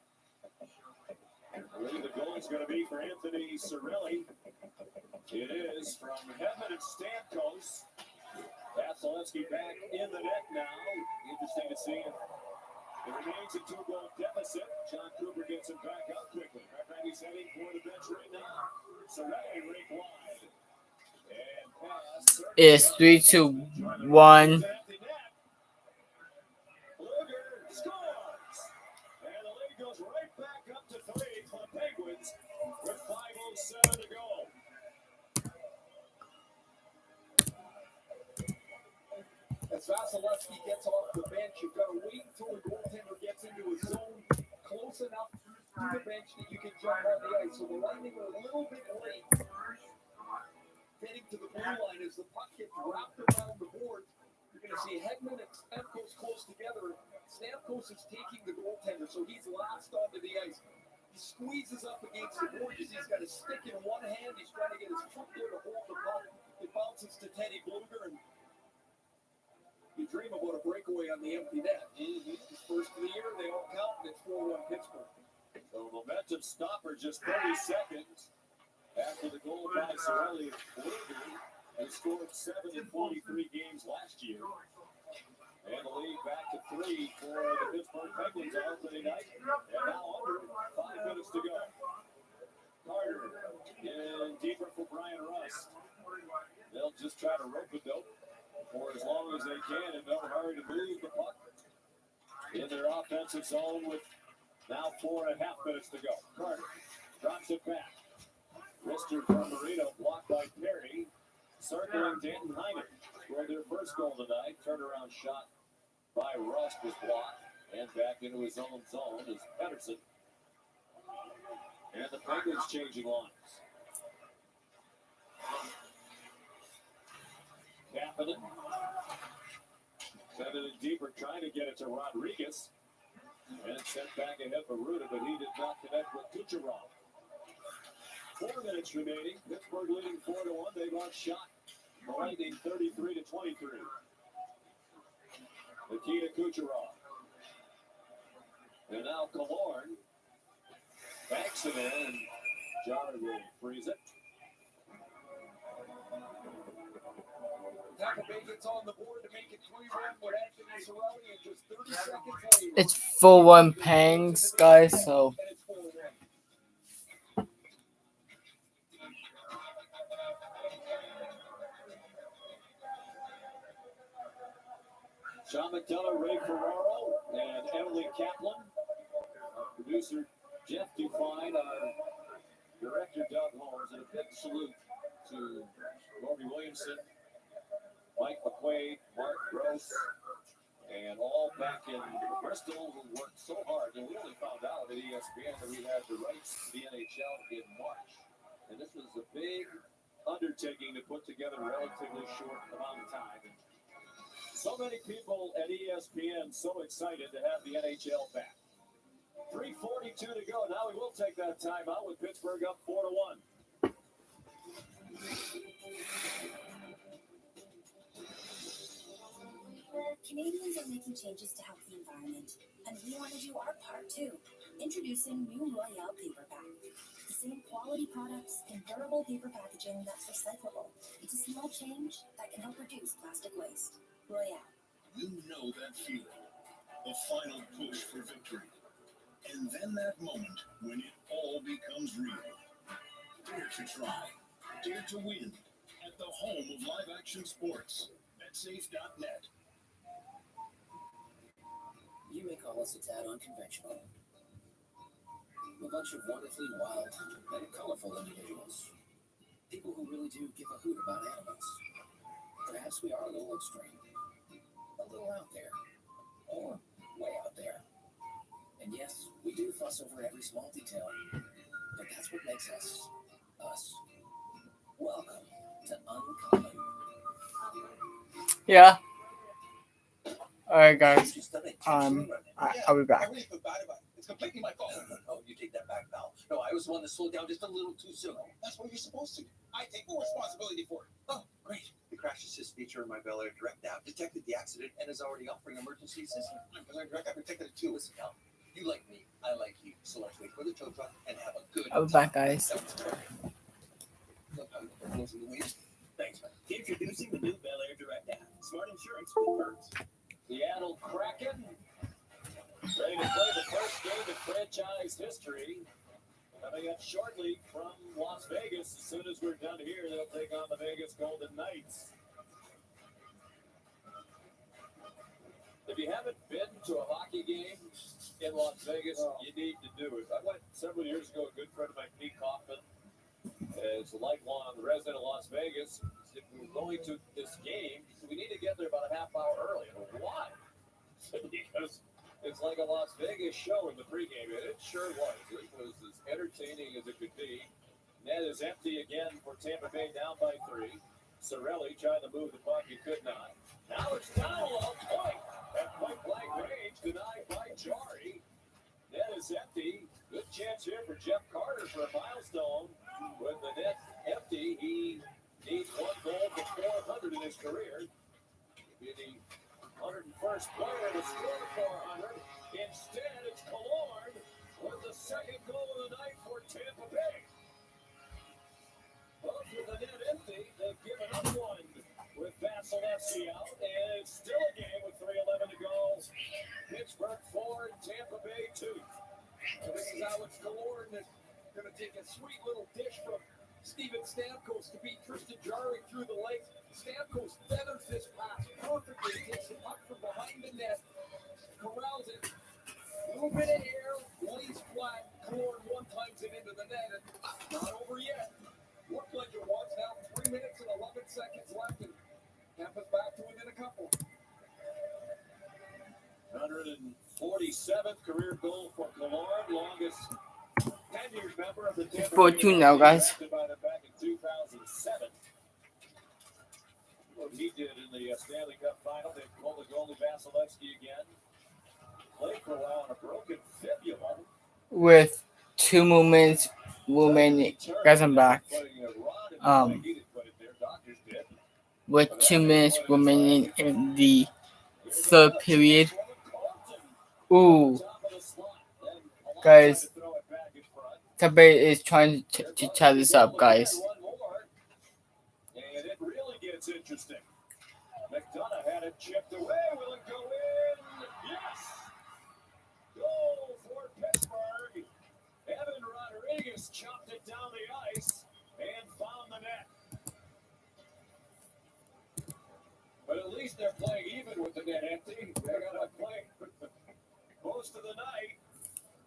I believe the goal is going to be for Anthony Cirelli. It is from Hedman and Stamkos. Vasilevsky back in the net now. Interesting to see it. It remains a 2-goal deficit. John Cooper gets it back up quickly. He's heading for the bench right now. Cirelli rake wide. And pass. It's 3-2-1. Luger scores. And the lead goes right back up to 3 for the Penguins with 5:07 to go. As Vasilevsky gets off the bench, you've got to wait until the goaltender gets into his zone close enough to the bench that you can jump on the ice. So the Lightning are a little bit late getting to the blue line as the puck gets wrapped around the board. You're going to see Hedman and Stamkos close together. Stamkos is taking the goaltender, so he's last onto the ice. squeezes up against the board. He's got a stick in one hand. He's trying to get his foot there to hold the puck. It bounces to Teddy Bluger, and you dream about a breakaway on the empty net. His first of the year, they all count, and it's 4-1 Pittsburgh. So momentum stopper just 30 seconds after the goal by Cirelli. Bluger has scored 7 in 43 games last year. And the lead back to 3 for the Pittsburgh Penguins on opening night. And now under 5 minutes to go. Carter in deeper for Brian Rust. They'll just try to rope it though for as long as they can and no hurry to move the puck in their offensive zone with now 4.5 minutes to go. Carter drops it back. Wrister from Marino blocked by Perry. Circling Danton Heinen scored their first goal tonight. Turnaround shot by Rust was blocked, and back into his own zone is Pedersen. And the Penguins changing lines. Kapanen sent it in deeper, trying to get it to Rodriguez. And sent back ahead for Ruda, but he did not connect with Kucherov. 4 minutes remaining. Pittsburgh leading 4-1. They've outshot the Lightning 33-23. Nikita Kucherov. And now Killorn backs it in, and Jarry will freeze it. Tampa Bay gets on the board to make it 3-1 with Anthony Cirelli, and just 30 seconds later. It's 4-1 Pangs, guys. So Sean McDonough, Ray Ferraro, and Emily Kaplan. Our producer, Jeff Dufine, our director, Doug Holmes, and a big salute to Robbie Williamson, Mike McQuaid, Mark Gross, and all back in Bristol who worked so hard. And we only found out at ESPN that we had the rights to the NHL in March. And this was a big undertaking to put together in a relatively short amount of time. And so many people at ESPN so excited to have the NHL back. 3:42 to go. Now we will take that timeout with Pittsburgh up 4-1. Canadians are making changes to help the environment, and we want to do our part too. Introducing new Royale Paper Pack. The same quality products and durable paper packaging that's recyclable. It's a small change that can help reduce plastic waste. Royale. You know that feeling, the final push for victory. And then that moment when it all becomes real. Dare to try, dare to win, at the home of live action sports, betsafe.net. You may call us a tad unconventional. A bunch of wonderfully wild and colorful individuals. People who really do give a hoot about animals. Perhaps we are a little extreme. A little out there. Or way out there. And yes, we do fuss over every small detail. But that's what makes us, us. Welcome to Uncommon. yeah. All right, guys. I'll be back. I really feel bad about it. It's completely my fault. No, you take that back, pal. No, I was the one that slowed down just a little too soon. That's what you're supposed to do. I take full responsibility for it. Oh, great. The crash assist feature in my Bel Air Direct app detected the accident and is already offering emergency assistance. My Bel Air Direct, I protected it too. Listen, pal. You like me, I like you. So let's wait for the tow truck and have a good I'll be back, guys. Thanks, man. Introducing the new Bel Air Direct app. Smart insurance with perks. Seattle Kraken ready to play the first game in franchise history. Coming up shortly from Las Vegas. As soon as we're done here, they'll take on the Vegas Golden Knights. If you haven't been to a hockey game in Las Vegas, you need to do it. I went several years ago. A good friend of mine, Pete Kaufman, is a lifelong resident of Las Vegas. If we're going to this game, we need to get there about a half hour early. I go, why? Because it's like a Las Vegas show in the pregame, and it sure was. It was as entertaining as it could be. Net is empty again for Tampa Bay, down by 3. Cirelli trying to move the puck, he could not. Now it's Dowell, point at point blank range, denied by Jarry. Net is empty. Good chance here for for a milestone with the net empty. He needs one goal for 400 in his career. He'd be the 101st player to score 400. Instead, it's Killorn with the second goal of the night for Tampa Bay. Both with the net empty, they've given up one with Vasilevsky out, and it's still a game with 3:11 to go. Pittsburgh 4, Tampa Bay 2. And this is Alex Killorn that's going to take a sweet little dish from Steven Stamkos to beat Tristan Jarry through the legs. Stamkos feathers this pass perfectly, takes it up from behind the net, corrals it, little bit of air, lays flat. Killorn one times it into the net, and not over yet. Looked like it was. Now 3 minutes and 11 seconds left, and Tampa's back to within a couple. 147th career goal for Killorn, longest tenured member of the Tampa 4-2 now, guys. By them back in 2007. What he did in the Stanley Cup final, they pulled the goalie Vasilevsky again. Played for a while on a broken fibula. With 2 moments remaining, guys, I'm back. With 2 minutes remaining in the third period. Ooh, guys, Tampa is trying to tie this up, guys. And it really gets interesting. McDonough had it chipped away. Will it go in? Yes! Goal for Pittsburgh. Evan Rodriguez chopped it down the ice and found the net. But at least they're playing even with the net empty. They're going to play most of the night.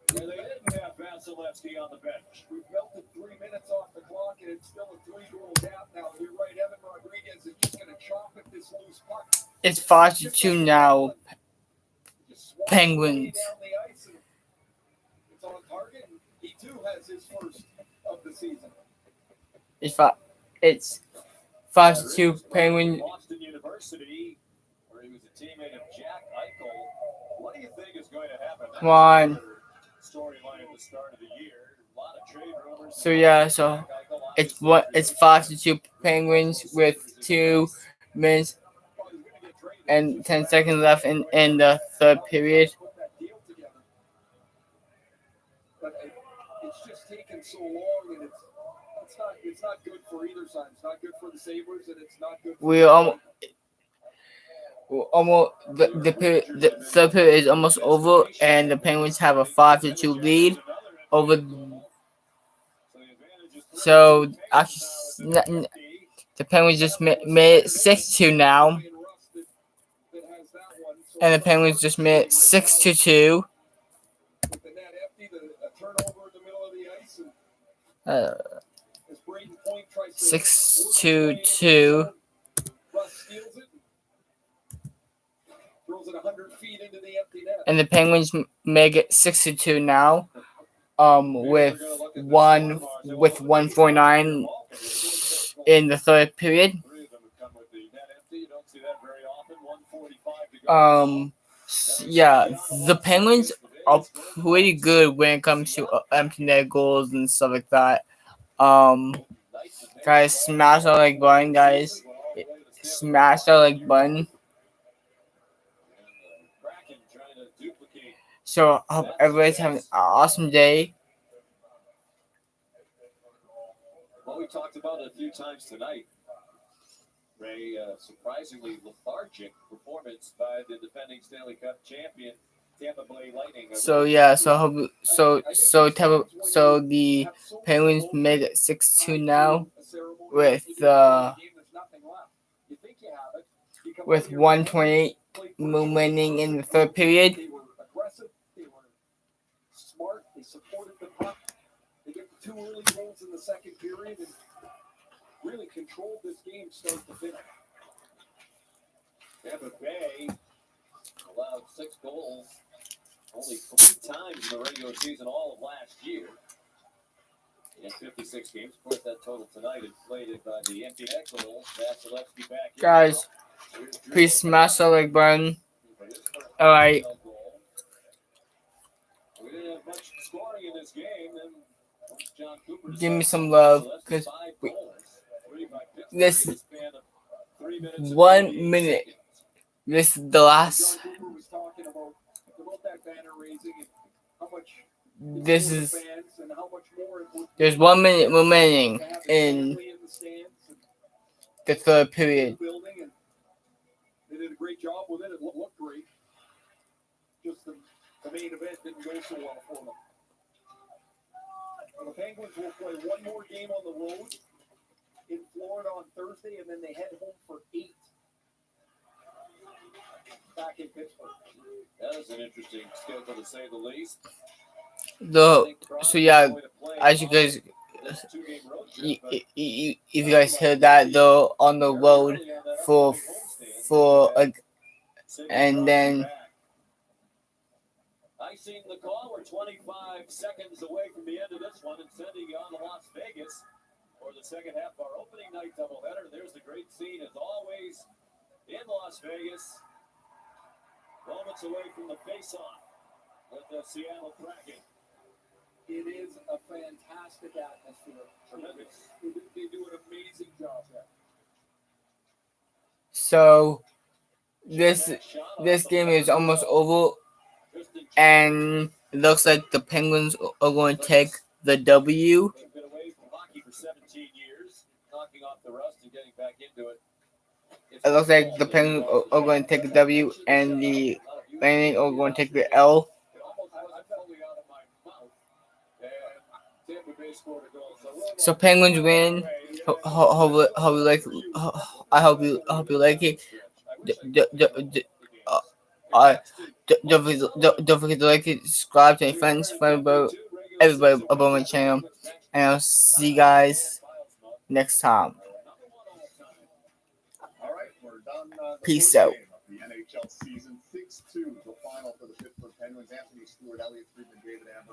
And they didn't have Vasilevsky on the bench. We've melted 3 minutes off the clock, and it's still a 3-goal gap now. You're right, Evan Rodriguez is just going to chop at this loose puck. It's 5-2 now. Penguins. It's on target, and he too has his first of the season. It's 5-2 Penguins. Boston University, where he was a teammate of Jack Eichel. What do you think is going to happen? Come on. Storyline at the start of the year. A lot of trade rumors. So yeah, so it's 5-2 Penguins with 2 minutes and 10 seconds left in the third period. But it's just taken so long, and it's not good for either side. It's not good for the Sabres, and it's not good for We're almost the third period is almost over, and the Penguins have a 5-2 lead over. So actually, the Penguins just made it 6-2 now, and the Penguins just made it 6-2. 6-2. And the Penguins make it 6-2 now. With 1:49 in the third period. Yeah, the Penguins are pretty good when it comes to empty net goals and stuff like that. Guys, smash that like button, guys. Smash that like button. So I hope everybody's having an awesome day. Well, we talked about it a few times tonight. Ray, surprisingly lethargic performance by the defending Stanley Cup champion Tampa Bay Lightning. So yeah, so the Penguins make it 6-2 now with 1:28 remaining in the third period. Smart. They supported the puck. They get 2 early goals in the second period and really controlled this game start to finish. Tampa Bay allowed 6 goals only 3 times in the regular season all of last year. In 56 games. Of course, that total tonight inflated by the empty net goal. Vasilevsky back in. Guys, please smash the like button. Alright. We didn't have much scoring in this game, and give me some love, because this 1 minute. This is the last. John Cooper was talking about that banner raising and how much This is. fans and how much more it would There's 1 minute remaining in be in the stands and the third period. building, and they did a great job with it. It looked great. Just the main event didn't go so well for them. Well, the Penguins will play one more game on the road in Florida on Thursday, and then they head home for 8 back in Pittsburgh. That is an interesting schedule to say the least. So yeah, as you guys, if you guys heard that, though, on the road for and then. I seen the call. We're 25 seconds away from the end of this one and sending you on to Las Vegas for the second half of our opening night doubleheader. There's the great scene, as always, in Las Vegas. Moments away from the face-off with the Seattle Kraken. It is a fantastic atmosphere. Tremendous. They do an amazing job there. So this game is almost over, and it looks like the Penguins are going to take the W. Been away from hockey for 17 years, knocking off the rust and getting back into it. It looks like the Penguins are going to take the W, and the Lightning are going to take the L. So Penguins win. I hope you like it. Don't forget to like it, subscribe to your friends, everybody above my channel, and I'll see you guys next time. All right, we're done. Peace out. The NHL season 6-2, the final for the Pittsburgh Penguins. Anthony Stewart, Elliot Friedman, David Amber.